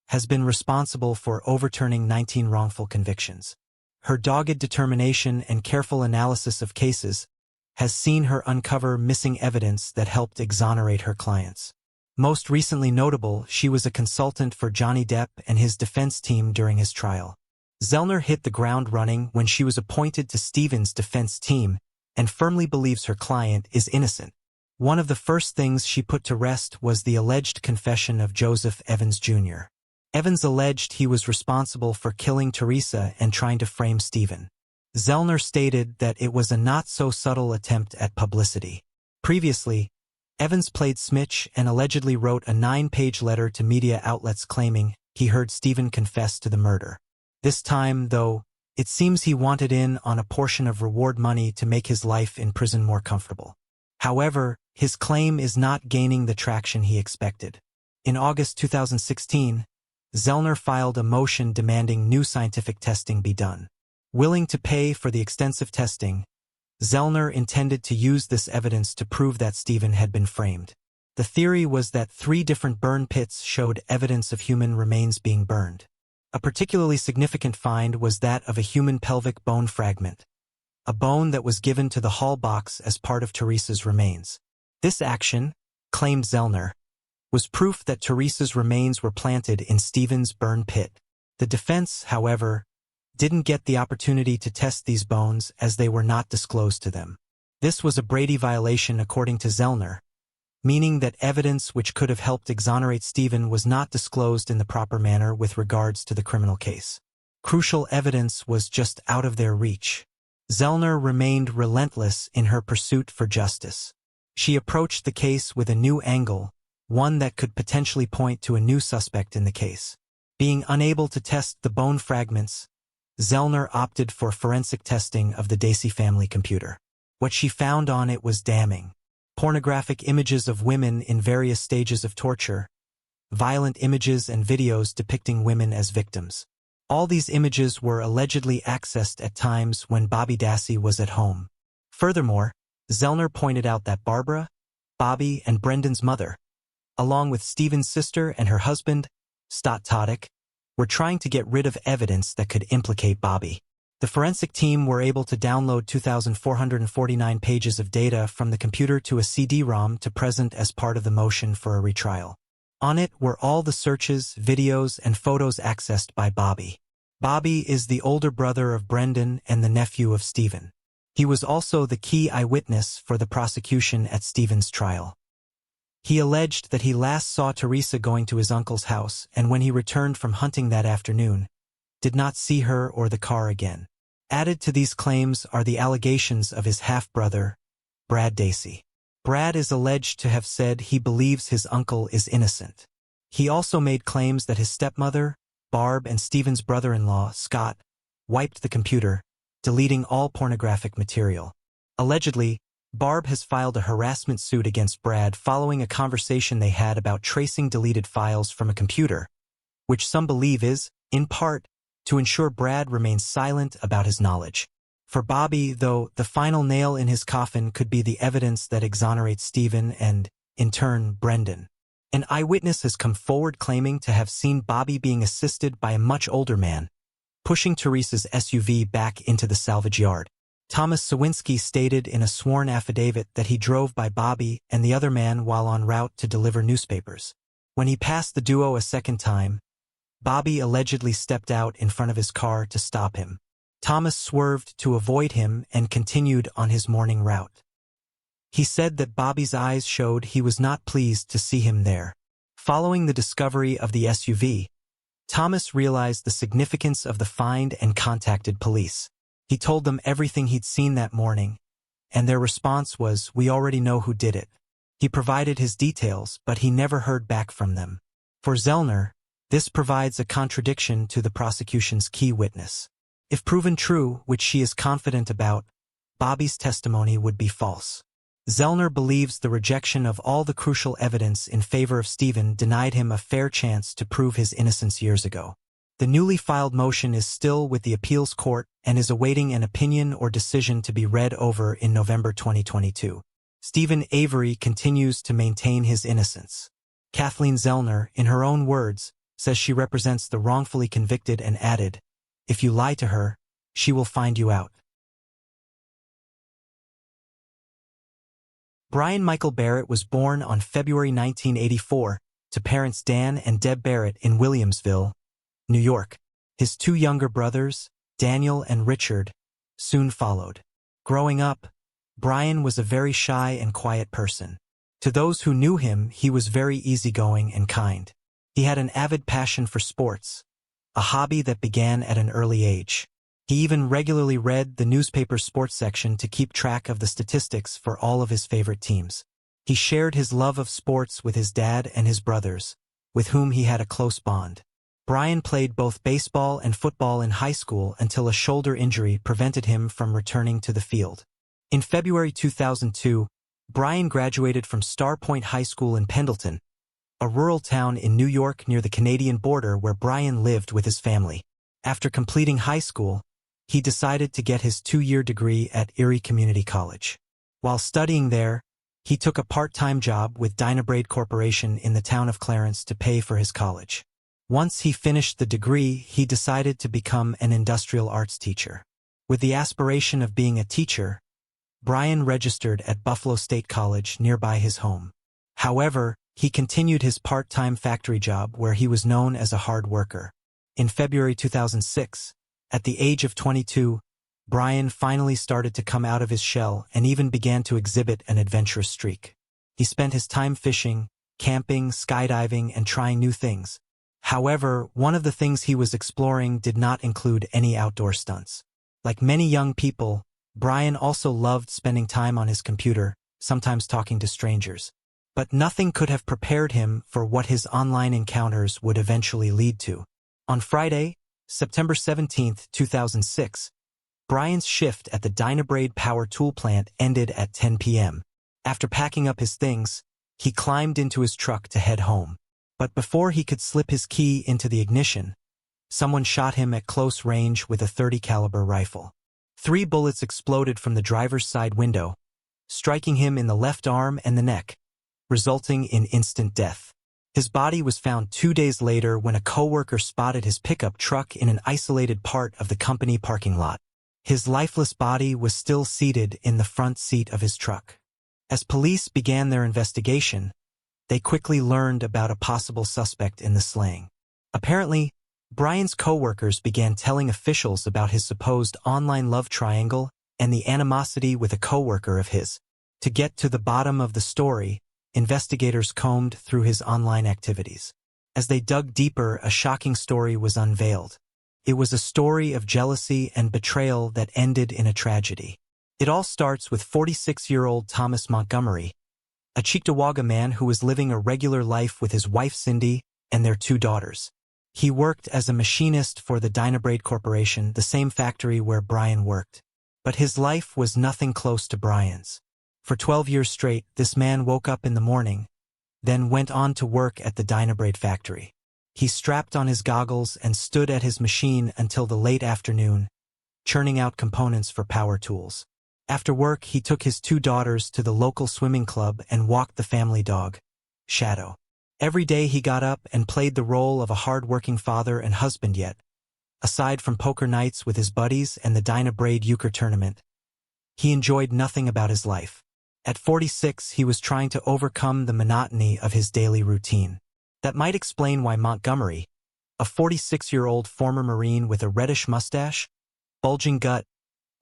has been responsible for overturning 19 wrongful convictions. Her dogged determination and careful analysis of cases has seen her uncover missing evidence that helped exonerate her clients. Most recently notable, she was a consultant for Johnny Depp and his defense team during his trial. Zellner hit the ground running when she was appointed to Stephen's defense team and firmly believes her client is innocent. One of the first things she put to rest was the alleged confession of Joseph Evans Jr. Evans alleged he was responsible for killing Teresa and trying to frame Stephen. Zellner stated that it was a not-so-subtle attempt at publicity. Previously, Evans played Smitch and allegedly wrote a 9-page letter to media outlets claiming he heard Stephen confess to the murder. This time, though, it seems he wanted in on a portion of reward money to make his life in prison more comfortable. However, his claim is not gaining the traction he expected. In August 2016, Zellner filed a motion demanding new scientific testing be done. Willing to pay for the extensive testing, Zellner intended to use this evidence to prove that Stephen had been framed. The theory was that 3 different burn pits showed evidence of human remains being burned. A particularly significant find was that of a human pelvic bone fragment, a bone that was given to the hall box as part of Teresa's remains. This action, claimed Zellner, was proof that Teresa's remains were planted in Stephen's burn pit. The defense, however, didn't get the opportunity to test these bones as they were not disclosed to them. This was a Brady violation according to Zellner, meaning that evidence which could have helped exonerate Stephen was not disclosed in the proper manner with regards to the criminal case. Crucial evidence was just out of their reach. Zellner remained relentless in her pursuit for justice. She approached the case with a new angle, one that could potentially point to a new suspect in the case. Being unable to test the bone fragments, Zellner opted for forensic testing of the Dassey family computer. What she found on it was damning. Pornographic images of women in various stages of torture, violent images and videos depicting women as victims. All these images were allegedly accessed at times when Bobby Dassey was at home. Furthermore, Zellner pointed out that Barbara, Bobby, and Brendan's mother, along with Stephen's sister and her husband, Stott Todick, were trying to get rid of evidence that could implicate Bobby. The forensic team were able to download 2,449 pages of data from the computer to a CD-ROM to present as part of the motion for a retrial. On it were all the searches, videos, and photos accessed by Bobby. Bobby is the older brother of Brendan and the nephew of Stephen. He was also the key eyewitness for the prosecution at Stephen's trial. He alleged that he last saw Teresa going to his uncle's house and when he returned from hunting that afternoon, did not see her or the car again. Added to these claims are the allegations of his half-brother, Brad Dacey. Brad is alleged to have said he believes his uncle is innocent. He also made claims that his stepmother, Barb, and Stephen's brother-in-law, Scott, wiped the computer, deleting all pornographic material. Allegedly, Barb has filed a harassment suit against Brad following a conversation they had about tracing deleted files from a computer, which some believe is, in part, to ensure Brad remains silent about his knowledge. For Bobby, though, the final nail in his coffin could be the evidence that exonerates Stephen and, in turn, Brendan. An eyewitness has come forward claiming to have seen Bobby being assisted by a much older man, pushing Teresa's SUV back into the salvage yard. Thomas Sawinski stated in a sworn affidavit that he drove by Bobby and the other man while en route to deliver newspapers. When he passed the duo a second time, Bobby allegedly stepped out in front of his car to stop him. Thomas swerved to avoid him and continued on his morning route. He said that Bobby's eyes showed he was not pleased to see him there. Following the discovery of the SUV, Thomas realized the significance of the find and contacted police. He told them everything he'd seen that morning, and their response was, "We already know who did it." He provided his details, but he never heard back from them. For Zellner, this provides a contradiction to the prosecution's key witness. If proven true, which she is confident about, Bobby's testimony would be false. Zellner believes the rejection of all the crucial evidence in favor of Stephen denied him a fair chance to prove his innocence years ago. The newly filed motion is still with the appeals court and is awaiting an opinion or decision to be read over in November 2022. Stephen Avery continues to maintain his innocence. Kathleen Zellner, in her own words, says she represents the wrongfully convicted and added, "If you lie to her, she will find you out." Brian Michael Barrett was born on February 1984 to parents Dan and Deb Barrett in Williamsville, New York. His two younger brothers, Daniel and Richard, soon followed. Growing up, Brian was a very shy and quiet person. To those who knew him, he was very easygoing and kind. He had an avid passion for sports, a hobby that began at an early age. He even regularly read the newspaper's sports section to keep track of the statistics for all of his favorite teams. He shared his love of sports with his dad and his brothers, with whom he had a close bond. Brian played both baseball and football in high school until a shoulder injury prevented him from returning to the field. In February 2002, Brian graduated from Star Point High School in Pendleton, a rural town in New York near the Canadian border where Brian lived with his family. After completing high school, he decided to get his 2-year degree at Erie Community College. While studying there, he took a part-time job with Dynabrade Corporation in the town of Clarence to pay for his college. Once he finished the degree, he decided to become an industrial arts teacher. With the aspiration of being a teacher, Brian registered at Buffalo State College nearby his home. However, he continued his part-time factory job where he was known as a hard worker. In February 2006, at the age of 22, Brian finally started to come out of his shell and even began to exhibit an adventurous streak. He spent his time fishing, camping, skydiving, and trying new things. However, one of the things he was exploring did not include any outdoor stunts. Like many young people, Brian also loved spending time on his computer, sometimes talking to strangers. But nothing could have prepared him for what his online encounters would eventually lead to. On Friday, September 17, 2006, Brian's shift at the Dynabrade power tool plant ended at 10 p.m. After packing up his things, he climbed into his truck to head home. But before he could slip his key into the ignition, someone shot him at close range with a .30 caliber rifle. 3 bullets exploded from the driver's side window, striking him in the left arm and the neck, resulting in instant death. His body was found 2 days later when a coworker spotted his pickup truck in an isolated part of the company parking lot. His lifeless body was still seated in the front seat of his truck. As police began their investigation, they quickly learned about a possible suspect in the slaying. Apparently, Brian's coworkers began telling officials about his supposed online love triangle and the animosity with a coworker of his. To get to the bottom of the story, investigators combed through his online activities. As they dug deeper, a shocking story was unveiled. It was a story of jealousy and betrayal that ended in a tragedy. It all starts with 46-year-old Thomas Montgomery, a Cheektowaga man who was living a regular life with his wife Cindy and their 2 daughters. He worked as a machinist for the Dynabrade Corporation, the same factory where Brian worked. But his life was nothing close to Brian's. For 12 years straight, this man woke up in the morning, then went on to work at the Dynabrade factory. He strapped on his goggles and stood at his machine until the late afternoon, churning out components for power tools. After work, he took his 2 daughters to the local swimming club and walked the family dog, Shadow. Every day he got up and played the role of a hard-working father and husband yet, aside from poker nights with his buddies and the Dynabrade euchre tournament, he enjoyed nothing about his life. At 46, he was trying to overcome the monotony of his daily routine. That might explain why Montgomery, a 46-year-old former Marine with a reddish mustache, bulging gut,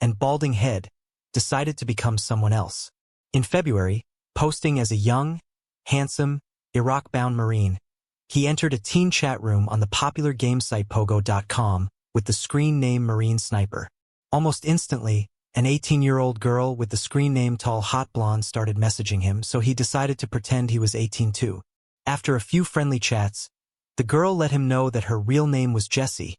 and balding head, decided to become someone else. In February, posting as a young, handsome, Iraq-bound Marine, he entered a teen chat room on the popular game site Pogo.com with the screen name Marine Sniper. Almost instantly, an 18-year-old girl with the screen name Tall Hot Blonde started messaging him, so he decided to pretend he was 18 too. After a few friendly chats, the girl let him know that her real name was Jessie,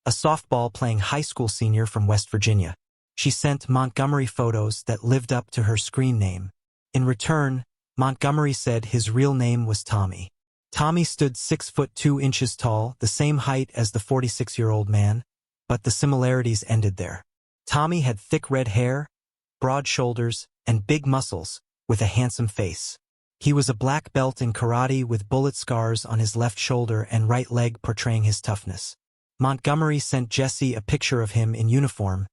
a softball-playing high school senior from West Virginia. She sent Montgomery photos that lived up to her screen name. In return, Montgomery said his real name was Tommy. Tommy stood 6 foot 2 inches tall, the same height as the 46-year-old man, but the similarities ended there. Tommy had thick red hair, broad shoulders, and big muscles, with a handsome face. He was a black belt in karate with bullet scars on his left shoulder and right leg portraying his toughness. Montgomery sent Jessie a picture of him in uniform,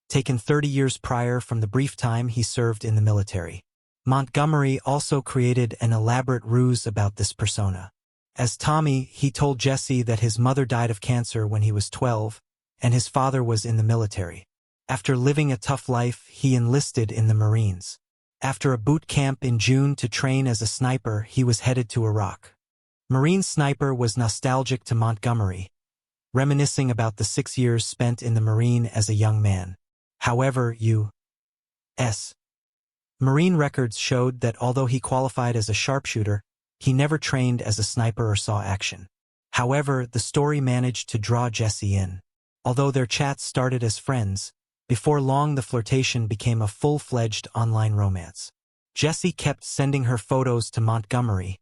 taken 30 years prior from the brief time he served in the military. Montgomery also created an elaborate ruse about this persona. As Tommy, he told Jessie that his mother died of cancer when he was 12, and his father was in the military. After living a tough life, he enlisted in the Marines. After a boot camp in June to train as a sniper, he was headed to Iraq. Marine Sniper was nostalgic to Montgomery, reminiscing about the 6 years spent in the Marine as a young man. However, U.S. Marine records showed that although he qualified as a sharpshooter, he never trained as a sniper or saw action. However, the story managed to draw Jessie in. Although their chats started as friends, before long the flirtation became a full-fledged online romance. Jessie kept sending her photos to Montgomery,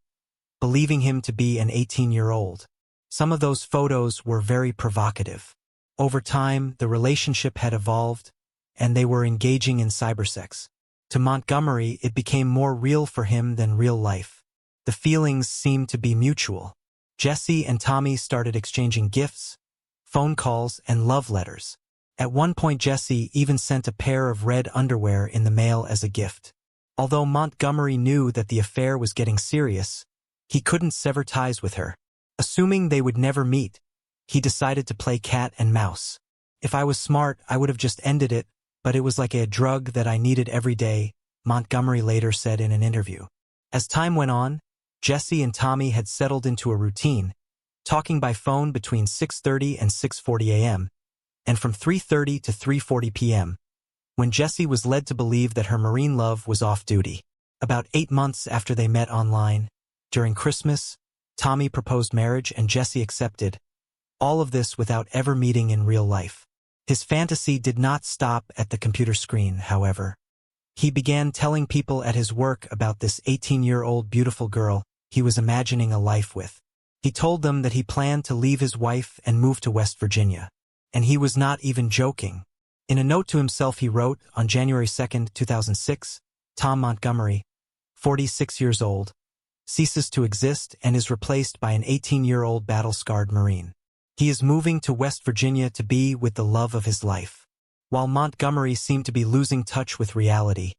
believing him to be an 18-year-old. Some of those photos were very provocative. Over time, the relationship had evolved, and they were engaging in cybersex. To Montgomery, it became more real for him than real life. The feelings seemed to be mutual. Jessie and Tommy started exchanging gifts, phone calls, and love letters. At one point, Jessie even sent a pair of red underwear in the mail as a gift. Although Montgomery knew that the affair was getting serious, he couldn't sever ties with her. Assuming they would never meet, he decided to play cat and mouse. "If I was smart, I would have just ended it, but it was like a drug that I needed every day," Montgomery later said in an interview. As time went on, Jessie and Tommy had settled into a routine, talking by phone between 6:30 and 6:40 a.m., and from 3:30 to 3:40 p.m., when Jessie was led to believe that her Marine love was off duty. About 8 months after they met online, during Christmas, Tommy proposed marriage and Jessie accepted, all of this without ever meeting in real life. His fantasy did not stop at the computer screen, however. He began telling people at his work about this 18-year-old beautiful girl he was imagining a life with. He told them that he planned to leave his wife and move to West Virginia. And he was not even joking. In a note to himself he wrote, on January 2, 2006, Tom Montgomery, 46 years old, ceases to exist and is replaced by an 18-year-old battle-scarred Marine. He is moving to West Virginia to be with the love of his life. While Montgomery seemed to be losing touch with reality,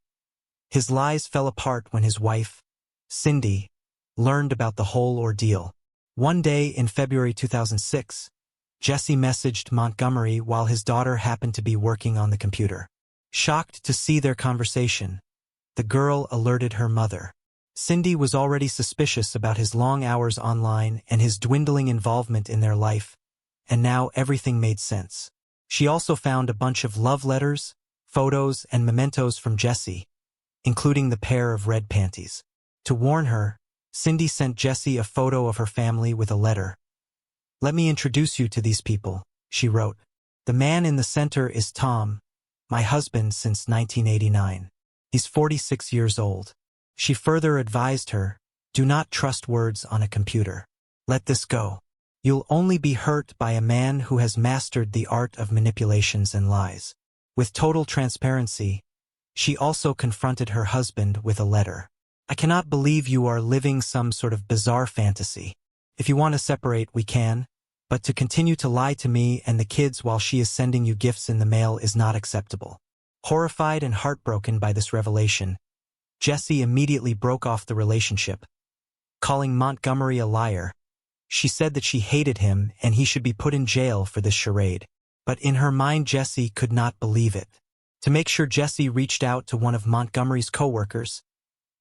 his lies fell apart when his wife, Cindy, learned about the whole ordeal. One day in February 2006, Jessie messaged Montgomery while his daughter happened to be working on the computer. Shocked to see their conversation, the girl alerted her mother. Cindy was already suspicious about his long hours online and his dwindling involvement in their life, and now everything made sense. She also found a bunch of love letters, photos, and mementos from Jessie, including the pair of red panties. To warn her, Cindy sent Jessie a photo of her family with a letter. "Let me introduce you to these people," she wrote. "The man in the center is Tom, my husband since 1989. He's 46 years old." She further advised her, "Do not trust words on a computer. Let this go. You'll only be hurt by a man who has mastered the art of manipulations and lies." With total transparency, she also confronted her husband with a letter. "I cannot believe you are living some sort of bizarre fantasy. If you want to separate, we can, but to continue to lie to me and the kids while she is sending you gifts in the mail is not acceptable." Horrified and heartbroken by this revelation, Jessie immediately broke off the relationship. Calling Montgomery a liar, she said that she hated him and he should be put in jail for this charade. But in her mind, Jessie could not believe it. To make sure, Jessie reached out to one of Montgomery's co-workers,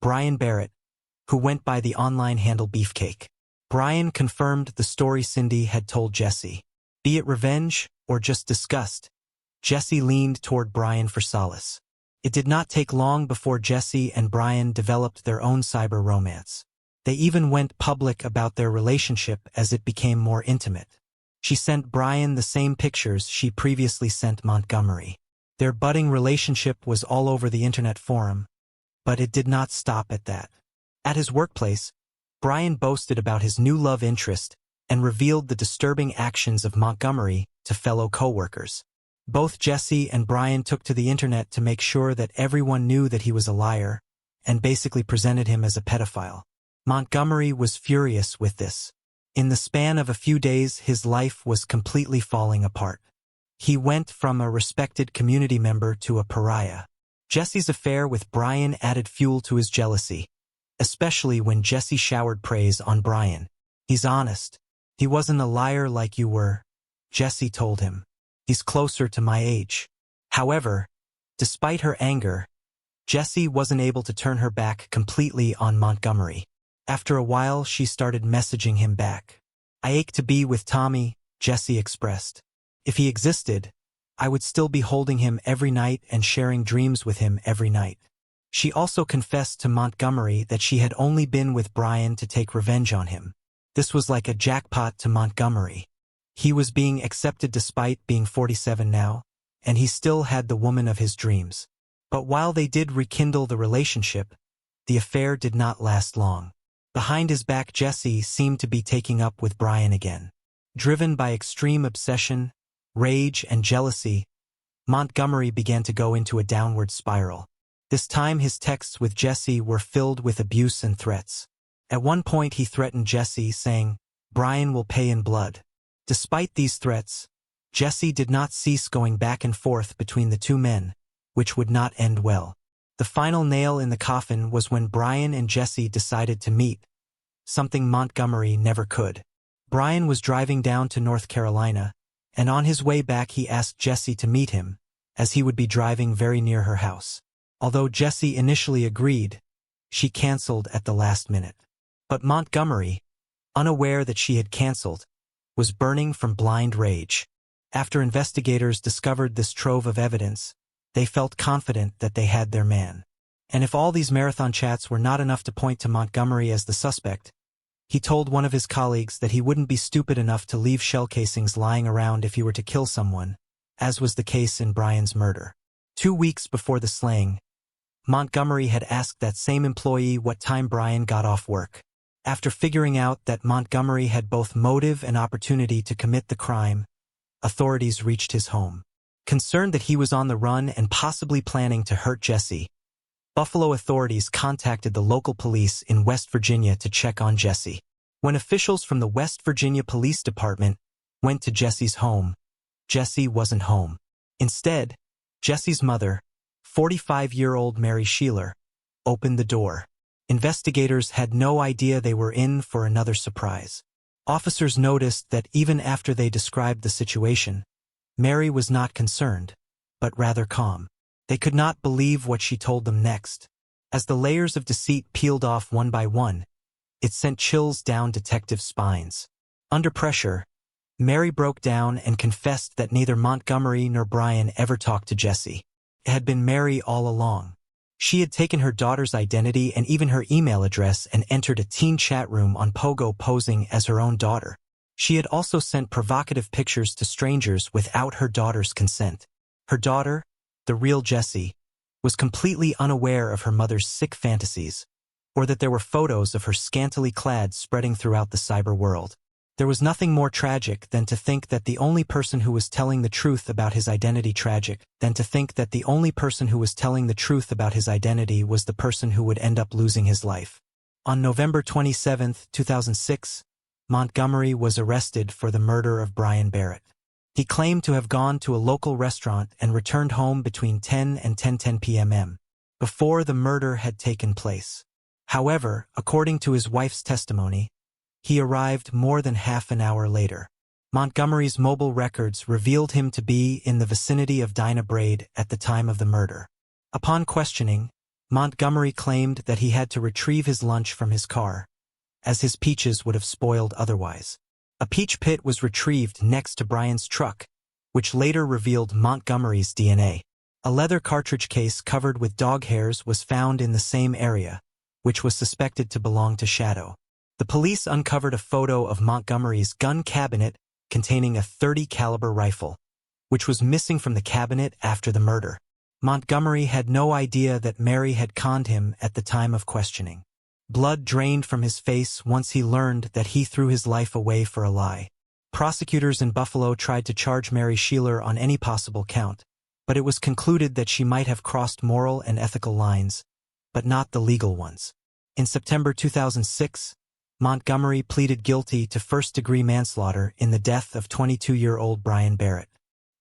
Brian Barrett, who went by the online handle Beefcake. Brian confirmed the story Cindy had told Jessie. Be it revenge or just disgust, Jessie leaned toward Brian for solace. It did not take long before Jessie and Brian developed their own cyber romance. They even went public about their relationship as it became more intimate. She sent Brian the same pictures she previously sent Montgomery. Their budding relationship was all over the internet forum, but it did not stop at that. At his workplace, Brian boasted about his new love interest and revealed the disturbing actions of Montgomery to fellow co-workers. Both Jessie and Brian took to the internet to make sure that everyone knew that he was a liar and basically presented him as a pedophile. Montgomery was furious with this. In the span of a few days, his life was completely falling apart. He went from a respected community member to a pariah. Jessie's affair with Brian added fuel to his jealousy, especially when Jessie showered praise on Brian. "He's honest. He wasn't a liar like you were," Jessie told him. "He's closer to my age." However, despite her anger, Jessie wasn't able to turn her back completely on Montgomery. After a while, she started messaging him back. "I ache to be with Tommy," Jessie expressed. "If he existed, I would still be holding him every night and sharing dreams with him every night." She also confessed to Montgomery that she had only been with Brian to take revenge on him. This was like a jackpot to Montgomery. He was being accepted despite being 47 now, and he still had the woman of his dreams. But while they did rekindle the relationship, the affair did not last long. Behind his back, Jessie seemed to be taking up with Brian again. Driven by extreme obsession, rage, and jealousy, Montgomery began to go into a downward spiral. This time his texts with Jessie were filled with abuse and threats. At one point he threatened Jessie, saying, "Brian will pay in blood." Despite these threats, Jessie did not cease going back and forth between the two men, which would not end well. The final nail in the coffin was when Brian and Jessie decided to meet, something Montgomery never could. Brian was driving down to North Carolina, and on his way back he asked Jessie to meet him, as he would be driving very near her house. Although Jessie initially agreed, she canceled at the last minute. But Montgomery, unaware that she had canceled, was burning from blind rage. After investigators discovered this trove of evidence, they felt confident that they had their man. And if all these marathon chats were not enough to point to Montgomery as the suspect, he told one of his colleagues that he wouldn't be stupid enough to leave shell casings lying around if he were to kill someone, as was the case in Brian's murder. 2 weeks before the slaying, Montgomery had asked that same employee what time Brian got off work. After figuring out that Montgomery had both motive and opportunity to commit the crime, authorities reached his home. Concerned that he was on the run and possibly planning to hurt Jessie, Buffalo authorities contacted the local police in West Virginia to check on Jessie. When officials from the West Virginia Police Department went to Jessie's home, Jessie wasn't home. Instead, Jessie's mother, 45-year-old Mary Sheeler, opened the door. Investigators had no idea they were in for another surprise. Officers noticed that even after they described the situation, Mary was not concerned, but rather calm. They could not believe what she told them next. As the layers of deceit peeled off one by one, it sent chills down detectives' spines. Under pressure, Mary broke down and confessed that neither Montgomery nor Brian ever talked to Jessie. had been Mary all along. She had taken her daughter's identity and even her email address and entered a teen chat room on Pogo posing as her own daughter. She had also sent provocative pictures to strangers without her daughter's consent. Her daughter, the real Jessie, was completely unaware of her mother's sick fantasies, or that there were photos of her scantily clad spreading throughout the cyber world. There was nothing more tragic than to think that the only person who was telling the truth about his identity was the person who would end up losing his life. On November 27, 2006, Montgomery was arrested for the murder of Brian Barrett. He claimed to have gone to a local restaurant and returned home between 10 and 10:10 p.m. before the murder had taken place. However, according to his wife's testimony, he arrived more than half an hour later. Montgomery's mobile records revealed him to be in the vicinity of Dinah Braid at the time of the murder. Upon questioning, Montgomery claimed that he had to retrieve his lunch from his car, as his peaches would have spoiled otherwise. A peach pit was retrieved next to Brian's truck, which later revealed Montgomery's DNA. A leather cartridge case covered with dog hairs was found in the same area, which was suspected to belong to Shadow. The police uncovered a photo of Montgomery's gun cabinet containing a .30 caliber rifle, which was missing from the cabinet after the murder. Montgomery had no idea that Mary had conned him at the time of questioning. Blood drained from his face once he learned that he threw his life away for a lie. Prosecutors in Buffalo tried to charge Mary Sheeler on any possible count, but it was concluded that she might have crossed moral and ethical lines, but not the legal ones. In September 2006, Montgomery pleaded guilty to first-degree manslaughter in the death of 22-year-old Brian Barrett.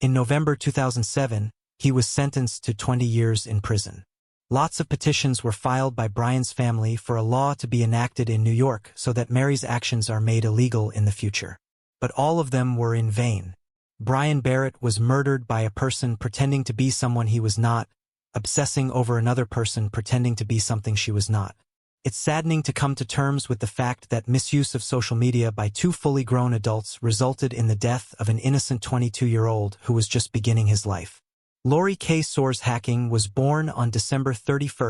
In November 2007, he was sentenced to 20 years in prison. Lots of petitions were filed by Brian's family for a law to be enacted in New York so that Mary's actions are made illegal in the future. But all of them were in vain. Brian Barrett was murdered by a person pretending to be someone he was not, obsessing over another person pretending to be something she was not. It's saddening to come to terms with the fact that misuse of social media by two fully grown adults resulted in the death of an innocent 22-year-old who was just beginning his life. Lori K. Soares Hacking was born on December 31,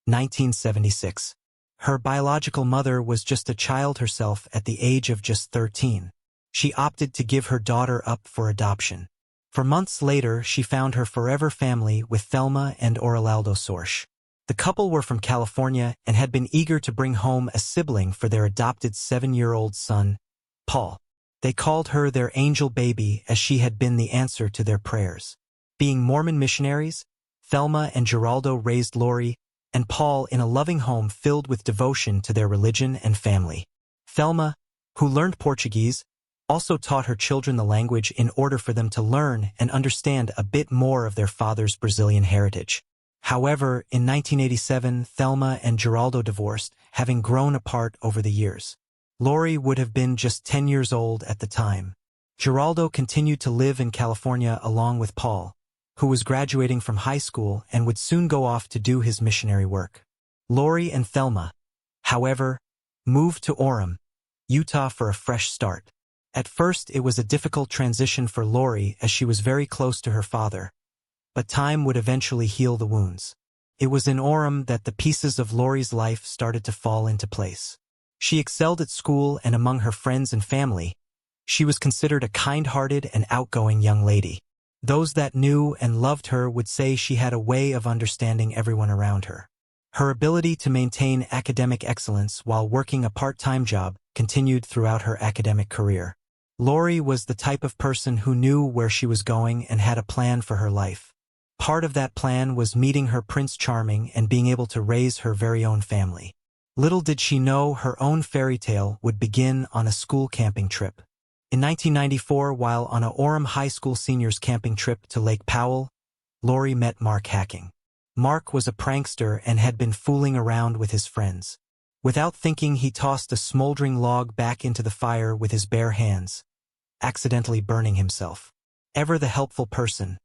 1976. Her biological mother was just a child herself at the age of just 13. She opted to give her daughter up for adoption. For months later, she found her forever family with Thelma and Orlando Soares. The couple were from California and had been eager to bring home a sibling for their adopted 7-year-old son, Paul. They called her their angel baby as she had been the answer to their prayers. Being Mormon missionaries, Thelma and Geraldo raised Lori and Paul in a loving home filled with devotion to their religion and family. Thelma, who learned Portuguese, also taught her children the language in order for them to learn and understand a bit more of their father's Brazilian heritage. However, in 1987, Thelma and Geraldo divorced, having grown apart over the years. Lori would have been just 10 years old at the time. Geraldo continued to live in California along with Paul, who was graduating from high school and would soon go off to do his missionary work. Lori and Thelma, however, moved to Orem, Utah for a fresh start. At first, it was a difficult transition for Lori as she was very close to her father, but time would eventually heal the wounds. It was in Orem that the pieces of Lori's life started to fall into place. She excelled at school and among her friends and family. She was considered a kind-hearted and outgoing young lady. Those that knew and loved her would say she had a way of understanding everyone around her. Her ability to maintain academic excellence while working a part-time job continued throughout her academic career. Lori was the type of person who knew where she was going and had a plan for her life. Part of that plan was meeting her Prince Charming and being able to raise her very own family. Little did she know her own fairy tale would begin on a school camping trip. In 1994, while on a Orem High School seniors camping trip to Lake Powell, Lori met Mark Hacking. Mark was a prankster and had been fooling around with his friends. Without thinking, he tossed a smoldering log back into the fire with his bare hands, accidentally burning himself. Ever the helpful person,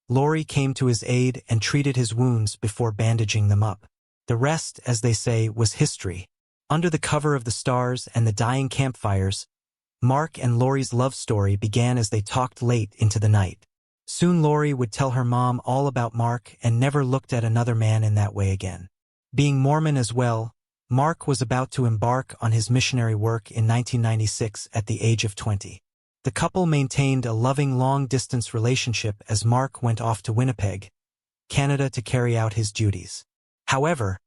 Lori came to his aid and treated his wounds before bandaging them up. The rest, as they say, was history. Under the cover of the stars and the dying campfires, Mark and Lori's love story began as they talked late into the night. Soon Lori would tell her mom all about Mark and never looked at another man in that way again. Being Mormon as well, Mark was about to embark on his missionary work in 1996 at the age of 20. The couple maintained a loving long-distance relationship as Mark went off to Winnipeg, Canada to carry out his duties. However,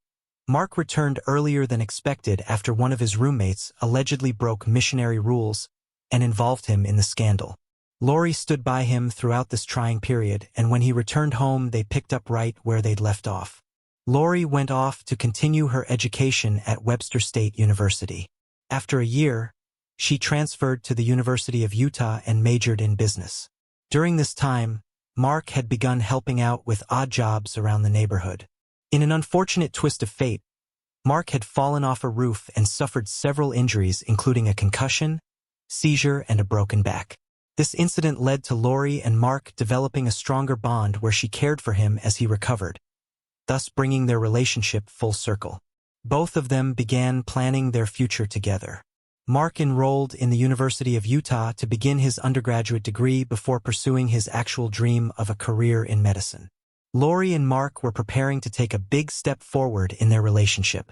Mark returned earlier than expected after one of his roommates allegedly broke missionary rules and involved him in the scandal. Lori stood by him throughout this trying period, and when he returned home they picked up right where they'd left off. Lori went off to continue her education at Webster State University. After a year, she transferred to the University of Utah and majored in business. During this time, Mark had begun helping out with odd jobs around the neighborhood. In an unfortunate twist of fate, Mark had fallen off a roof and suffered several injuries, including a concussion, seizure, and a broken back. This incident led to Lori and Mark developing a stronger bond where she cared for him as he recovered, thus bringing their relationship full circle. Both of them began planning their future together. Mark enrolled in the University of Utah to begin his undergraduate degree before pursuing his actual dream of a career in medicine. Lori and Mark were preparing to take a big step forward in their relationship.